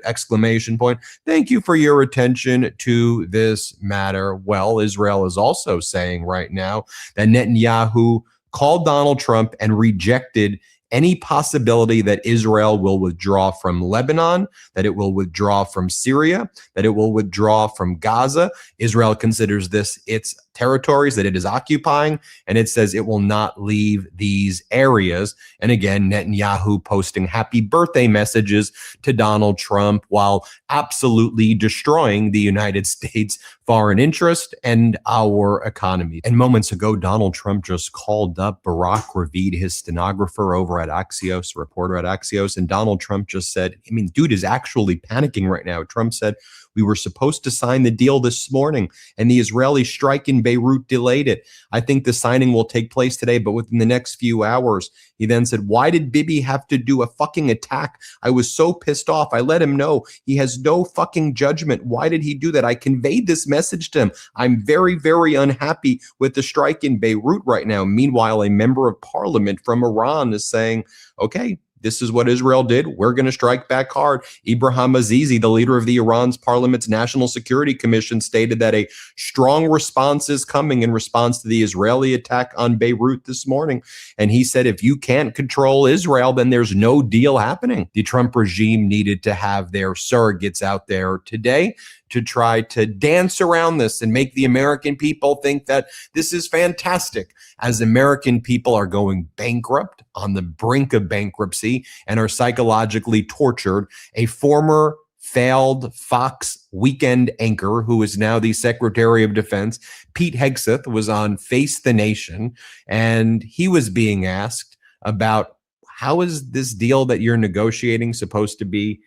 Thank you for your attention to this matter. Well, Israel is also saying right now that Netanyahu called Donald Trump and rejected any possibility that Israel will withdraw from Lebanon, that it will withdraw from Syria, that it will withdraw from Gaza. Israel considers this its territories that it is occupying, and it says it will not leave these areas. And again, Netanyahu posting happy birthday messages to Donald Trump while absolutely destroying the United States foreign interest and our economy. And moments ago, Donald Trump just called up Barack Ravid, his stenographer over at Axios, reporter at Axios, and Donald Trump just said, I mean, dude is actually panicking right now. Trump said, we were supposed to sign the deal this morning, and the Israeli strike in Beirut delayed it. I think the signing will take place today, but within the next few hours. He then said, why did Bibi have to do a fucking attack? I was so pissed off. I let him know he has no fucking judgment. Why did he do that? I conveyed this message to him. I'm very, very unhappy with the strike in Beirut right now. Meanwhile, a member of parliament from Iran is saying, okay, this is what Israel did. We're going to strike back hard. Ibrahim Azizi, the leader of the Iran's parliament's National Security Commission, stated that a strong response is coming in response to the Israeli attack on Beirut this morning. And he said, if you can't control Israel, then there's no deal happening. The Trump regime needed to have their surrogates out there today to try to dance around this and make the American people think that this is fantastic, as American people are going bankrupt, on the brink of bankruptcy, and are psychologically tortured. A former failed Fox weekend anchor, who is now the Secretary of Defense, Pete Hegseth, was on Face the Nation, and he was being asked about how is this deal that you're negotiating supposed to be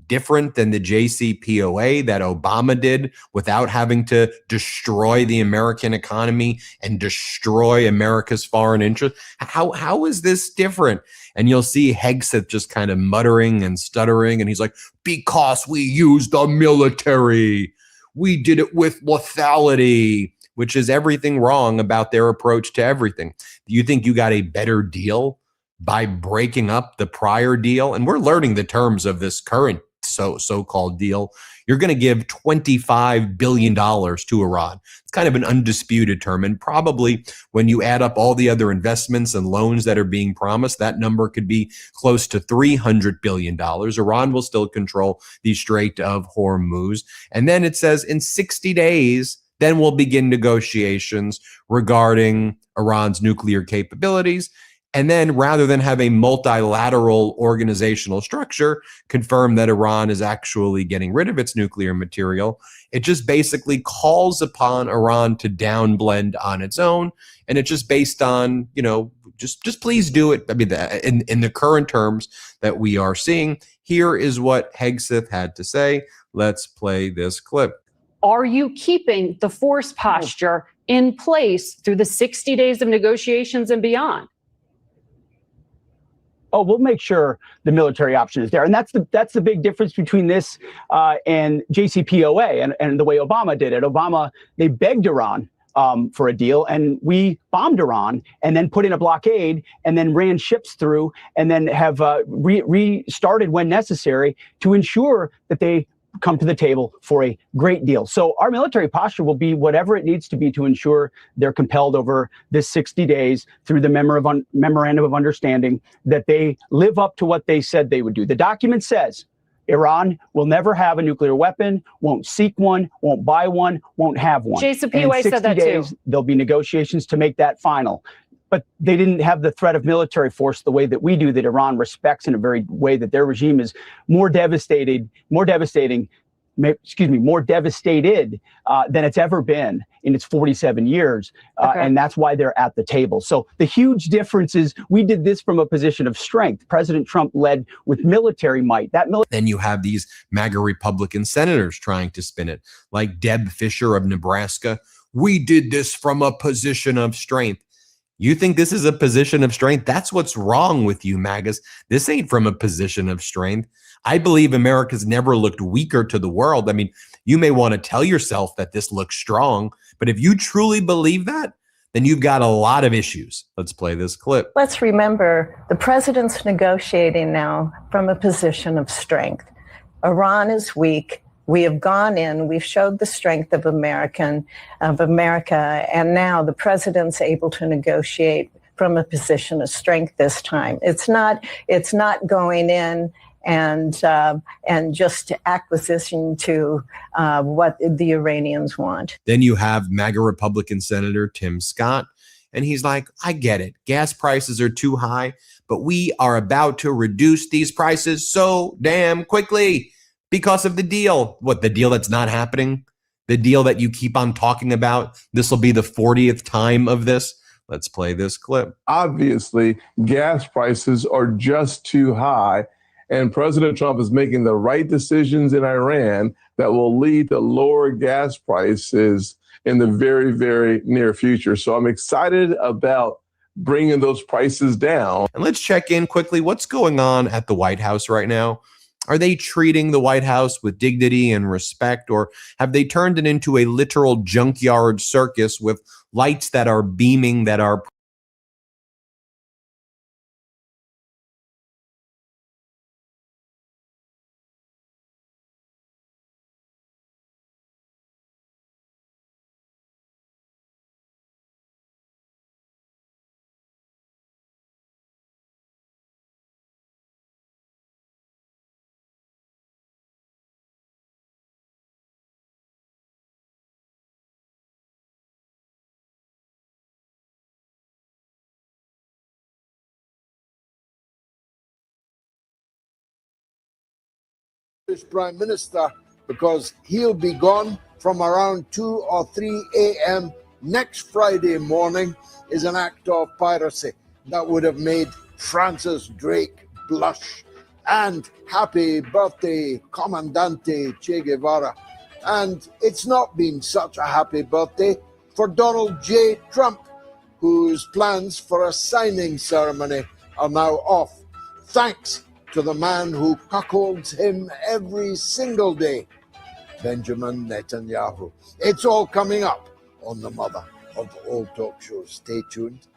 different than the JCPOA that Obama did without having to destroy the American economy and destroy America's foreign interest? How is this different? And you'll see Hegseth just kind of muttering and stuttering, and he's like, because we used the military. We did it with lethality, which is everything wrong about their approach to everything. Do you think you got a better deal by breaking up the prior deal? And we're learning the terms of this current so-called deal. You're going to give $25 billion to Iran. It's kind of an undisputed term. And probably when you add up all the other investments and loans that are being promised, that number could be close to $300 billion. Iran will still control the Strait of Hormuz. And then it says in 60 days, then we'll begin negotiations regarding Iran's nuclear capabilities. And then rather than have a multilateral organizational structure confirm that Iran is actually getting rid of its nuclear material, it just basically calls upon Iran to downblend on its own. And it's just based on, just please do it. I mean, in the current terms that we are seeing, here is what Hegseth had to say. Let's play this clip. Are you keeping the force posture in place through the 60 days of negotiations and beyond? Oh, we'll make sure the military option is there. And that's the big difference between this and JCPOA and the way Obama did it. Obama, they begged Iran for a deal, and we bombed Iran and then put in a blockade and then ran ships through and then have restarted when necessary to ensure that they come to the table for a great deal. So our military posture will be whatever it needs to be to ensure they're compelled over this 60 days through the memorandum of understanding that they live up to what they said they would do. The document says Iran will never have a nuclear weapon, won't seek one, won't buy one, won't have one. JCPOA said that too. There'll be negotiations to make that final. But they didn't have the threat of military force the way that we do, that Iran respects in a very way that their regime is more devastated than it's ever been in its 47 years. And that's why they're at the table. So the huge difference is we did this from a position of strength. President Trump led with military might. Then you have these MAGA Republican senators trying to spin it, like Deb Fischer of Nebraska. We did this from a position of strength. You think this is a position of strength? That's what's wrong with you, MAGAs. This ain't from a position of strength. I believe America's never looked weaker to the world. I mean, you may want to tell yourself that this looks strong, but if you truly believe that, then you've got a lot of issues. Let's play this clip. Let's remember the president's negotiating now from a position of strength. Iran is weak. We have gone in, we've showed the strength of America, and now the president's able to negotiate from a position of strength this time. It's not going in and just acquisition to what the Iranians want. Then you have MAGA Republican Senator Tim Scott, and he's like, I get it. Gas prices are too high, but we are about to reduce these prices so damn quickly because of the deal. What, the deal that's not happening? The deal that you keep on talking about? This will be the 40th time of this. Let's play this clip. Obviously, gas prices are just too high, and President Trump is making the right decisions in Iran that will lead to lower gas prices in the very, very near future. So I'm excited about bringing those prices down. And let's check in quickly. What's going on at the White House right now? Are they treating the White House with dignity and respect, or have they turned it into a literal junkyard circus with lights that are beaming that are Prime Minister, because he'll be gone from around 2 or 3 a.m. next Friday morning, is an act of piracy that would have made Francis Drake blush. And happy birthday, Comandante Che Guevara. And it's not been such a happy birthday for Donald J. Trump, whose plans for a signing ceremony are now off. Thanks to the man who cuckolds him every single day, Benjamin Netanyahu. It's all coming up on the mother of all talk shows. Stay tuned.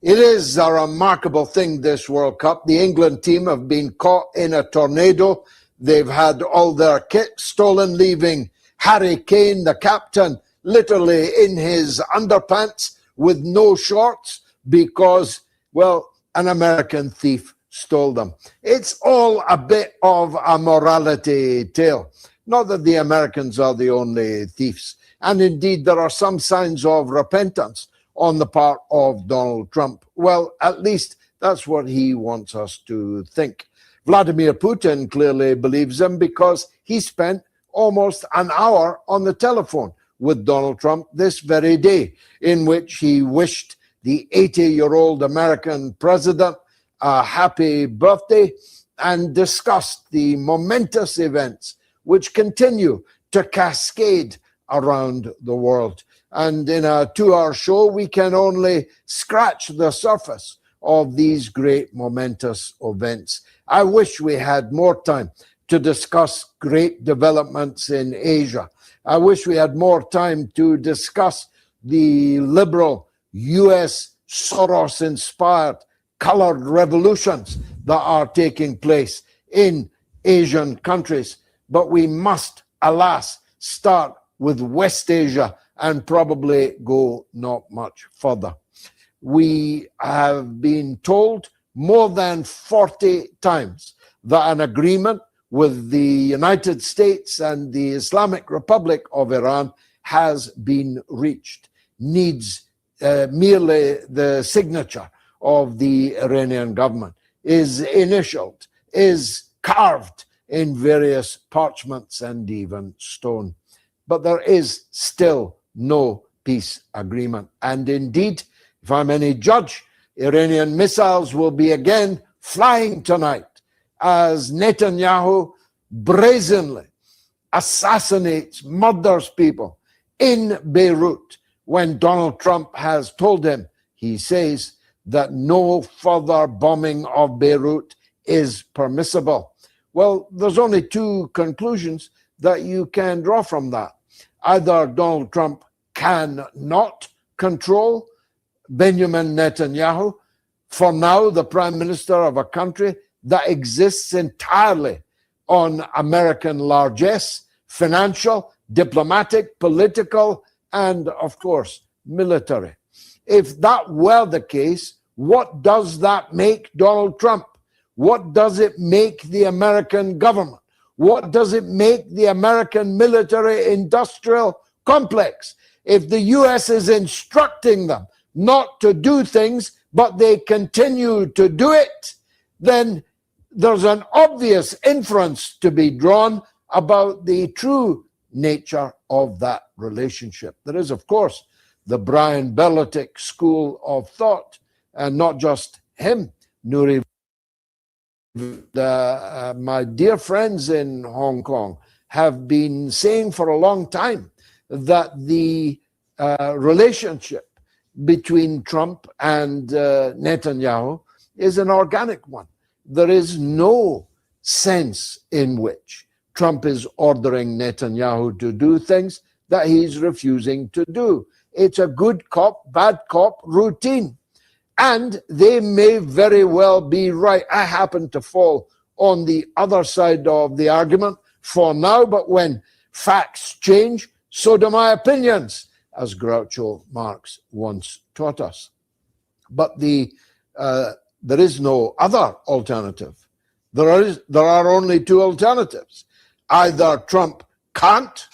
It is a remarkable thing, this World Cup. The England team have been caught in a tornado. They've had all their kit stolen, leaving Harry Kane, the captain, literally in his underpants with no shorts because, well, an American thief stole them. It's all a bit of a morality tale. Not that the Americans are the only thieves. And indeed, there are some signs of repentance on the part of Donald Trump. Well, at least that's what he wants us to think. Vladimir Putin clearly believes him because he spent almost an hour on the telephone with Donald Trump this very day, in which he wished the 80-year-old American president a happy birthday and discussed the momentous events which continue to cascade around the world. And in a 2-hour show, we can only scratch the surface of these great momentous events. I wish we had more time to discuss great developments in Asia. I wish we had more time to discuss the liberal US Soros-inspired colored revolutions that are taking place in Asian countries. But we must, alas, start with West Asia and probably go not much further. We have been told more than 40 times that an agreement with the United States and the Islamic Republic of Iran has been reached, needs merely the signature of the Iranian government, is initialed, is carved in various parchments and even stone. But there is still no peace agreement. And indeed, if I'm any judge, Iranian missiles will be again flying tonight as Netanyahu brazenly assassinates, murders people in Beirut when Donald Trump has told him, he says, that no further bombing of Beirut is permissible. Well, there's only two conclusions that you can draw from that. Either Donald Trump cannot control Benjamin Netanyahu, for now the prime minister of a country that exists entirely on American largesse, financial, diplomatic, political, and of course, military. If that were the case, what does that make Donald Trump? What does it make the American government? What does it make the American military industrial complex? If the US is instructing them not to do things, but they continue to do it, then there's an obvious inference to be drawn about the true nature of that relationship. There is, of course, the Brian Belichick school of thought, and not just him, Nuri. My dear friends in Hong Kong have been saying for a long time that the relationship between Trump and Netanyahu is an organic one. There is no sense in which Trump is ordering Netanyahu to do things that he's refusing to do. It's a good cop, bad cop routine. And they may very well be right. I happen to fall on the other side of the argument for now, but when facts change, so do my opinions, as Groucho Marx once taught us. But there is no other alternative. There are only two alternatives. Either Trump can't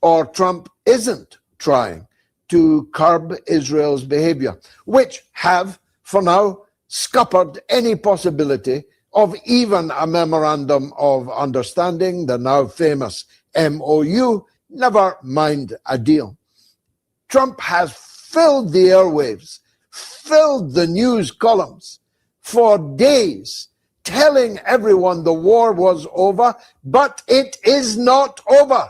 or Trump isn't trying to curb Israel's behavior, which have, for now, scuppered any possibility of even a memorandum of understanding, the now famous MOU, never mind a deal. Trump has filled the airwaves, filled the news columns for days, telling everyone the war was over, but it is not over.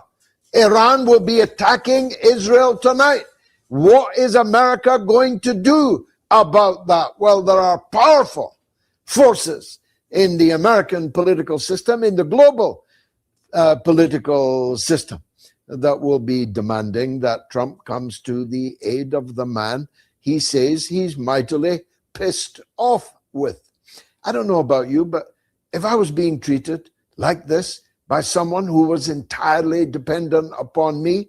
Iran will be attacking Israel tonight. What is America going to do about that? Well, there are powerful forces in the American political system, in the global political system, that will be demanding that Trump comes to the aid of the man he says he's mightily pissed off with. I don't know about you, but if I was being treated like this by someone who was entirely dependent upon me,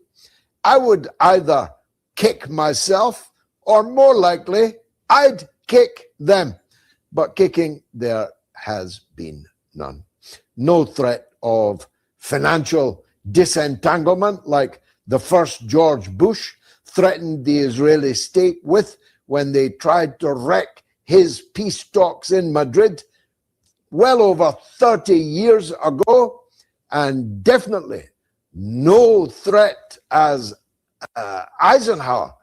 I would either kick myself, or more likely, I'd kick them. But kicking, there has been none. No threat of financial disentanglement like the first George Bush threatened the Israeli state with when they tried to wreck his peace talks in Madrid well over 30 years ago, and definitely no threat as Eisenhower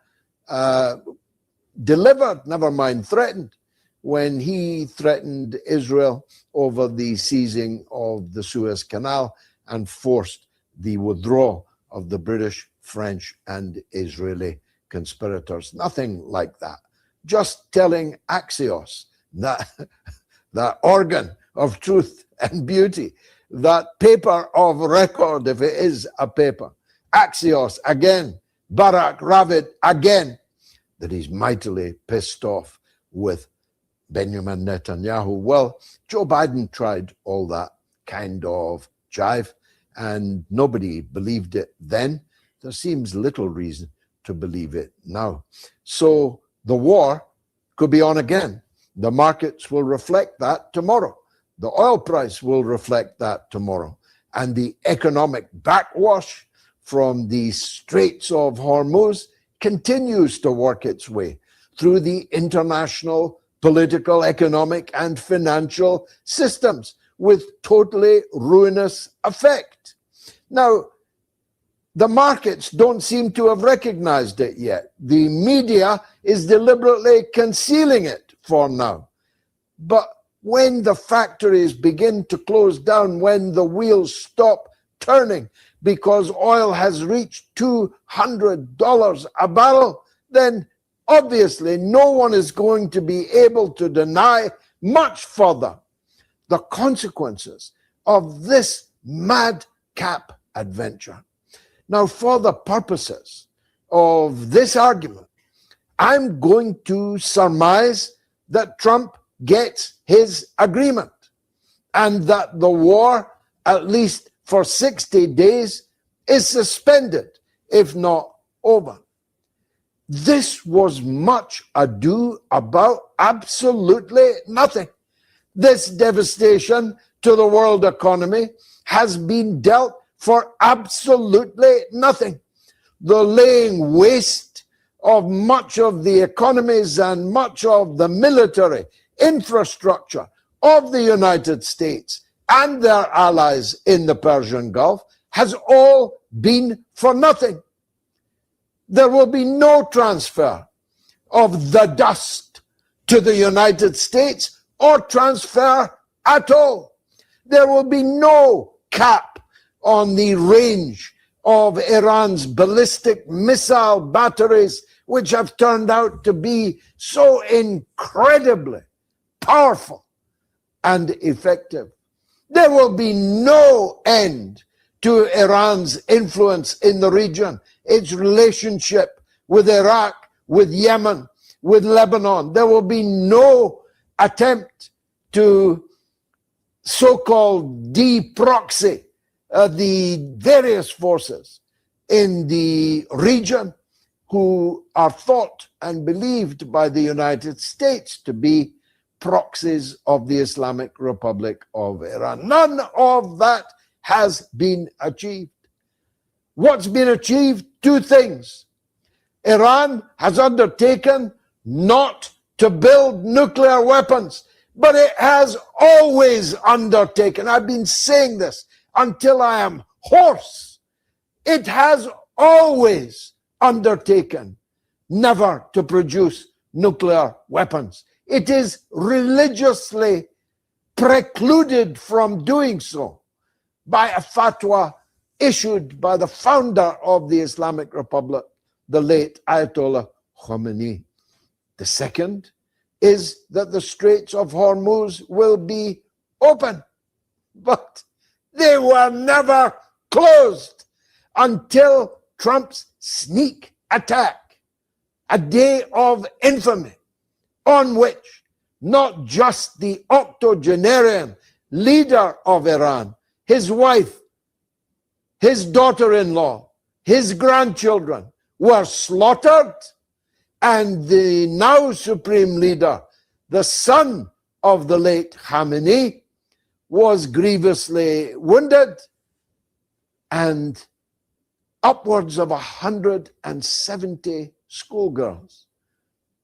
delivered, never mind threatened, when he threatened Israel over the seizing of the Suez Canal and forced the withdrawal of the British, French, and Israeli conspirators. Nothing like that. Just telling Axios, that organ of truth and beauty, that paper of record, if it is a paper, Axios again, Barak Ravid again, that he's mightily pissed off with Benjamin Netanyahu. Well, Joe Biden tried all that kind of jive, and nobody believed it then. There seems little reason to believe it now. So the war could be on again. The markets will reflect that tomorrow. The oil price will reflect that tomorrow. And the economic backwash from the Straits of Hormuz continues to work its way through the international political, economic, and financial systems with totally ruinous effect. Now, the markets don't seem to have recognized it yet. The media is deliberately concealing it for now. But when the factories begin to close down, when the wheels stop turning because oil has reached $200 a barrel, then obviously no one is going to be able to deny much further the consequences of this madcap adventure. Now, for the purposes of this argument, I'm going to surmise that Trump gets his agreement and that the war, at least for 60 days, is suspended, if not over. This was much ado about absolutely nothing. This devastation to the world economy has been dealt for absolutely nothing. The laying waste of much of the economies and much of the military infrastructure of the United States and their allies in the Persian Gulf has all been for nothing. There will be no transfer of the dust to the United States or transfer at all. There will be no cap on the range of Iran's ballistic missile batteries, which have turned out to be so incredibly powerful and effective. There will be no end to Iran's influence in the region, its relationship with Iraq, with Yemen, with Lebanon. There will be no attempt to so-called de-proxy the various forces in the region who are thought and believed by the United States to be proxies of the Islamic Republic of Iran. None of that has been achieved. What's been achieved? Two things. Iran has undertaken not to build nuclear weapons, but it has always undertaken, I've been saying this until I am hoarse, it has always undertaken never to produce nuclear weapons. It is religiously precluded from doing so by a fatwa issued by the founder of the Islamic Republic, the late Ayatollah Khomeini. The second is that the Straits of Hormuz will be open, but they were never closed until Trump's sneak attack, a day of infamy on which not just the octogenarian leader of Iran, his wife, his daughter-in-law, his grandchildren were slaughtered, and the now supreme leader, the son of the late Khamenei, was grievously wounded, and upwards of 170 schoolgirls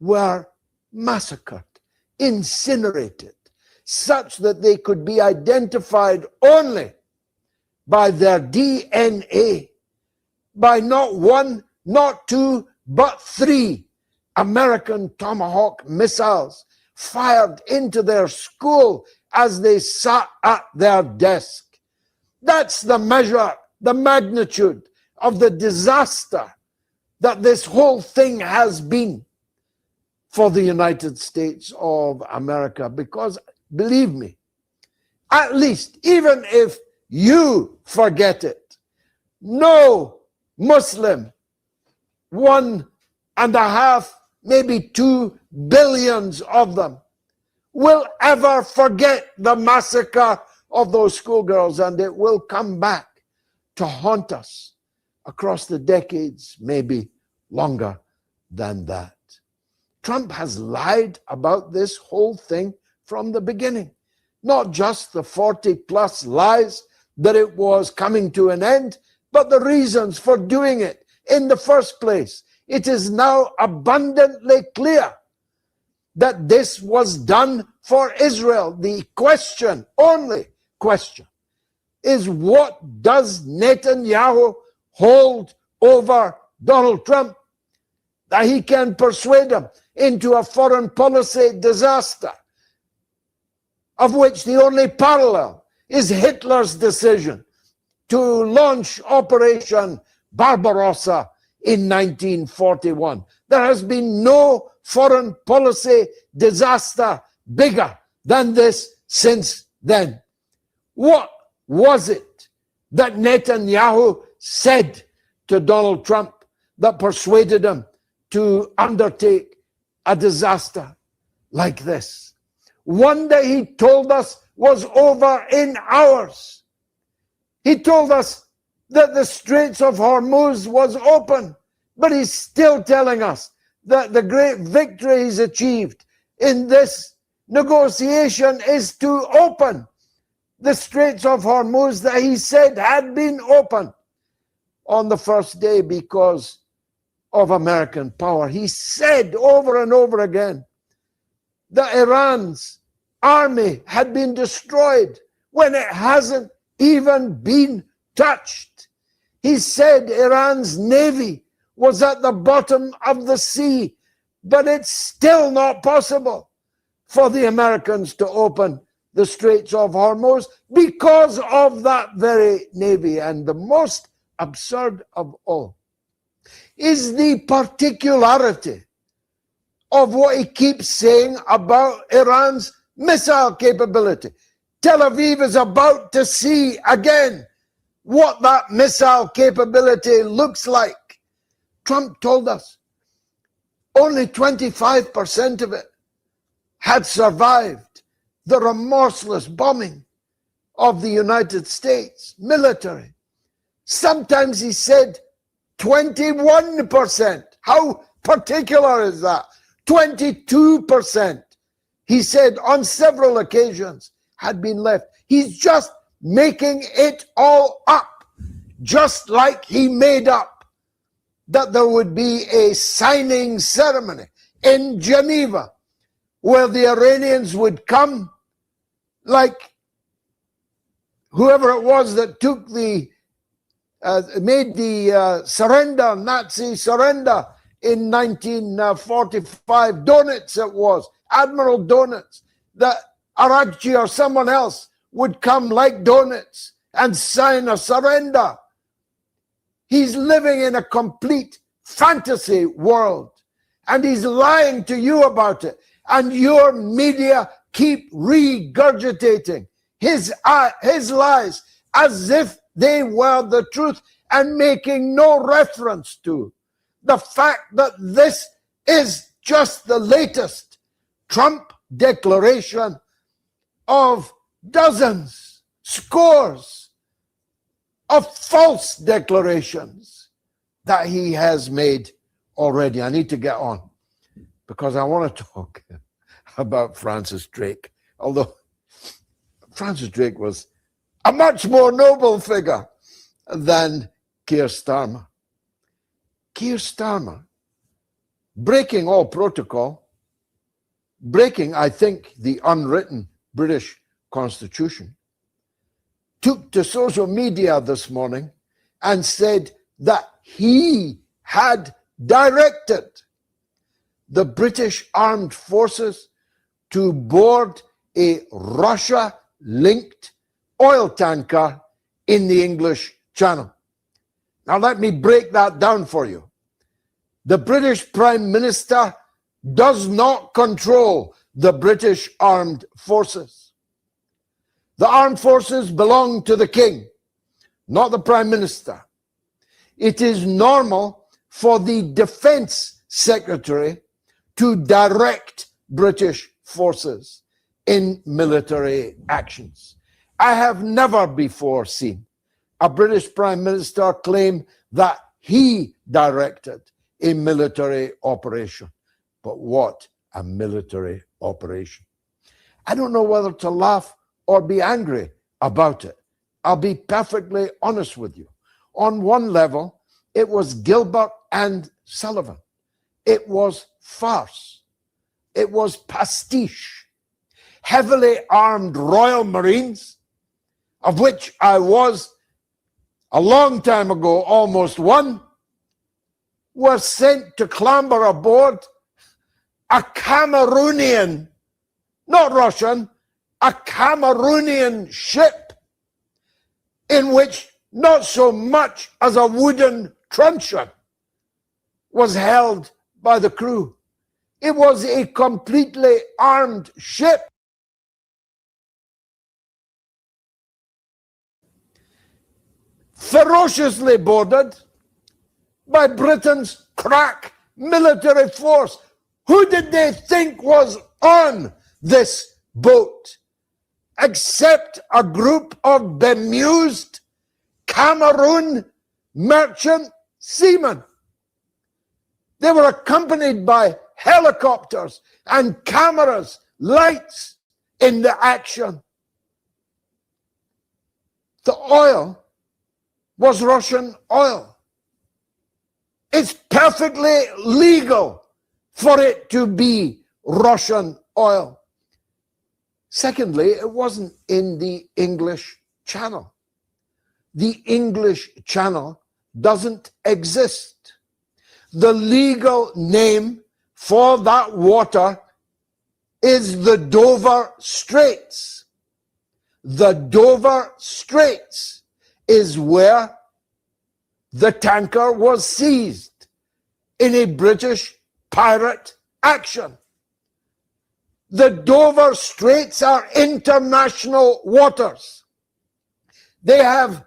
were massacred, incinerated, such that they could be identified only by their DNA, by not one, not two, but three American Tomahawk missiles fired into their school as they sat at their desk. That's the measure, the magnitude of the disaster that this whole thing has been for the United States of America. Because, believe me, at least, even if you forget it, no Muslim, 1.5, maybe 2 billions of them, will ever forget the massacre of those schoolgirls, and it will come back to haunt us across the decades, maybe longer than that. Trump has lied about this whole thing from the beginning. Not just the 40+ lies that it was coming to an end, but the reasons for doing it in the first place. It is now abundantly clear that this was done for Israel. The question, only question, is what does Netanyahu hold over Donald Trump that he can persuade him into a foreign policy disaster, of which the only parallel is Hitler's decision to launch Operation Barbarossa in 1941. There has been no foreign policy disaster bigger than this since then. What was it that Netanyahu said to Donald Trump that persuaded him to undertake a disaster like this? One that he told us was over in hours. He told us that the Straits of Hormuz was open, but he's still telling us that the great victory he's achieved in this negotiation is to open the Straits of Hormuz that he said had been open on the first day because of American power. He said over and over again that Iran's army had been destroyed when it hasn't even been touched. He said Iran's navy was at the bottom of the sea, but it's still not possible for the Americans to open the Straits of Hormuz because of that very navy. And the most absurd of all is the particularity of what he keeps saying about Iran's missile capability. Tel Aviv is about to see again what that missile capability looks like. Trump told us only 25% of it had survived the remorseless bombing of the United States military. Sometimes he said 21%. How particular is that? 22%. He said on several occasions had been left. He's just making it all up, just like he made up that there would be a signing ceremony in Geneva where the Iranians would come, like whoever it was that took the made the surrender, Nazi surrender in 1945, Donitz it was, Admiral Donitz, that Aragchi or someone else would come like Donitz and sign a surrender. He's living in a complete fantasy world, and he's lying to you about it. And your media keep regurgitating his lies as if they were the truth and making no reference to the fact that this is just the latest Trump declaration of dozens, scores of false declarations that he has made already. I need to get on because I want to talk about Francis Drake. Although Francis Drake was a much more noble figure than Keir Starmer. Keir Starmer, breaking all protocol, breaking, I think, the unwritten British Constitution, took to social media this morning and said that he had directed the British Armed Forces to board a Russia-linked oil tanker in the English Channel. Now let me break that down for you. The British Prime Minister does not control the British Armed Forces. The armed forces belong to the King, not the Prime Minister. It is normal for the Defence Secretary to direct British forces in military actions. I have never before seen a British Prime Minister claim that he directed a military operation. But what a military operation. I don't know whether to laugh or be angry about it. I'll be perfectly honest with you. On one level, it was Gilbert and Sullivan. It was farce. It was pastiche. Heavily armed Royal Marines, of which I was a long time ago almost one, were sent to clamber aboard a Cameroonian, not Russian, a Cameroonian ship in which not so much as a wooden truncheon was held by the crew. It was a completely armed ship. Ferociously boarded by Britain's crack military force. Who did they think was on this boat? Except a group of bemused Cameroon merchant seamen. They were accompanied by helicopters and cameras, lights in the action. The oil was Russian oil. It's perfectly legal for it to be Russian oil. Secondly, it wasn't in the English Channel. The English Channel doesn't exist. The legal name for that water is the Dover Straits. The Dover Straits is where the tanker was seized in a British pirate action. The Dover Straits are international waters. They have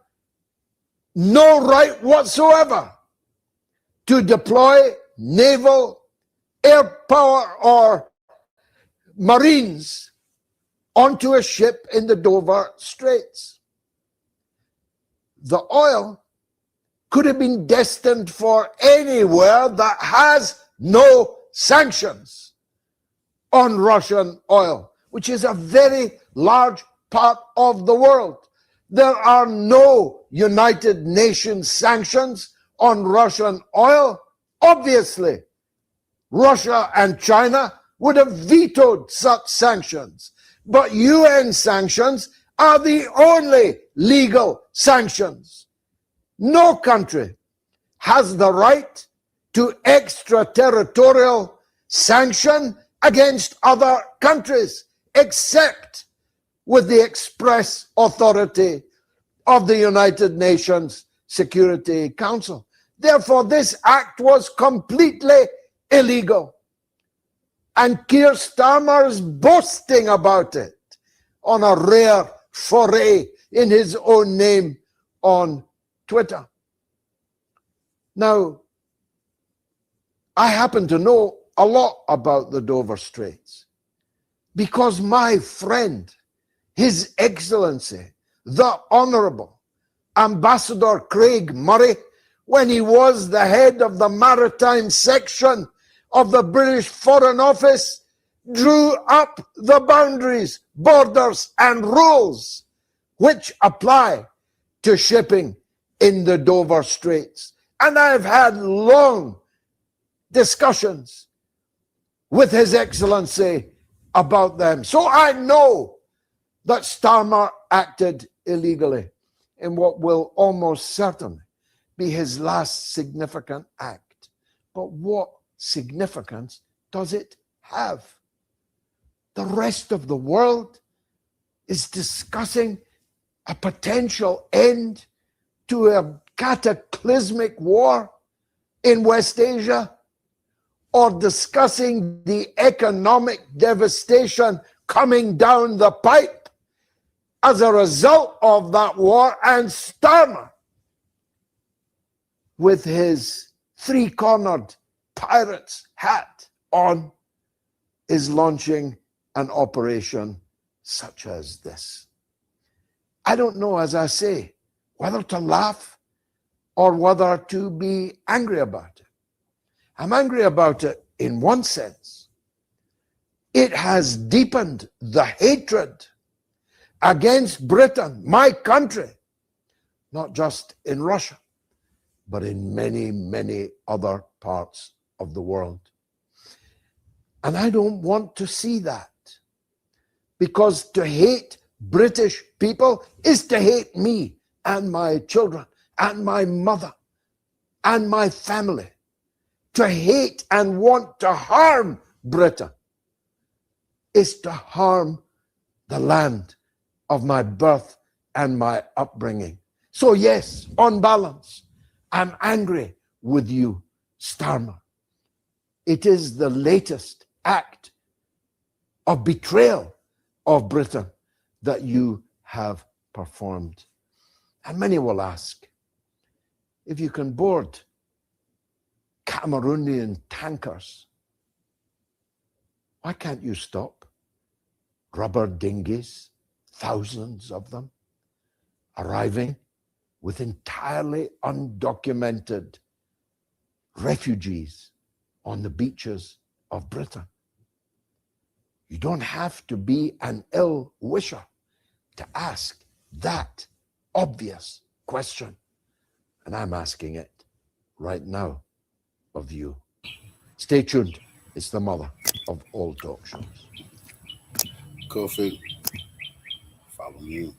no right whatsoever to deploy naval, air power, or marines onto a ship in the Dover Straits. The oil could have been destined for anywhere that has no sanctions on Russian oil, which is a very large part of the world. There are no United Nations sanctions on Russian oil. Obviously, Russia and China would have vetoed such sanctions. But UN sanctions are the only legal sanctions. No country has the right to extraterritorial sanction against other countries, except with the express authority of the United Nations Security Council. Therefore, this act was completely illegal. And Keir Starmer's boasting about it on a rare foray in his own name on Twitter. Now, I happen to know a lot about the Dover Straits because my friend, His Excellency, the Honourable Ambassador Craig Murray, when he was the head of the maritime section of the British Foreign Office, drew up the boundaries, borders, and rules which apply to shipping in the Dover Straits. And I've had long discussions with His Excellency about them. So I know that Starmer acted illegally in what will almost certainly be his last significant act. But what significance does it have? The rest of the world is discussing a potential end to a cataclysmic war in West Asia, or discussing the economic devastation coming down the pipe as a result of that war. And Starmer, with his three-cornered pirate's hat on, is launching an operation such as this. I don't know, as I say, whether to laugh or whether to be angry about it. I'm angry about it in one sense. It has deepened the hatred against Britain, my country, not just in Russia, but in many, many other parts of the world. And I don't want to see that, because to hate British people is to hate me and my children and my mother and my family. To hate and want to harm Britain is to harm the land of my birth and my upbringing. So yes, on balance, I'm angry with you, Starmer. It is the latest act of betrayal of Britain that you have performed. And many will ask, if you can board Cameroonian tankers, why can't you stop rubber dinghies, thousands of them, arriving with entirely undocumented refugees on the beaches of Britain? You don't have to be an ill wisher to ask that obvious question. And I'm asking it right now of you. Stay tuned. It's the mother of all talk shows. Kofi, follow me.